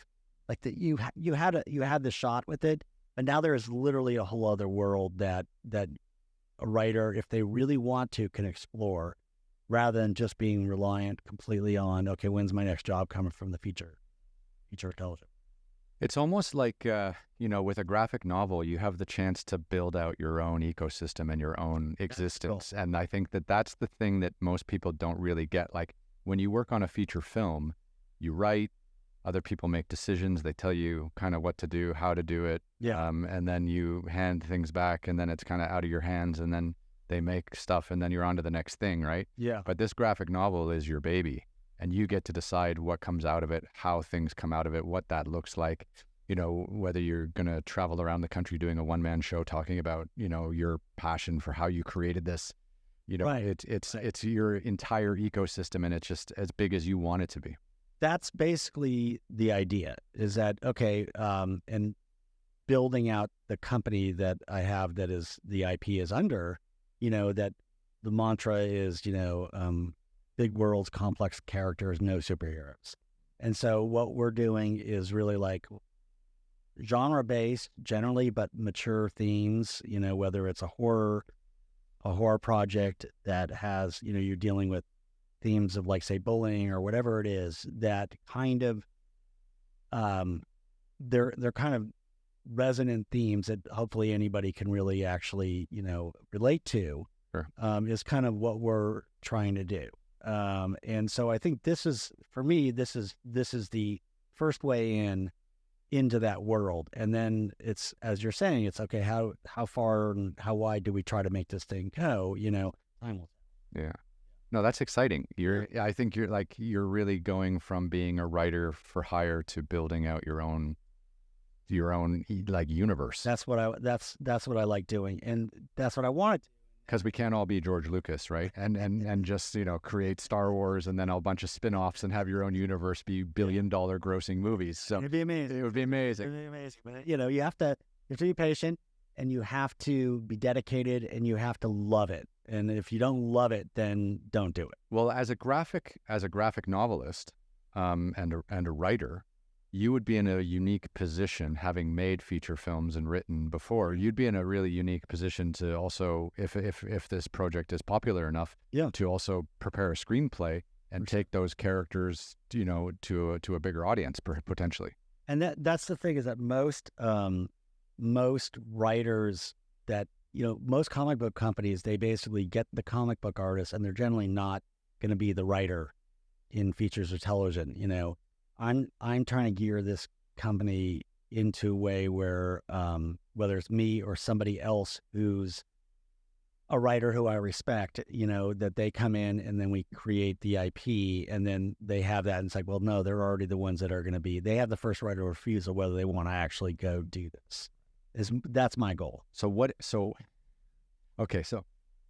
Like that, you had the shot with it, but now there is literally a whole other world that a writer, if they really want to, can explore, rather than just being reliant completely on, okay, when's my next job coming from the feature television. It's almost like, with a graphic novel, you have the chance to build out your own ecosystem and your own existence. Cool. And I think that's the thing that most people don't really get. Like when you work on a feature film, you write, other people make decisions. They tell you kind of what to do, how to do it. Yeah. And then you hand things back and then it's kind of out of your hands and then they make stuff and then you're on to the next thing, right? Yeah. But this graphic novel is your baby. And you get to decide what comes out of it, how things come out of it, what that looks like, whether you're going to travel around the country doing a one-man show talking about, your passion for how you created this. Right. It's your entire ecosystem and it's just as big as you want it to be. That's basically the idea, is that, okay, and building out the company that I have that is the IP is under, that the mantra is, big worlds, complex characters, no superheroes. And so what we're doing is really like genre-based generally, but mature themes, whether it's a horror project that has, you're dealing with themes of like, say, bullying or whatever it is, that kind of, they're kind of resonant themes that hopefully anybody can really actually, relate to. Sure. Is kind of what we're trying to do. And so I think this is, for me, this is the first way into that world. And then it's, as you're saying, it's okay, how far and how wide do we try to make this thing go, time will. Yeah. No, that's exciting. I think you're really going from being a writer for hire to building out your own like universe. That's what I like doing. And that's what I wanted to. Because we can't all be George Lucas, right? And just, create Star Wars and then a bunch of spin-offs and have your own universe be billion-dollar grossing movies. So it'd be amazing. It would be amazing. It'd be amazing. But, you have to be patient and you have to be dedicated and you have to love it. And if you don't love it, then don't do it. Well, as a graphic novelist and a writer, you would be in a unique position, having made feature films and written before. You'd be in a really unique position to also, if this project is popular enough, to also prepare a screenplay and take those characters, to a bigger audience potentially. And that's the thing, is that most writers that, most comic book companies, they basically get the comic book artist, and they're generally not going to be the writer in features or television. I'm trying to gear this company into a way where, whether it's me or somebody else who's a writer who I respect, that they come in and then we create the IP, and then they have that, and it's like, well, no, they're already the ones that are going to be, they have the first right of refusal whether they want to actually go do this. That's my goal. So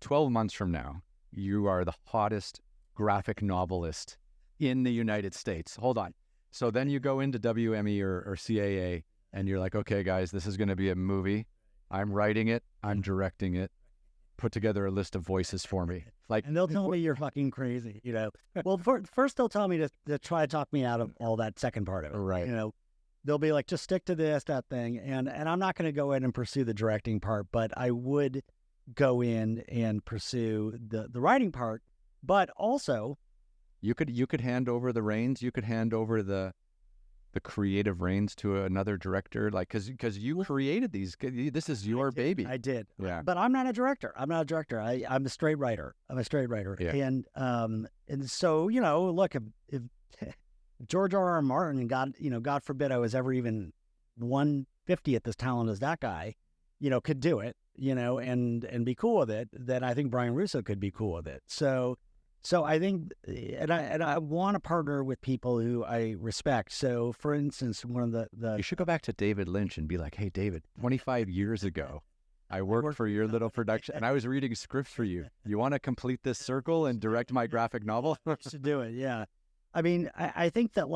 12 months from now, you are the hottest graphic novelist in the United States. Hold on. So then you go into WME or CAA, and you're like, okay, guys, this is going to be a movie. I'm writing it. I'm directing it. Put together a list of voices for me. And they'll tell me you're fucking crazy, Well, first they'll tell me to try to talk me out of all that second part of it. Right. They'll be like, just stick to that thing. And I'm not going to go in and pursue the directing part, but I would go in and pursue the writing part. But also, you could hand over the reins. You could hand over the creative reins to another director, because you created these. This is your baby. I did. Yeah. But I'm not a director. I'm a straight writer. Yeah. And so, look, if George R.R. Martin, God forbid I was ever even 1/50th as talented as that guy, could do it, and be cool with it, then I think Brian Rousso could be cool with it. So I think, and I want to partner with people who I respect. So, for instance, one of the you should go back to David Lynch and be like, hey, David, 25 years ago, I worked for your little production, and I was reading scripts for you. You want to complete this circle and direct my graphic novel? To do it, yeah. I mean, I think that,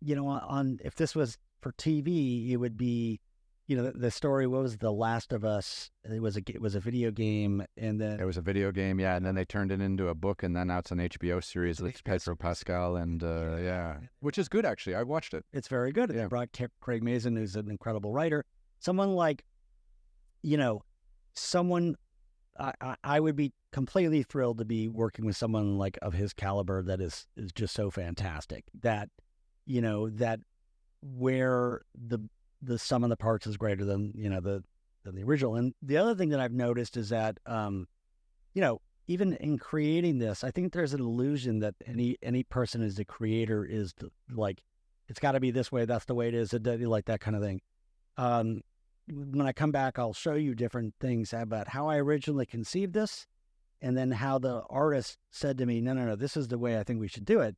if this was for TV, it would be, the story. What was The Last of Us? It was a video game, and then it was a video game, yeah. And then they turned it into a book, and then now it's an HBO series with Pedro Pascal, and which is good actually. I watched it. It's very good. Yeah. They brought Craig Mazin, who's an incredible writer. Someone like, I would be completely thrilled to be working with someone like of his caliber that is just so fantastic. That, that where the sum of the parts is greater than the original. And the other thing that I've noticed is that even in creating this, I think there's an illusion that any person as a creator is it's got to be this way, that's the way it is, like that kind of thing. When I come back, I'll show you different things about how I originally conceived this, and then how the artist said to me, no, this is the way I think we should do it.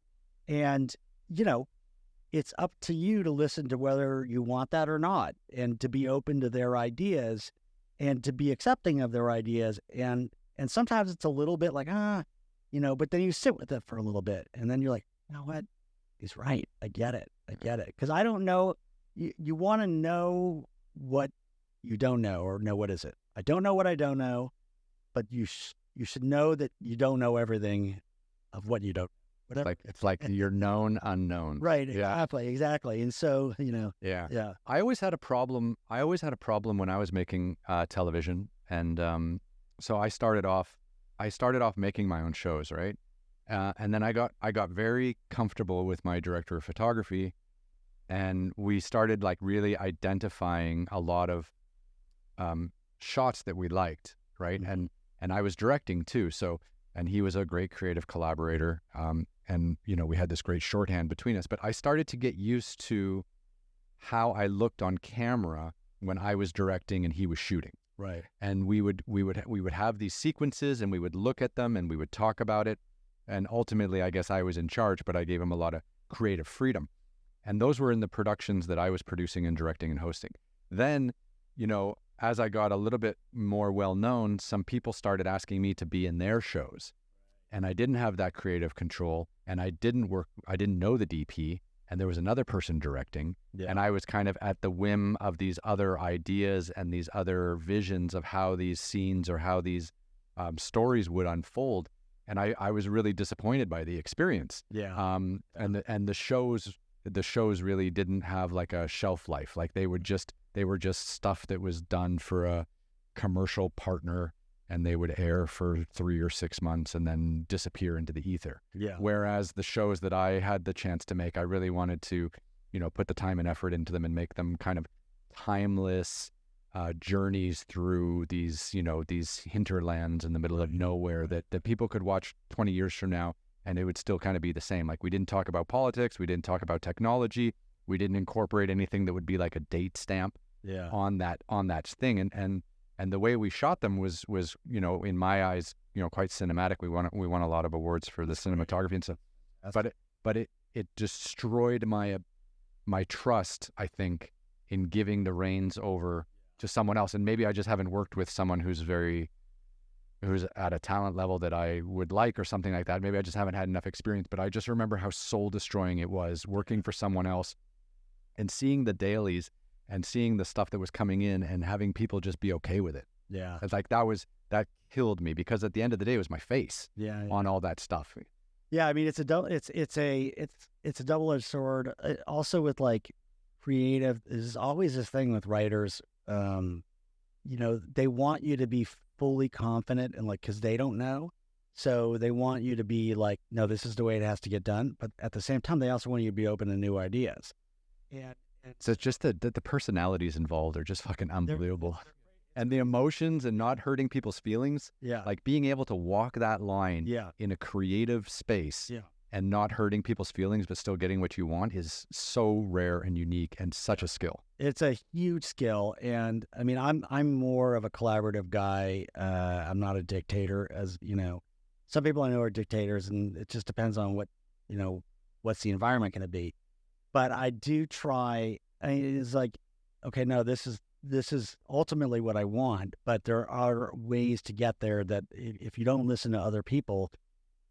And it's up to you to listen to whether you want that or not, and to be open to their ideas, and to be accepting of their ideas. And sometimes it's a little bit like, but then you sit with it for a little bit, and then you're like, you know what? He's right. I get it. Because I don't know. You want to know what you don't know, or know what is it. I don't know what I don't know, but you should know that you don't know everything of what you don't. Whatever. It's like your known unknown. Right. Yeah. Exactly. And so, Yeah. Yeah. I always had a problem when I was making television. And so I started off making my own shows, right? And then I got very comfortable with my director of photography, and we started really identifying a lot of shots that we liked, right? Mm-hmm. And I was directing too. So, and he was a great creative collaborator. And we had this great shorthand between us, but I started to get used to how I looked on camera when I was directing and he was shooting. Right. And we would have these sequences, and we would look at them, and we would talk about it. And ultimately, I guess I was in charge, but I gave him a lot of creative freedom. And those were in the productions that I was producing and directing and hosting. Then, as I got a little bit more well-known, some people started asking me to be in their shows. And I didn't have that creative control, and I didn't know the DP, and there was another person directing. Yeah. And I was kind of at the whim of these other ideas and these other visions of how these scenes or how these stories would unfold. And I was really disappointed by the experience. Yeah. And the shows, the shows really didn't have like a shelf life. Like they were just stuff that was done for a commercial partner, and they would air for 3 or 6 months and then disappear into the ether. Yeah. Whereas the shows that I had the chance to make, I really wanted to, put the time and effort into them and make them kind of timeless journeys through these hinterlands in the middle of nowhere that people could watch 20 years from now, and it would still kind of be the same. Like, we didn't talk about politics, we didn't talk about technology, we didn't incorporate anything that would be like a date stamp on that thing. And the way we shot them was in my eyes, quite cinematic. We won a lot of awards for the cinematography and stuff. But it destroyed my trust, I think, in giving the reins over to someone else. And maybe I just haven't worked with someone who's at a talent level that I would like or something like that. Maybe I just haven't had enough experience, but I just remember how soul destroying it was working for someone else and seeing the dailies and seeing the stuff that was coming in and having people just be okay with it. Yeah. It's like that killed me, because at the end of the day, it was my face on all that stuff. Yeah. I mean, it's a double-edged sword. Also with like creative, there's always this thing with writers, they want you to be fully confident and like, cause they don't know. So they want you to be like, no, this is the way it has to get done. But at the same time, they also want you to be open to new ideas. So it's just that the personalities involved are just fucking unbelievable. And the emotions and not hurting people's feelings. Yeah. Like being able to walk that line in a creative space and not hurting people's feelings, but still getting what you want is so rare and unique and such a skill. It's a huge skill. And I mean, I'm more of a collaborative guy. I'm not a dictator, as some people I know are dictators, and it just depends on what's the environment going to be. But I do try. I mean, it's like, okay, no, this is ultimately what I want, but there are ways to get there that if you don't listen to other people,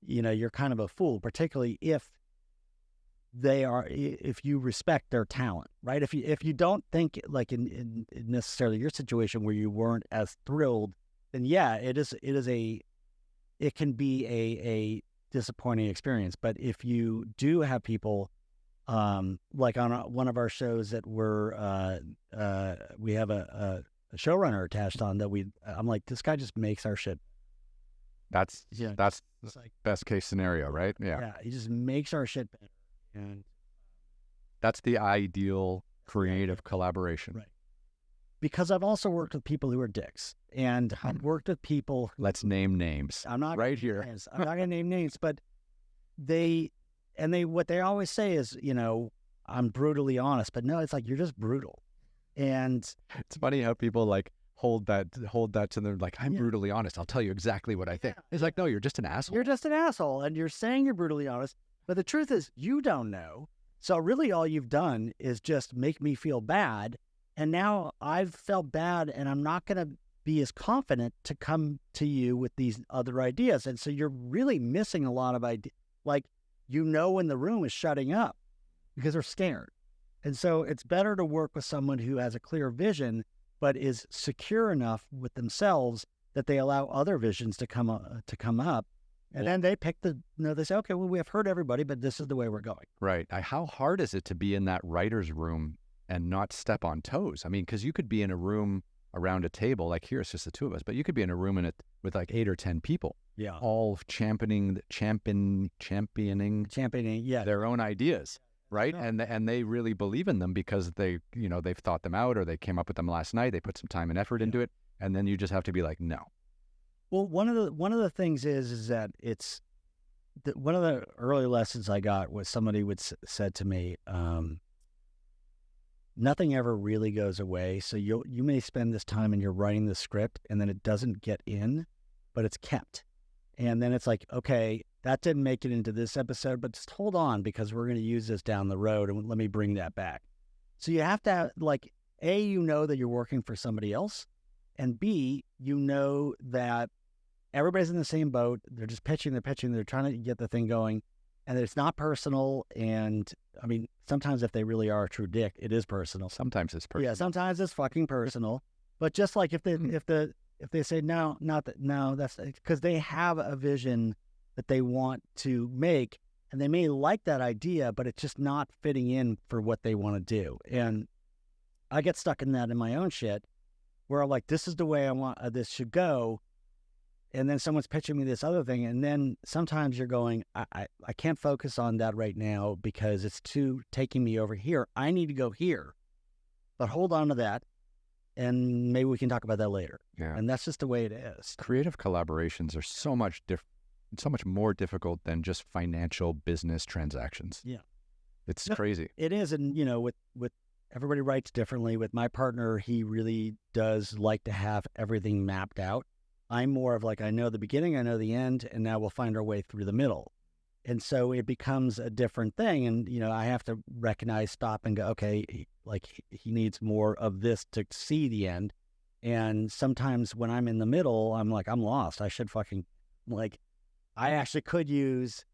you're kind of a fool, particularly if you respect their talent, right? If you don't think like in necessarily your situation where you weren't as thrilled, then it can be a disappointing experience. But if you do have people, like on one of our shows that we have a showrunner attached on that I'm like, this guy just makes our shit. That's like best case scenario, right? Yeah. He just makes our shit better. And that's the ideal creative collaboration. Right. Because I've also worked with people who are dicks, and I've worked with people. Let's name names. I'm not right here. I'm not going to name names, but what they always say is, I'm brutally honest, but no, it's like, you're just brutal. And it's funny how people like hold that to them. Like, I'm brutally honest. I'll tell you exactly what I think. It's like, no, you're just an asshole. You're just an asshole. And you're saying you're brutally honest, but the truth is you don't know. So really all you've done is just make me feel bad. And now I've felt bad, and I'm not going to be as confident to come to you with these other ideas. And so you're really missing a lot of ideas. Like, when the room is shutting up because they're scared. And so it's better to work with someone who has a clear vision, but is secure enough with themselves that they allow other visions to come up. And then they pick they say, okay, well, we have heard everybody, but this is the way we're going. Right. How hard is it to be in that writer's room and not step on toes? I mean, because you could be in a room around a table, like here it's just the two of us, but you could be in a room with like 8 or 10 people. Yeah. All championing their own ideas, right? And they really believe in them because they've thought them out, or they came up with them last night. They put some time and effort into it, and then you just have to be like, no. Well, one of the things is that it's one of the early lessons I got was somebody said to me, nothing ever really goes away. So you may spend this time and you're writing the script, and then it doesn't get in, but it's kept. And then it's like, okay, that didn't make it into this episode, but just hold on, because we're going to use this down the road, and let me bring that back. So you have to have, like, A, that you're working for somebody else, and B, that everybody's in the same boat. They're just pitching, they're trying to get the thing going, and it's not personal. And I mean, sometimes if they really are a true dick, it is personal. Sometimes it's personal. Yeah, sometimes it's fucking personal. But just like if they say no, that's because they have a vision that they want to make, and they may like that idea, but it's just not fitting in for what they want to do. And I get stuck in that in my own shit, where I'm like, this is the way I want this should go. And then someone's pitching me this other thing. And then sometimes you're going, I can't focus on that right now because it's too taking me over here. I need to go here, but hold on to that. And maybe we can talk about that later. Yeah. And that's just the way it is. Creative collaborations are so much more difficult than just financial business transactions. Yeah. It's crazy. It is. And, you know, with everybody writes differently. With my partner, he really does like to have everything mapped out. I'm more of like, I know the beginning, I know the end, and now we'll find our way through the middle. And so it becomes a different thing. And, you know, I have to recognize, stop and go, okay, he needs more of this to see the end. And sometimes when I'm in the middle, I'm like, I'm lost. I should I actually could use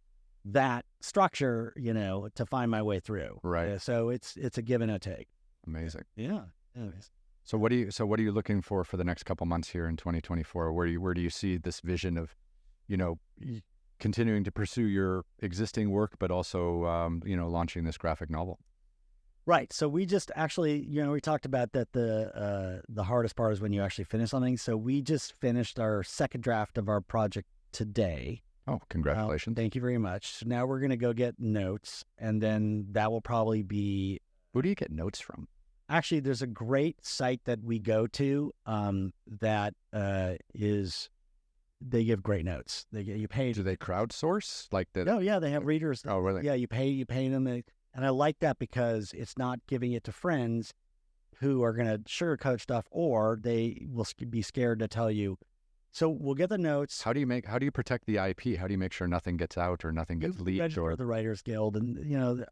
that structure, you know, to find my way through. Right. So it's a give and a take. Amazing. Yeah. Anyways. So what are you looking for the next couple months here in 2024? Where do you see this vision of, you know, continuing to pursue your existing work, but also, you know, launching this graphic novel? Right. So we just actually, you know, we talked about that the hardest part is when you actually finish something. So we just finished our second draft of our project today. Oh, congratulations. Thank you very much. So now we're going to go get notes, and then that will probably be... Who do you get notes from? Actually, there's a great site that we go to that is... They give great notes. You pay... Do they crowdsource? Oh, yeah, they have readers. Oh, really? Yeah, you pay them. And I like that because it's not giving it to friends who are going to sugarcoat stuff, or they will be scared to tell you. So we'll get the notes. How do you protect the IP? How do you make sure nothing gets out or nothing gets leaked? Register the Writers Guild, and you know,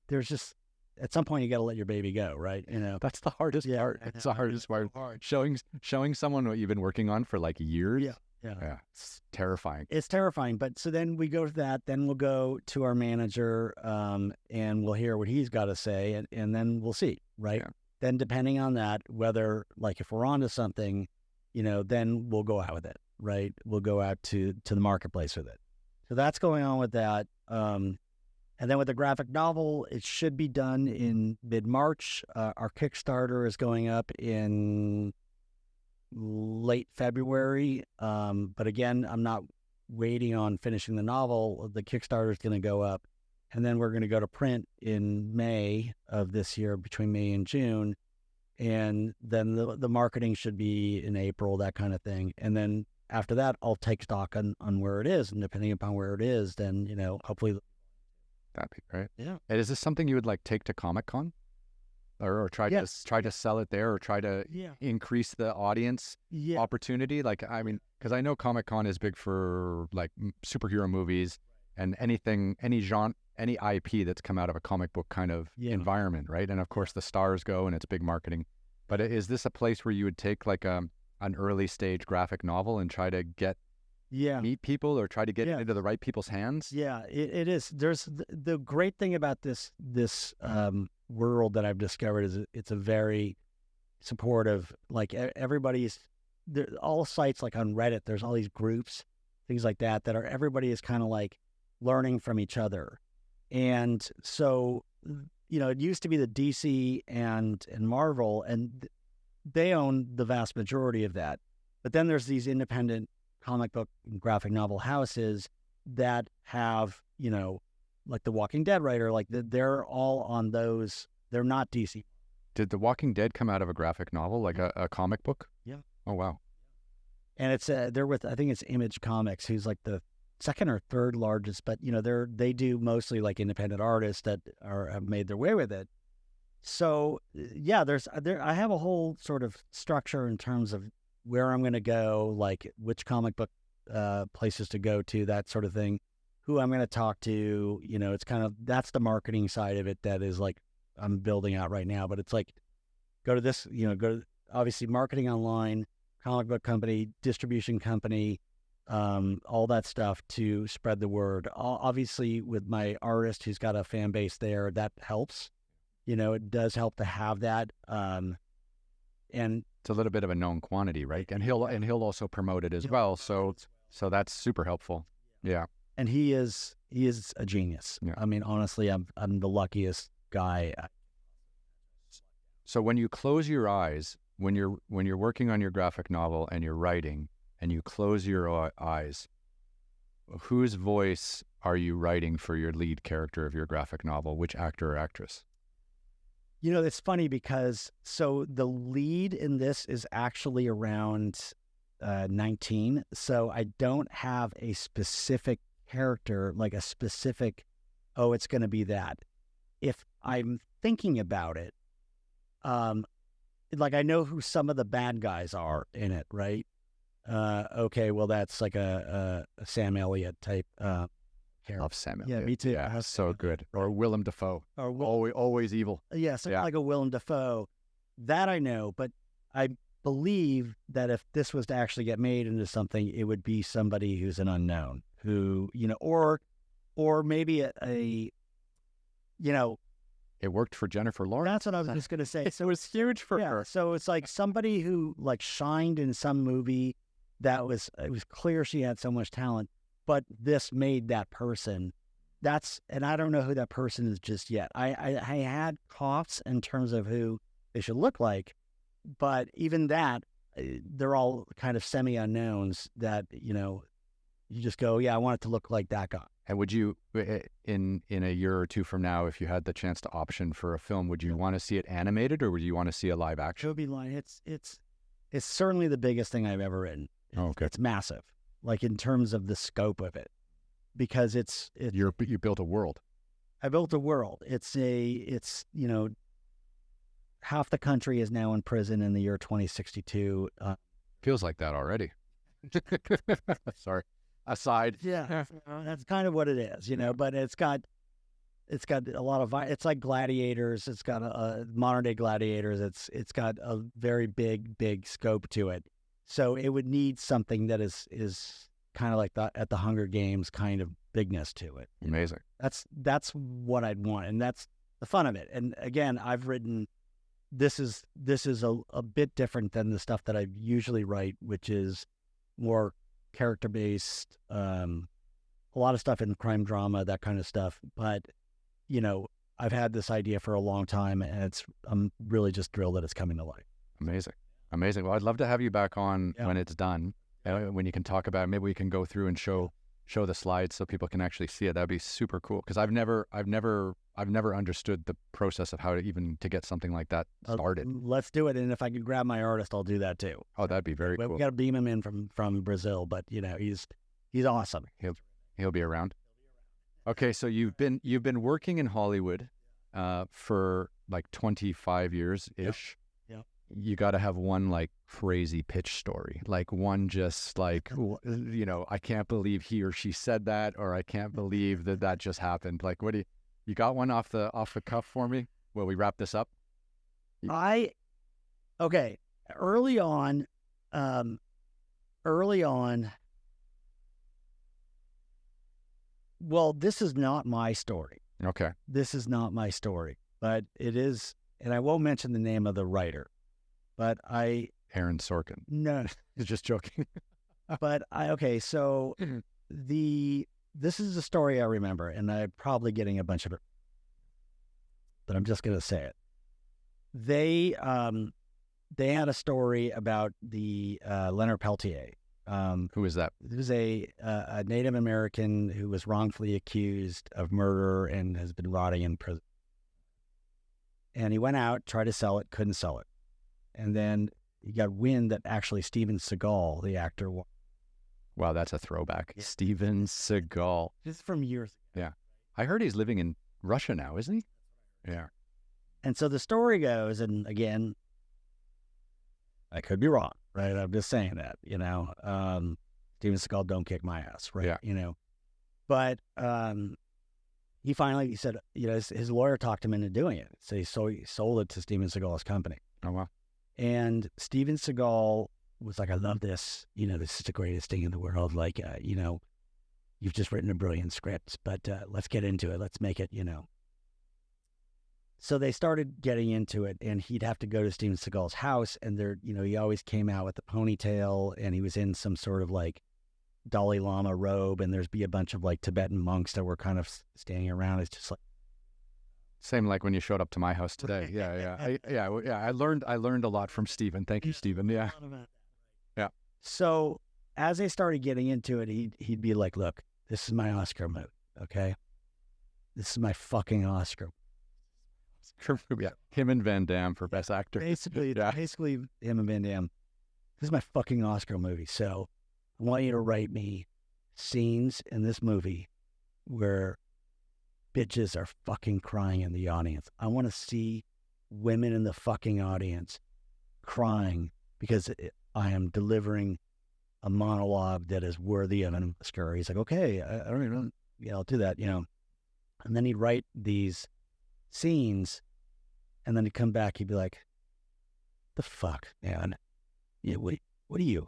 there's just at some point you got to let your baby go, right? You know, that's the hardest part. It's the hardest part. Showing someone what you've been working on for like years. Yeah, it's terrifying. It's terrifying. But so then we go to that. Then we'll go to our manager, and we'll hear what he's got to say, and then we'll see, right? Yeah. Then depending on that, whether like if we're onto something, you know, then we'll go out with it, right? We'll go out to the marketplace with it. So that's going on with that. And then with the graphic novel, it should be done in mid-March. Our Kickstarter is going up in late February. But again, I'm not waiting on finishing the novel. The Kickstarter is going to go up. And then we're going to go to print in May of this year, between May and June. And then the marketing should be in April, that kind of thing. And then after that, I'll take stock on where it is. And depending upon where it is, then, you know, hopefully. That'd be great. Yeah. And is this something you would like take to Comic-Con? Or try to sell it there, or try to increase the audience opportunity? Like, I mean, because I know Comic-Con is big for like superhero movies and any genre, any IP that's come out of a comic book kind of environment, right? And of course the stars go and it's big marketing. But is this a place where you would take like an early stage graphic novel and try to meet people, or try to get into the right people's hands? Yeah, it is. There's the great thing about this world that I've discovered is it's a very supportive, like everybody's there, all sites like on Reddit, there's all these groups, things like that everybody is kind of like learning from each other. And so, you know, it used to be the DC and Marvel, and they own the vast majority of that. But then there's these independent comic book and graphic novel houses that have, you know, like the Walking Dead writer, like they're all on those. They're not DC. Did The Walking Dead come out of a graphic novel, like a comic book? Yeah. Oh, wow. And it's they're with, I think it's Image Comics, who's like the second or third largest, but you know, they do mostly like independent artists that have made their way with it. So yeah, I have a whole sort of structure in terms of where I'm going to go, like which comic book places to go to, that sort of thing, who I'm going to talk to. You know, it's kind of, that's the marketing side of it that is like I'm building out right now. But it's like, go to this, you know, go to obviously marketing online, comic book company, distribution company, all that stuff to spread the word. Obviously with my artist who's got a fan base there, that helps. You know, it does help to have that. And it's a little bit of a known quantity, right? And he'll also promote it as well. So that's super helpful. Yeah. And he is a genius. Yeah. I mean, honestly, I'm the luckiest guy. So when you close your eyes, when you're working on your graphic novel and you're writing, and you close your eyes, whose voice are you writing for your lead character of your graphic novel? Which actor or actress? You know, it's funny because so the lead in this is actually around 19. So I don't have a specific character, like a specific, oh, it's going to be that. If I'm thinking about it, like I know who some of the bad guys are in it, right? Okay, well, that's like a Sam Elliott type character. Love Sam Yeah, Elliott. me too. Yeah, so good. Or Willem Dafoe. Or Always evil. yeah, something like a Willem Dafoe. That I know, but I believe that if this was to actually get made into something, it would be somebody who's an unknown, who, you know, or maybe a you know, It worked for Jennifer Lawrence. that's what I was just going to say. So it was huge for her. So it's like somebody who like shined in some movie it was clear she had so much talent, but this made that person. And I don't know who that person is just yet. I had coughs in terms of who they should look like, but even that, they're all kind of semi-unknowns that, you know, you just go, yeah, I want it to look like that guy. And would you, in a year or two from now, if you had the chance to option for a film, would you want to see it animated or would you want to see a live action? It would be like, it's certainly the biggest thing I've ever written. Oh, okay. It's massive, like in terms of the scope of it, because you built a world. I built a world. It's you know, half the country is now in prison in the year 2062. Feels like that already. Sorry. Aside. Yeah, that's kind of what it is, you know. But it's got a lot of it's like gladiators. It's got a modern day gladiators. It's got a very big scope to it. So it would need something that is kind of like at the Hunger Games kind of bigness to it. Amazing. That's what I'd want, and that's the fun of it. And again, I've written. This is a bit different than the stuff that I usually write, which is more character based. A lot of stuff in crime drama, that kind of stuff. But you know, I've had this idea for a long time, and I'm really just thrilled that it's coming to life. Amazing. Well, I'd love to have you back on when it's done, when you can talk about it. Maybe we can go through and show the slides so people can actually see it. That'd be super cool, because I've never understood the process of how to get something like that started. Let's do it, and if I could grab my artist, I'll do that too. Oh, that'd be very cool. We got to beam him in from Brazil, but you know, he's awesome. He'll be around. Okay, so you've been working in Hollywood for like 25 years ish. Yep. You got to have one like crazy pitch story, like one just like, you know, I can't believe he or she said that, or I can't believe that just happened. Like, what you got one off the cuff for me? Will we wrap this up? Okay. Early on, well, this is not my story. Okay. This is not my story, but it is, and I won't mention the name of the writer, but Aaron Sorkin. No. Just joking. But so this is a story I remember, and I'm probably getting a bunch of it, but I'm just going to say it. They had a story about the Leonard Peltier. Who is that? He was a Native American who was wrongfully accused of murder and has been rotting in prison. And he went out, tried to sell it, couldn't sell it. And then he got wind that actually Steven Seagal, the actor, wow, that's a throwback. Yeah. Steven Seagal. This is from years ago. Yeah. I heard he's living in Russia now, isn't he? Yeah. And so the story goes, and again, I could be wrong, right? I'm just saying that, you know, Steven Seagal, don't kick my ass, right? Yeah. You know, but he said, you know, his lawyer talked him into doing it. So he sold it to Steven Seagal's company. Oh, wow. And Steven Seagal was like, I love this. You know, this is the greatest thing in the world. Like, you know, you've just written a brilliant script, but let's get into it. Let's make it, you know. So they started getting into it, and he'd have to go to Steven Seagal's house, and he always came out with the ponytail, and he was in some sort of like Dalai Lama robe, and there's be a bunch of like Tibetan monks that were kind of standing around. It's just like Same like when you showed up to my house today. Yeah. I learned a lot from Steven. Thank you, Steven. Yeah. Yeah. So as I started getting into it, he'd be like, "Look, this is my Oscar movie, okay? This is my fucking Oscar." Yeah. Him and Van Damme for Best Actor. Basically, Yeah. basically him and Van Damme. This is my fucking Oscar movie. So I want you to write me scenes in this movie where bitches are fucking crying in the audience. I want to see women in the fucking audience crying because I am delivering a monologue that is worthy of an Oscar. He's like, okay, I don't even, yeah, I'll do that, you know. And then he'd write these scenes, and then he'd come back, he'd be like, the fuck, man? Yeah, what are you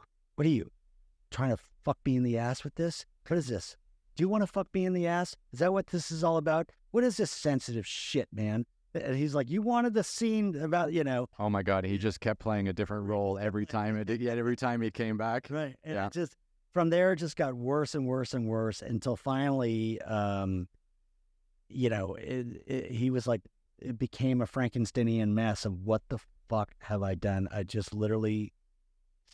trying to fuck me in the ass with this? What is this? Do you want to fuck me in the ass? Is that what this is all about? What is this sensitive shit, man? And he's like, you wanted the scene about, you know. Oh my God, he just kept playing a different role every time. Every time he came back. Right. And Yeah. it just, from there, it just got worse and worse and worse until finally, you know, he was like, it became a Frankensteinian mess of what the fuck have I done? I just literally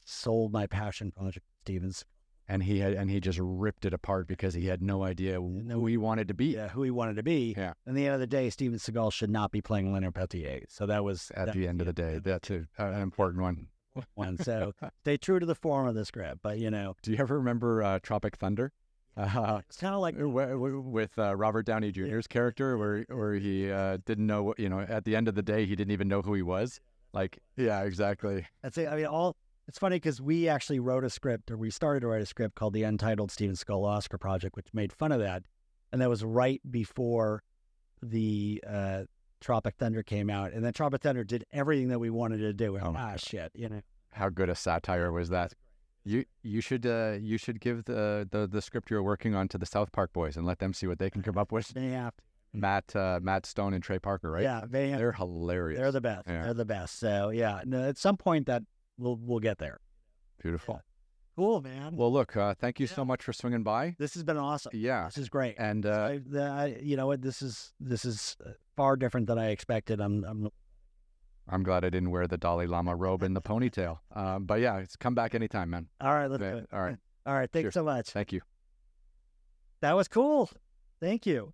sold my passion project, Stevens. And he just ripped it apart because he had no idea who he wanted to be. Yeah, who he wanted to be. Yeah. And at the end of the day, Steven Seagal should not be playing Leonard Peltier. So that was At the end of the day, that's an important one. one. So stay true to the form of the script. But, you know. Do you ever remember Tropic Thunder? It's kind of like with Robert Downey Jr.'s character, where he didn't know what, you know, at the end of the day, he didn't even know who he was. Like, yeah, exactly. that's it. I mean, it's funny because we actually wrote a script, or we started to write a script called the Untitled Steven Seagal Oscar Project, which made fun of that. And that was right before the Tropic Thunder came out. And then Tropic Thunder did everything that we wanted to do. Shit, you know. How good a satire was that? You should give the script you're working on to the South Park boys and let them see what they can come up with. They have to. Matt Stone and Trey Parker, right? Yeah, they're hilarious. They're the best. Yeah. They're the best. So yeah, no, at some point that we'll get there. Beautiful. Yeah. Cool, man. Well, look, thank you so much for swinging by. This has been awesome. Yeah, This is great. and you know what? This is far different than I expected. I'm glad I didn't wear the Dalai Lama robe and the ponytail. But yeah, it's come back anytime, man. All right. Let's do it. All right. All right. Thanks Cheers. so much. Thank you. That was cool. Thank you.